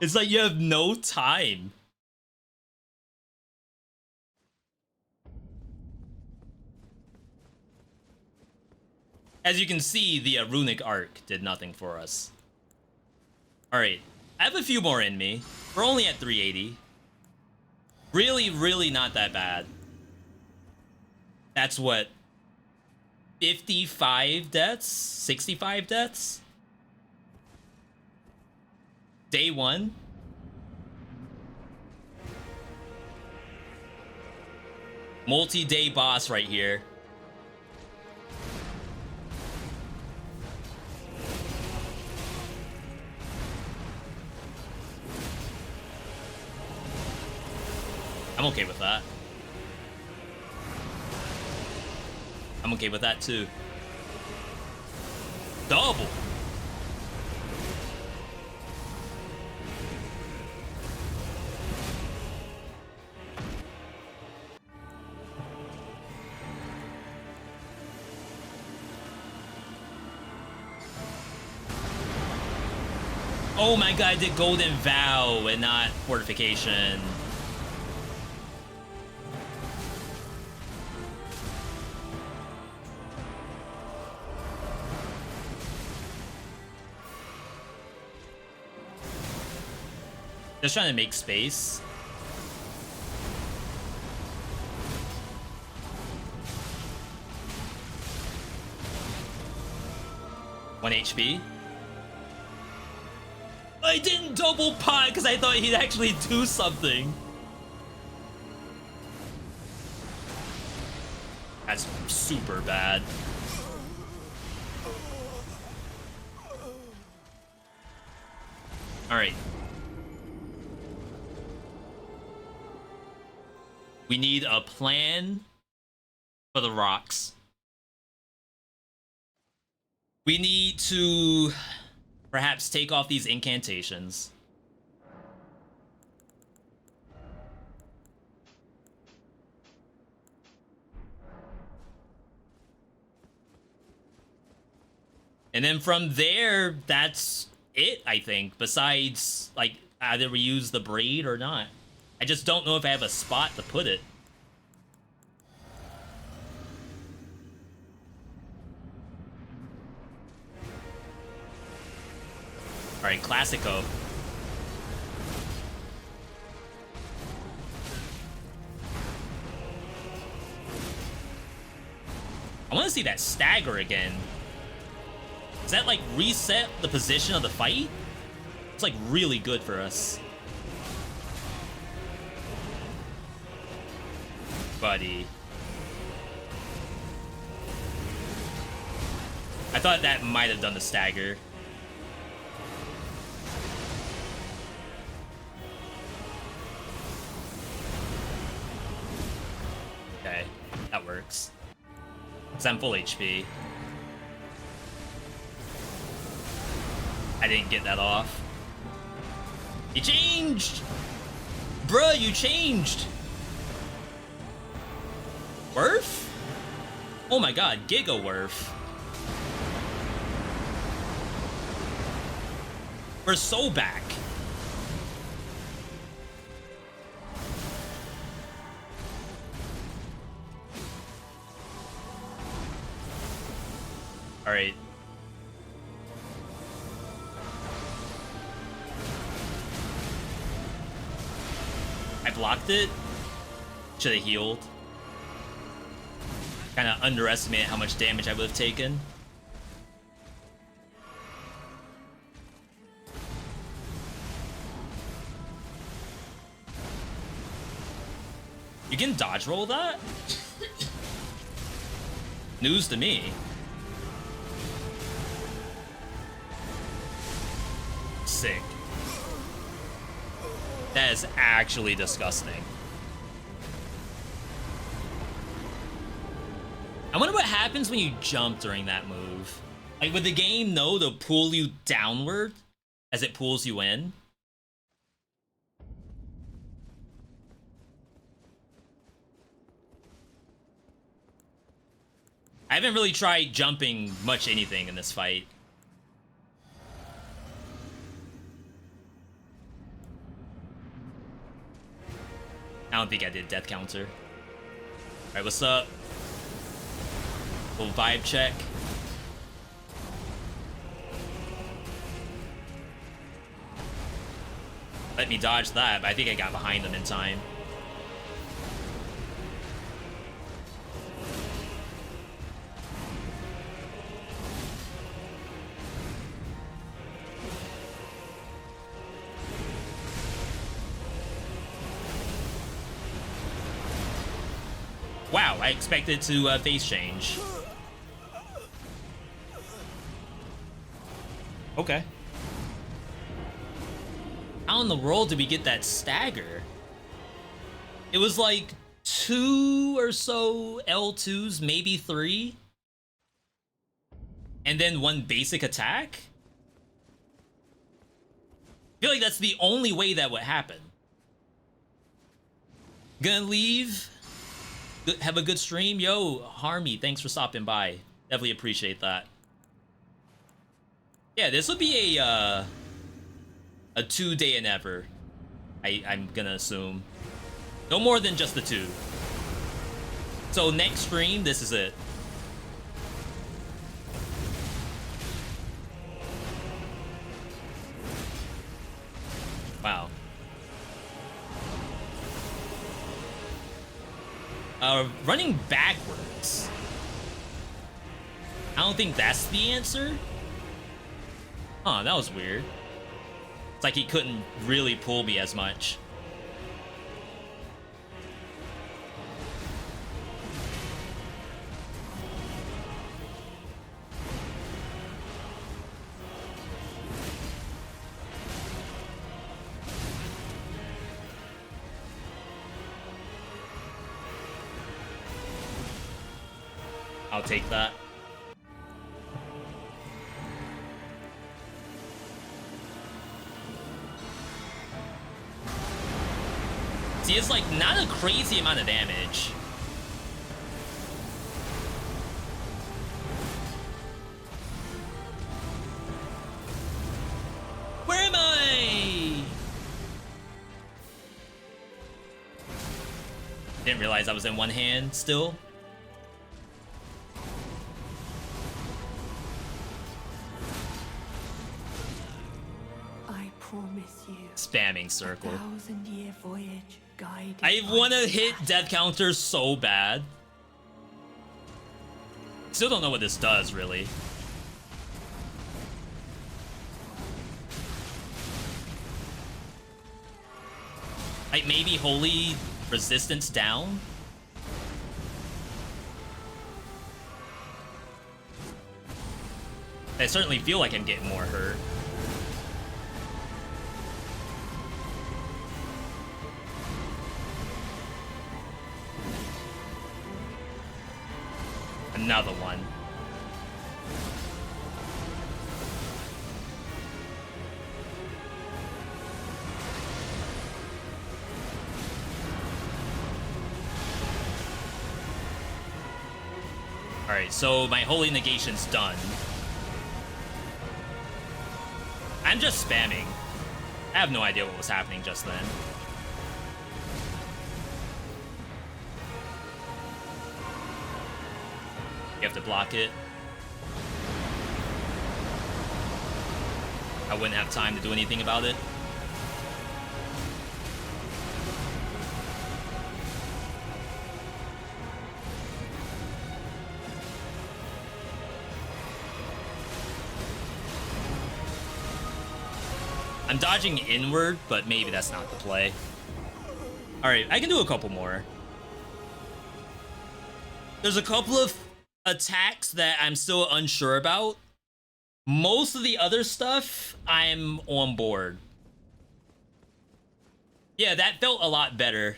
It's like you have no time. As you can see, the runic arc did nothing for us. Alright, I have a few more in me. We're only at 380. Really, really not that bad. That's what? 55 deaths? 65 deaths? Day one. Multi-day boss right here. I'm okay with that. I'm okay with that too. Double. Oh my god, I did Golden Vow and not Fortification. Just trying to make space. One HP. I didn't double pot because I thought he'd actually do something. That's super bad. All right. We need a plan for the rocks. We need to perhaps take off these incantations. And then from there, that's it, I think. Besides, like, either we use the braid or not. I just don't know if I have a spot to put it. Alright, Classico. I want to see that stagger again. Does that, like, reset the position of the fight? It's, like, really good for us. Buddy. I thought that might have done the stagger. Okay, that works. 'Cause I'm full HP. I didn't get that off. You changed! Bruh, you changed! Worth? Oh my god, Giga Worth. We're so back. Alright. I blocked it. Should have healed. Kind of underestimated how much damage I would have taken. You can dodge roll that? News to me. Sick. That is actually disgusting. I wonder what happens when you jump during that move. Like, would the game know to pull you downward as it pulls you in? I haven't really tried jumping much anything in this fight. I don't think I did death counter. Alright, what's up? Little vibe check. Let me dodge that, but I think I got behind them in time. Wow, I expected to face change. Okay. How in the world did we get that stagger? It was like 2 or so L2s, maybe 3. And then 1 basic attack? I feel like that's the only way that would happen. Gonna leave. Have a good stream. Yo, Harmy, thanks for stopping by. Definitely appreciate that. Yeah, this would be a A 2-day and ever. I'm gonna assume. No more than just the 2. So next stream, this is it. Wow. Running backwards. I don't think that's the answer. Huh, that was weird. It's like he couldn't really pull me as much. I'll take that. See, it's like not a crazy amount of damage. Where am I? Didn't realize I was in one hand still. Spamming circle. I want to hit death counters so bad. Still don't know what this does, really. Like, maybe holy resistance down? I certainly feel like I'm getting more hurt. Another one. Alright, so my holy negation's done. I'm just spamming. I have no idea what was happening just then. You have to block it. I wouldn't have time to do anything about it. I'm dodging inward, but maybe that's not the play. Alright, I can do a couple more. There's a couple of attacks that I'm still unsure about. Most of the other stuff, I'm on board. Yeah, that felt a lot better.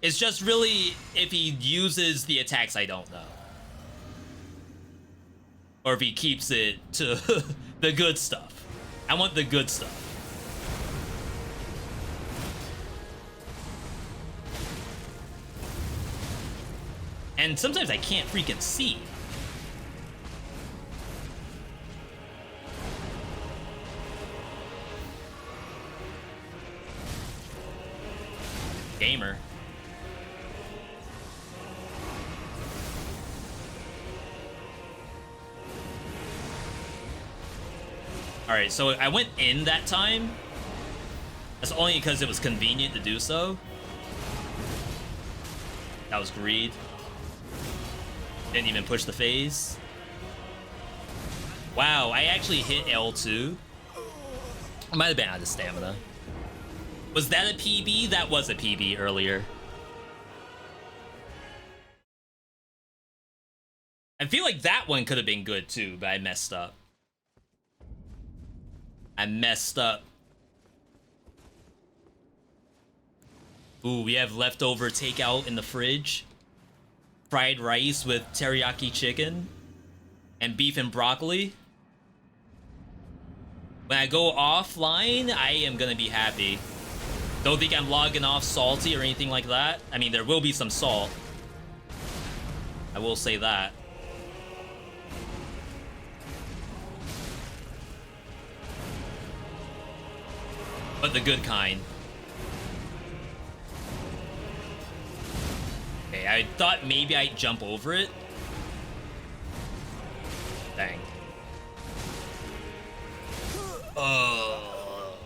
It's just really if he uses the attacks I don't know. Or if he keeps it to the good stuff. I want the good stuff. And sometimes I can't freaking see. Gamer. Alright, so I went in that time. That's only because it was convenient to do so. That was greed. Didn't even push the phase. Wow, I actually hit L2. I might have been out of stamina. Was that a PB? That was a PB earlier. I feel like that one could have been good too, but I messed up. I messed up. Ooh, we have leftover takeout in the fridge. Fried rice with teriyaki chicken. And beef and broccoli. When I go offline, I am gonna be happy. Don't think I'm logging off salty or anything like that. I mean, there will be some salt. I will say that. But the good kind. Okay, I thought maybe I'd jump over it. Dang. Oh.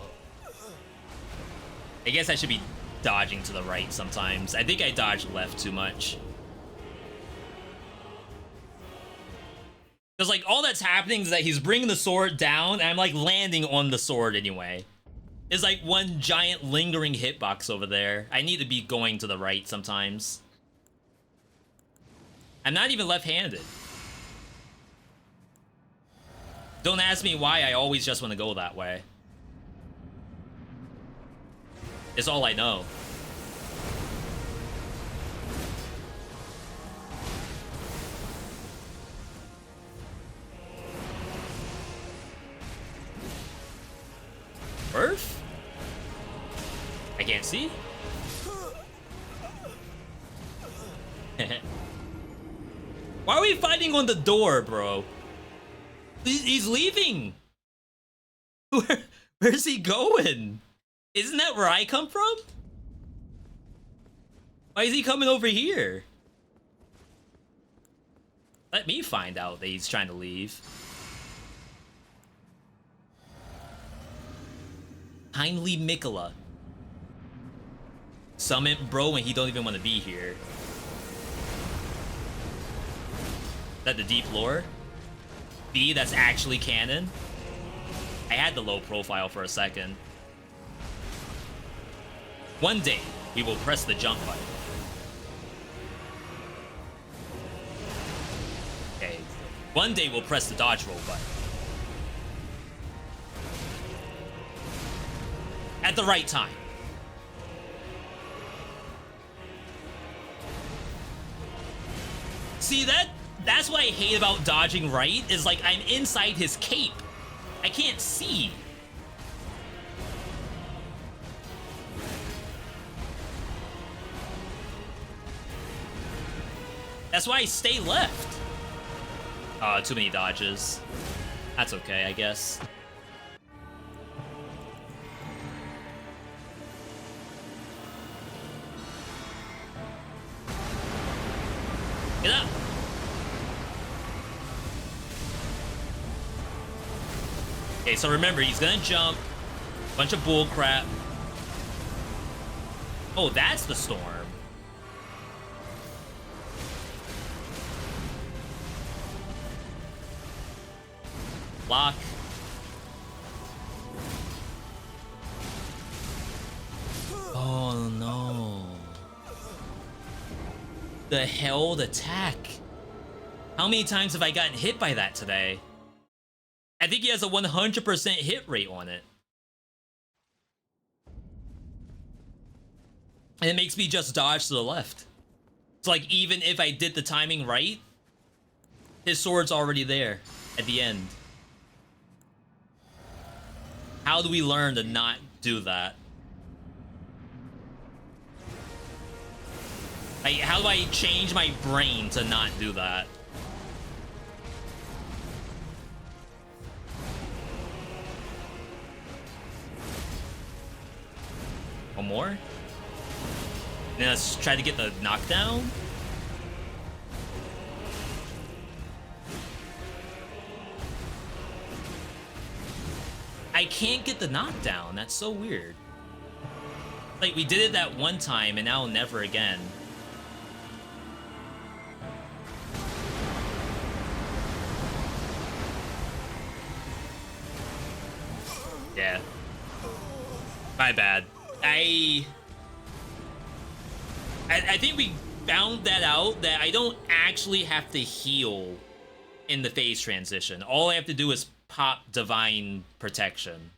I guess I should be dodging to the right sometimes. I think I dodged left too much. Because, like, all that's happening is that he's bringing the sword down, and I'm, like, landing on the sword anyway. There's, like, one giant lingering hitbox over there. I need to be going to the right sometimes. I'm not even left-handed. Don't ask me why I always just want to go that way. It's all I know. Earth? I can't see. Why are we fighting on the door, bro? He's leaving. Where's he going? Isn't that where I come from? Why is he coming over here? Let me find out that he's trying to leave. Kindly Mikola. Summon bro and he don't even want to be here. Is that the deep lore? B, that's actually canon? I had the low profile for a second. One day, we will press the jump button. Okay. One day, we'll press the dodge roll button. At the right time. See, that's what I hate about dodging right, is like I'm inside his cape. I can't see. That's why I stay left. Too many dodges. That's okay, I guess. Get up! Okay, so remember, he's gonna jump. Bunch of bull crap. Oh, that's the storm. Lock. Oh no. The held attack. How many times have I gotten hit by that today? I think he has a 100% hit rate on it. And it makes me just dodge to the left. It's like, even if I did the timing right, his sword's already there at the end. How do we learn to not do that? Like, how do I change my brain to not do that? One more? Then let's try to get the knockdown. I can't get the knockdown. That's so weird. Like, we did it that one time and now never again. Yeah. My bad. I think we found that out, that I don't actually have to heal in the phase transition. All I have to do is pop divine protection.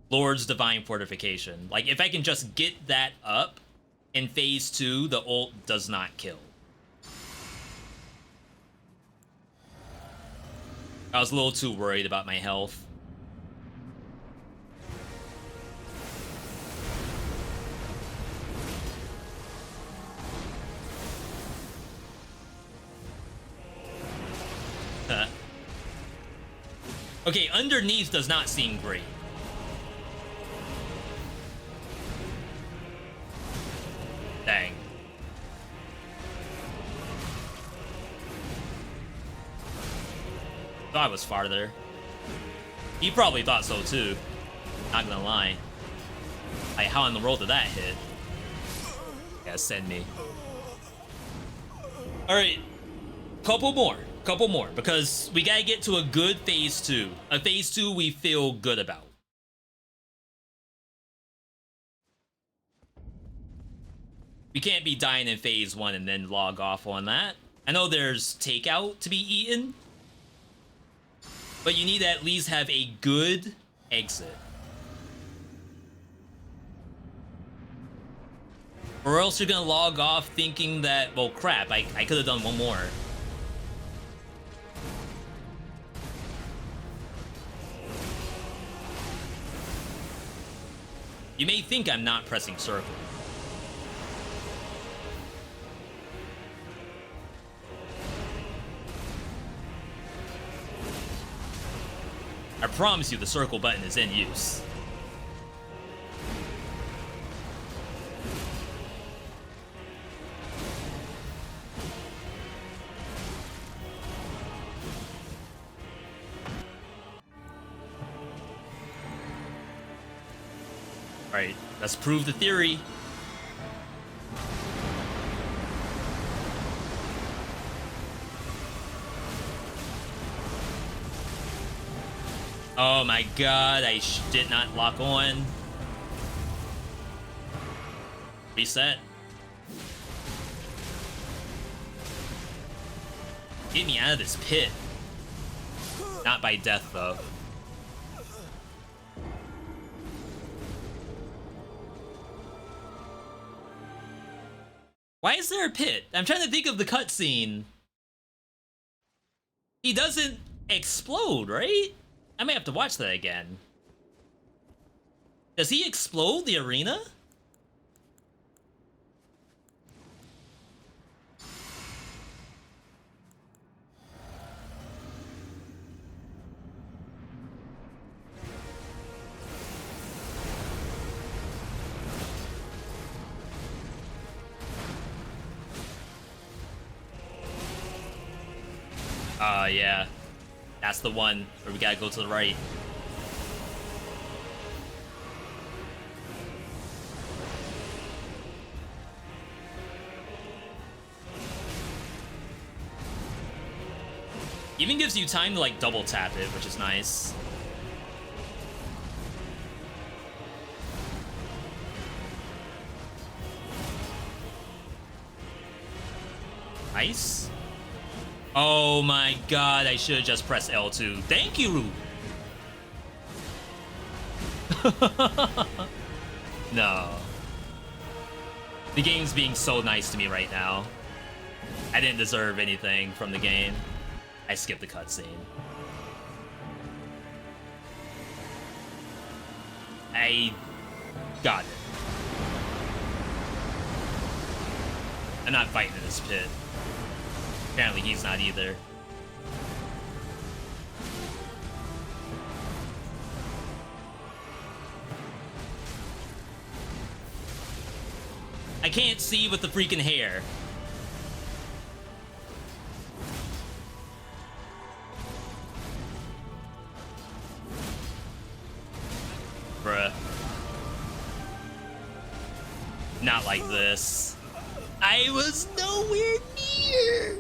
Lord's divine fortification. Like, if I can just get that up in phase 2, the ult does not kill. I was a little too worried about my health. Okay, underneath does not seem great. Dang. Thought I was farther. He probably thought so too. Not gonna lie. Like, how in the world did that hit? Yeah, send me. Alright. Couple more, because we gotta get to a good phase 2. A phase 2 we feel good about. We can't be dying in phase 1 and then log off on that. I know there's takeout to be eaten, but you need to at least have a good exit. Or else you're gonna log off thinking that, well, crap, I could have done one more. You may think I'm not pressing circle. I promise you the circle button is in use. Alright, let's prove the theory. Oh my god, I did not lock on. Reset. Get me out of this pit. Not by death, though. Why is there a pit? I'm trying to think of the cutscene. He doesn't explode, right? I may have to watch that again. Does he explode the arena? Yeah. That's the one where we gotta go to the right. Even gives you time to like double tap it, which is nice. Nice. Oh my god, I should have just pressed L2. Thank you, Rube. No. The game's being so nice to me right now. I didn't deserve anything from the game. I skipped the cutscene. I got it. I'm not fighting in this pit. Apparently he's not either. I can't see with the freaking hair. Bruh. Not like this. I was nowhere near.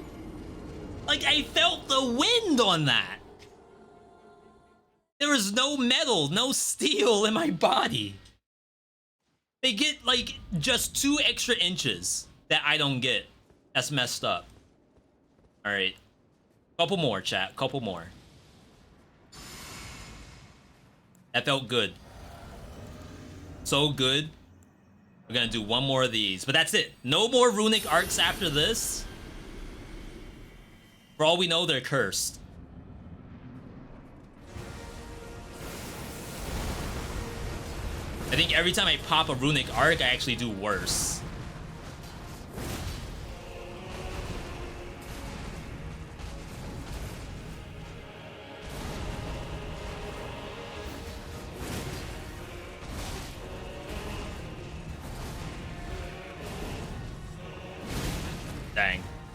Like, I felt the wind on that. There was no metal, no steel in my body. They get, like, just 2 extra inches that I don't get. That's messed up. Alright. Couple more, chat. Couple more. That felt good. So good. We're gonna do one more of these. But that's it. No more runic arcs after this. For all we know, they're cursed. I think every time I pop a runic arc, I actually do worse.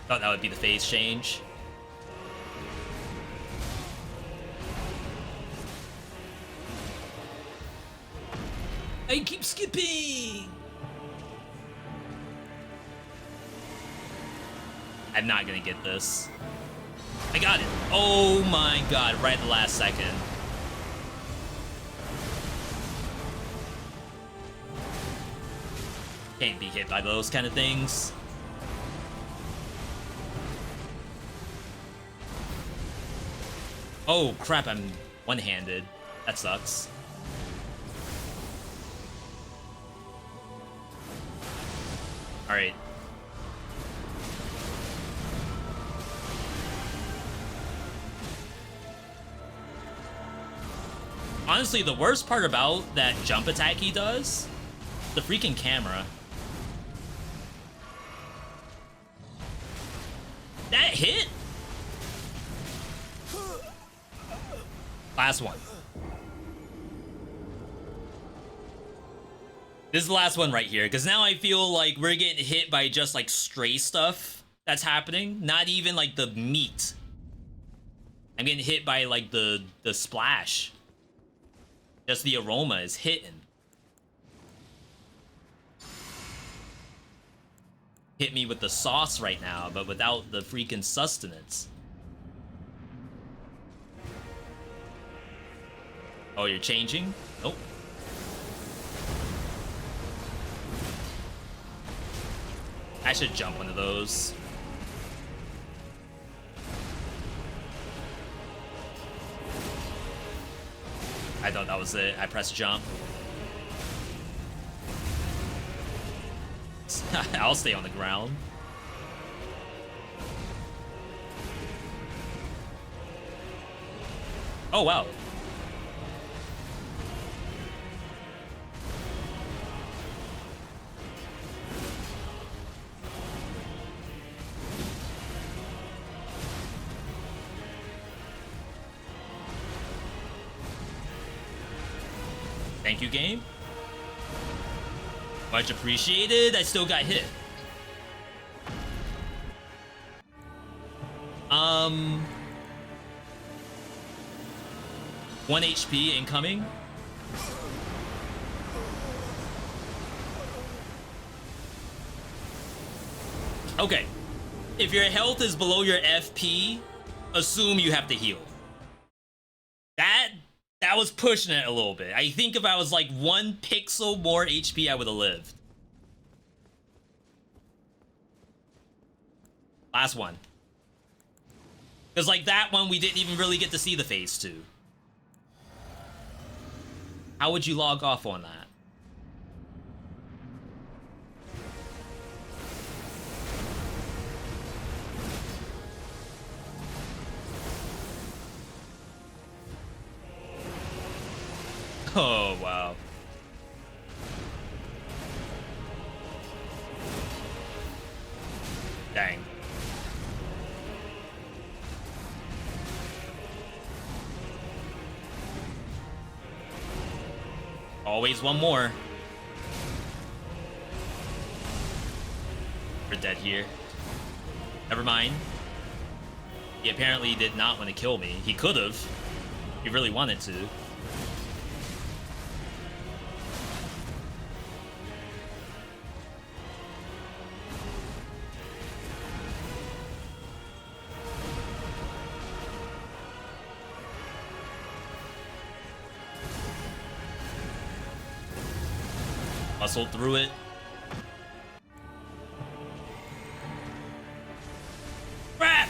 Thought that would be the phase change. I keep skipping! I'm not gonna get this. I got it. Oh my god, right at the last second. Can't be hit by those kind of things. Oh crap, I'm one-handed. That sucks. Alright. Honestly, the worst part about that jump attack he does, the freaking camera. That hit? Last one. This is the last one right here, because now I feel like we're getting hit by just like stray stuff that's happening. Not even like the meat. I'm getting hit by like the splash. Just the aroma is hitting. Hit me with the sauce right now, but without the freaking sustenance. Oh, you're changing? Nope. I should jump one of those. I thought that was it. I pressed jump. I'll stay on the ground. Oh, wow. Thank you, game. Much appreciated. I still got hit. 1 HP incoming. Okay. If your health is below your FP, assume you have to heal. That was pushing it a little bit. I think if I was like 1 pixel more HP, I would have lived. Last one. Because like that one, we didn't even really get to see the phase 2. How would you log off on that? Oh, wow. Dang. Always one more. We're dead here. Never mind. He apparently did not want to kill me. He could have. He really wanted to. Muscled through it. Crap!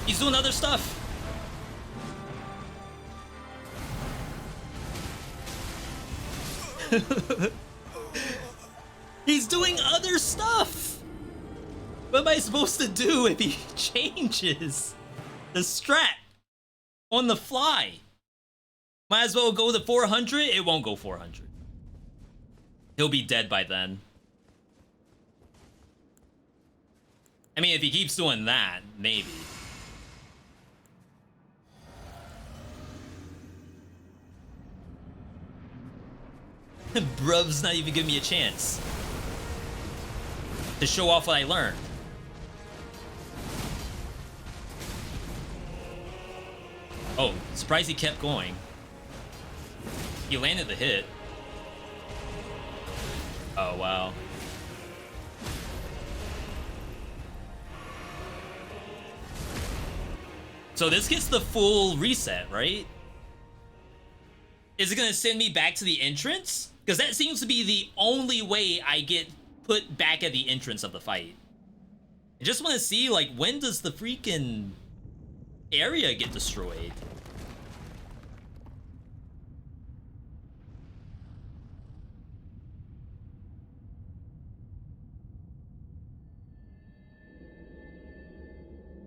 He's doing other stuff. He's doing other stuff. What am I supposed to do if he changes the strat on the fly? Might as well go to 400. It won't go 400. He'll be dead by then. I mean, if he keeps doing that, maybe. Bruv's not even giving me a chance to show off what I learned. Oh, surprised he kept going. He landed the hit. Oh, wow. So this gets the full reset, right? Is it gonna send me back to the entrance? Because that seems to be the only way I get put back at the entrance of the fight. I just want to see, like, when does the freaking area get destroyed?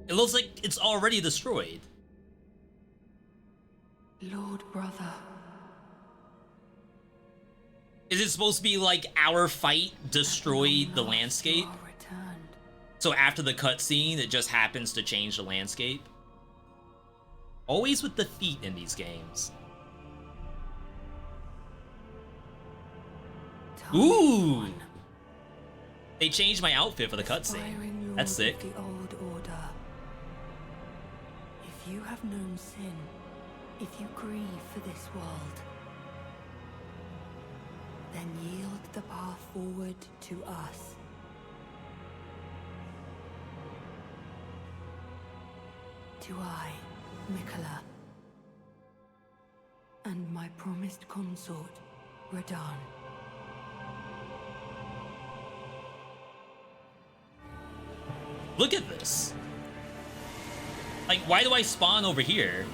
It looks like it's already destroyed. Lord brother. Is it supposed to be like our fight destroyed the landscape? You are returned. So after the cutscene, it just happens to change the landscape? Always with the feet in these games. Ooh! They changed my outfit for the cutscene. That's sick. The old order. If you have known sin, if you grieve for this world, then yield the path forward to us. To I, Mikola, and my promised consort, Radahn. Look at this. Like, why do I spawn over here?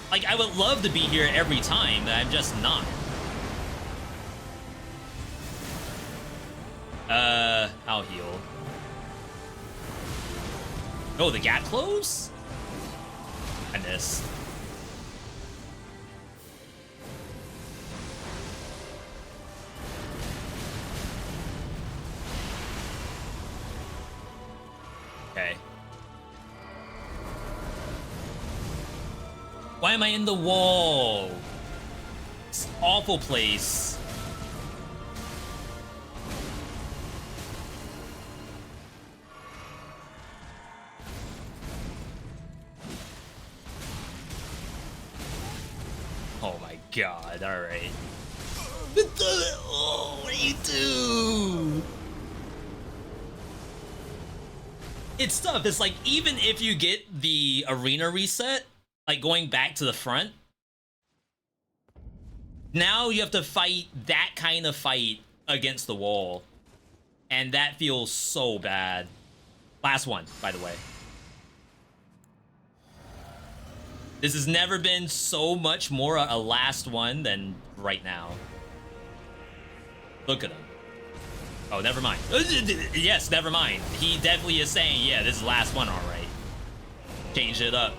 Like, I would love to be here every time, but I'm just not. I'll heal. Oh, the gap close? I missed. Okay. Why am I in the wall? It's an awful place. Oh my god, alright. Oh, what do you do? It's tough. It's like, even if you get the arena reset, like going back to the front, now you have to fight that kind of fight against the wall. And that feels so bad. Last one, by the way. This has never been so much more a last one than right now. Look at him. Oh, never mind. Yes, never mind. He definitely is saying, yeah, this is the last one, all right. Change it up.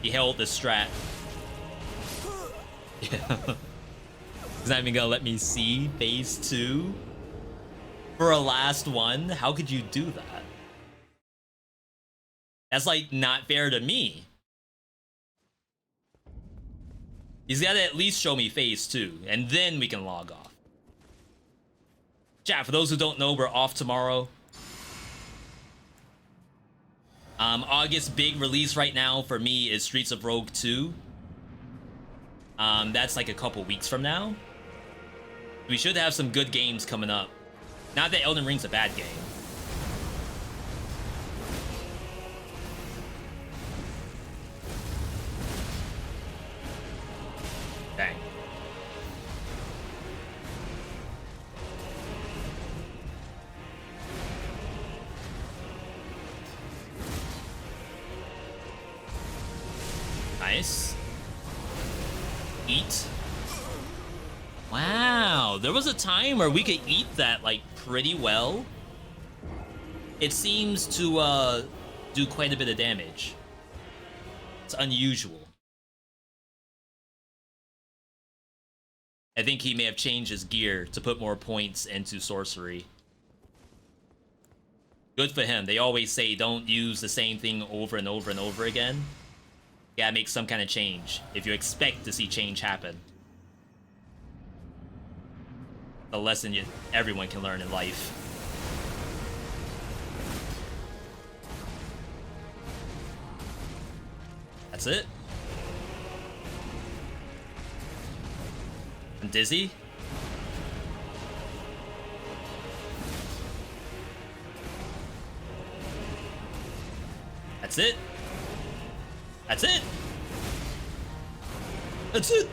He held the strat. Yeah. He's not even gonna let me see phase 2 for a last one. How could you do that? That's like not fair to me. He's gotta at least show me phase 2, and then we can log off. Chat, for those who don't know, we're off tomorrow. August big release right now for me is Streets of Rogue 2. That's like a couple weeks from now. We should have some good games coming up. Not that Elden Ring's a bad game. Dang. Nice. Eat. Wow, there was a time where we could eat that like pretty well. It seems to do quite a bit of damage. It's unusual. I think he may have changed his gear to put more points into sorcery. Good for him. They always say don't use the same thing over and over and over again. You gotta make some kind of change if you expect to see change happen. A lesson everyone can learn in life. That's it. I'm dizzy. That's it. That's it. That's it.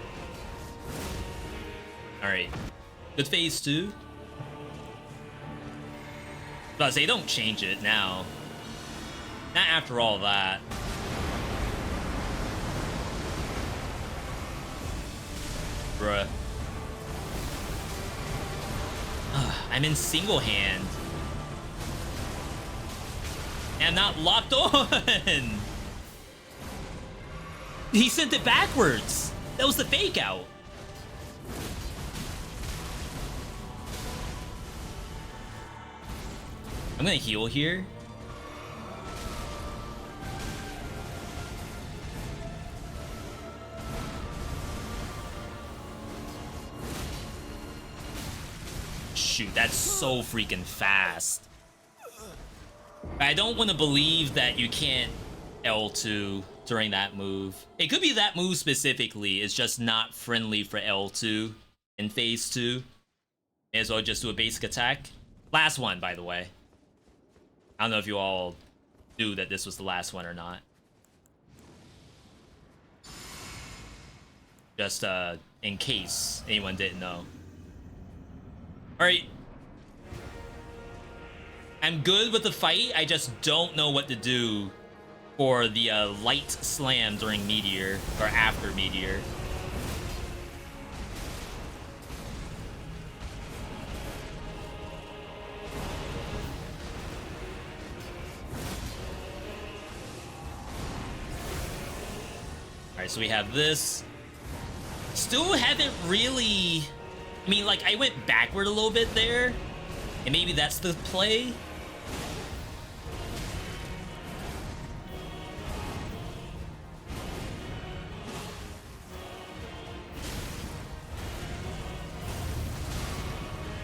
Alright. Good phase 2. But they don't change it now. Not after all that. Bruh. I'm in single hand. And I'm not locked on. He sent it backwards. That was the fake out. I'm gonna heal here. Shoot, that's so freaking fast. I don't want to believe that you can't L2 during that move. It could be that move specifically is just not friendly for L2 in phase 2. May as well just do a basic attack. Last one, by the way. I don't know if you all knew that this was the last one or not. Just in case anyone didn't know. Alright. I'm good with the fight, I just don't know what to do for the light slam during Meteor, or after Meteor. Alright, so we have this. Still haven't really... I mean, like, I went backward a little bit there, and maybe that's the play.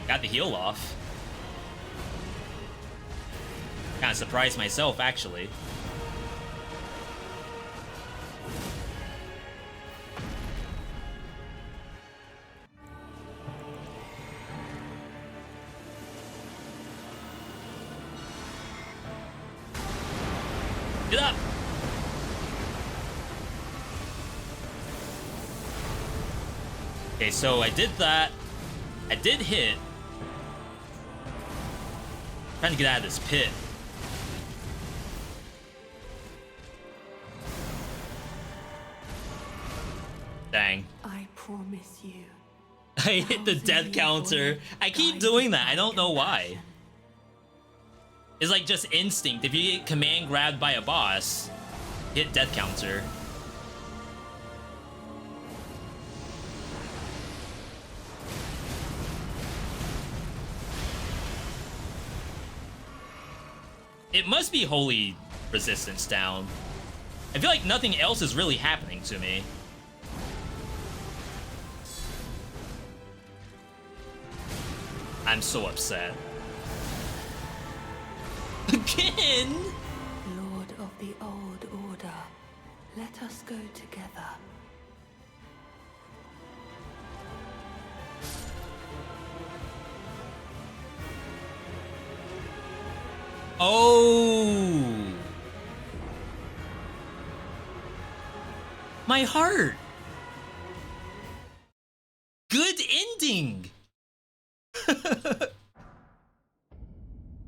Got the heal off. Kind of surprised myself, actually. Get up! Okay, so I did that. I did hit. Trying to get out of this pit. Dang. I promise you. I hit the death counter. I keep doing that. I don't know why. It's like just instinct. If you get command grabbed by a boss, hit death counter. It must be holy resistance down. I feel like nothing else is really happening to me. I'm so upset. Again? Lord of the old order, let us go together. Oh. My heart. Good ending.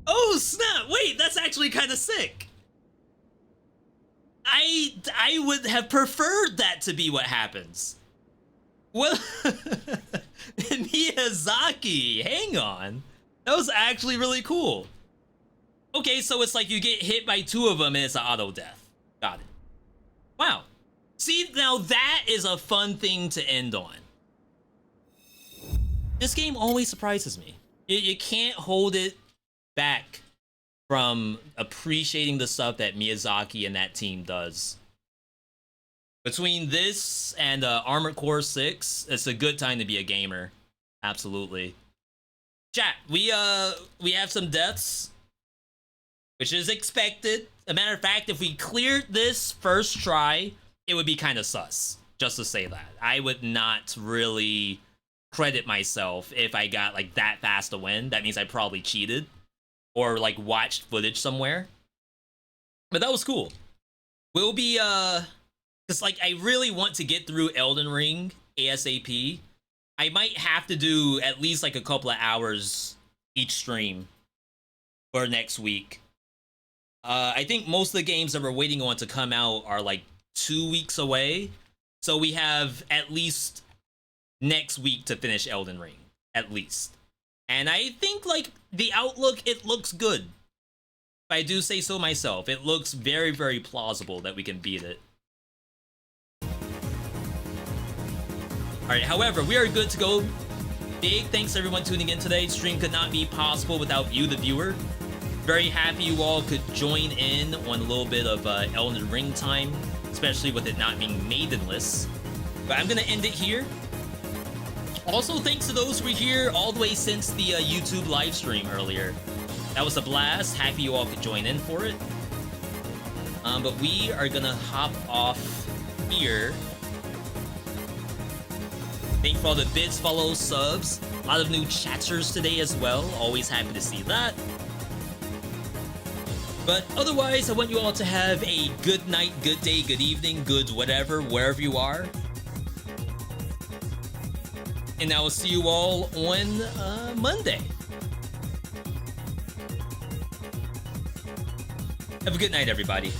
Oh snap, wait, that's actually kind of sick. I would have preferred that to be what happens. Well, Miyazaki, hang on. That was actually really cool. Okay, so it's like you get hit by two of them and it's an auto death. Got it. Wow. See, now that is a fun thing to end on. This game always surprises me. You can't hold it back from appreciating the stuff that Miyazaki and that team does. Between this and Armored Core 6, it's a good time to be a gamer. Absolutely. Chat, we have some deaths, which is expected. As a matter of fact, if we cleared this first try, it would be kind of sus, just to say that. I would not really credit myself if I got like that fast a win. That means I probably cheated or like watched footage somewhere. But that was cool. We'll be cause like I really want to get through Elden Ring ASAP. I might have to do at least like a couple of hours each stream for next week. I think most of the games that we're waiting on to come out are like 2 weeks away. So we have at least next week to finish Elden Ring, at least. And I think like the outlook, it looks good. If I do say so myself, it looks very, very plausible that we can beat it. Alright, however, we are good to go. Big thanks to everyone tuning in today. Stream could not be possible without you, the viewer. Very happy you all could join in on a little bit of Elden Ring time, especially with it not being maidenless. But I'm gonna end it here. Also, thanks to those who were here all the way since the YouTube live stream earlier. That was a blast. Happy you all could join in for it. But we are gonna hop off here. Thank you for all the bits, follows, subs. A lot of new chatters today as well. Always happy to see that. But otherwise, I want you all to have a good night, good day, good evening, good whatever, wherever you are. And I will see you all on Monday. Have a good night, everybody.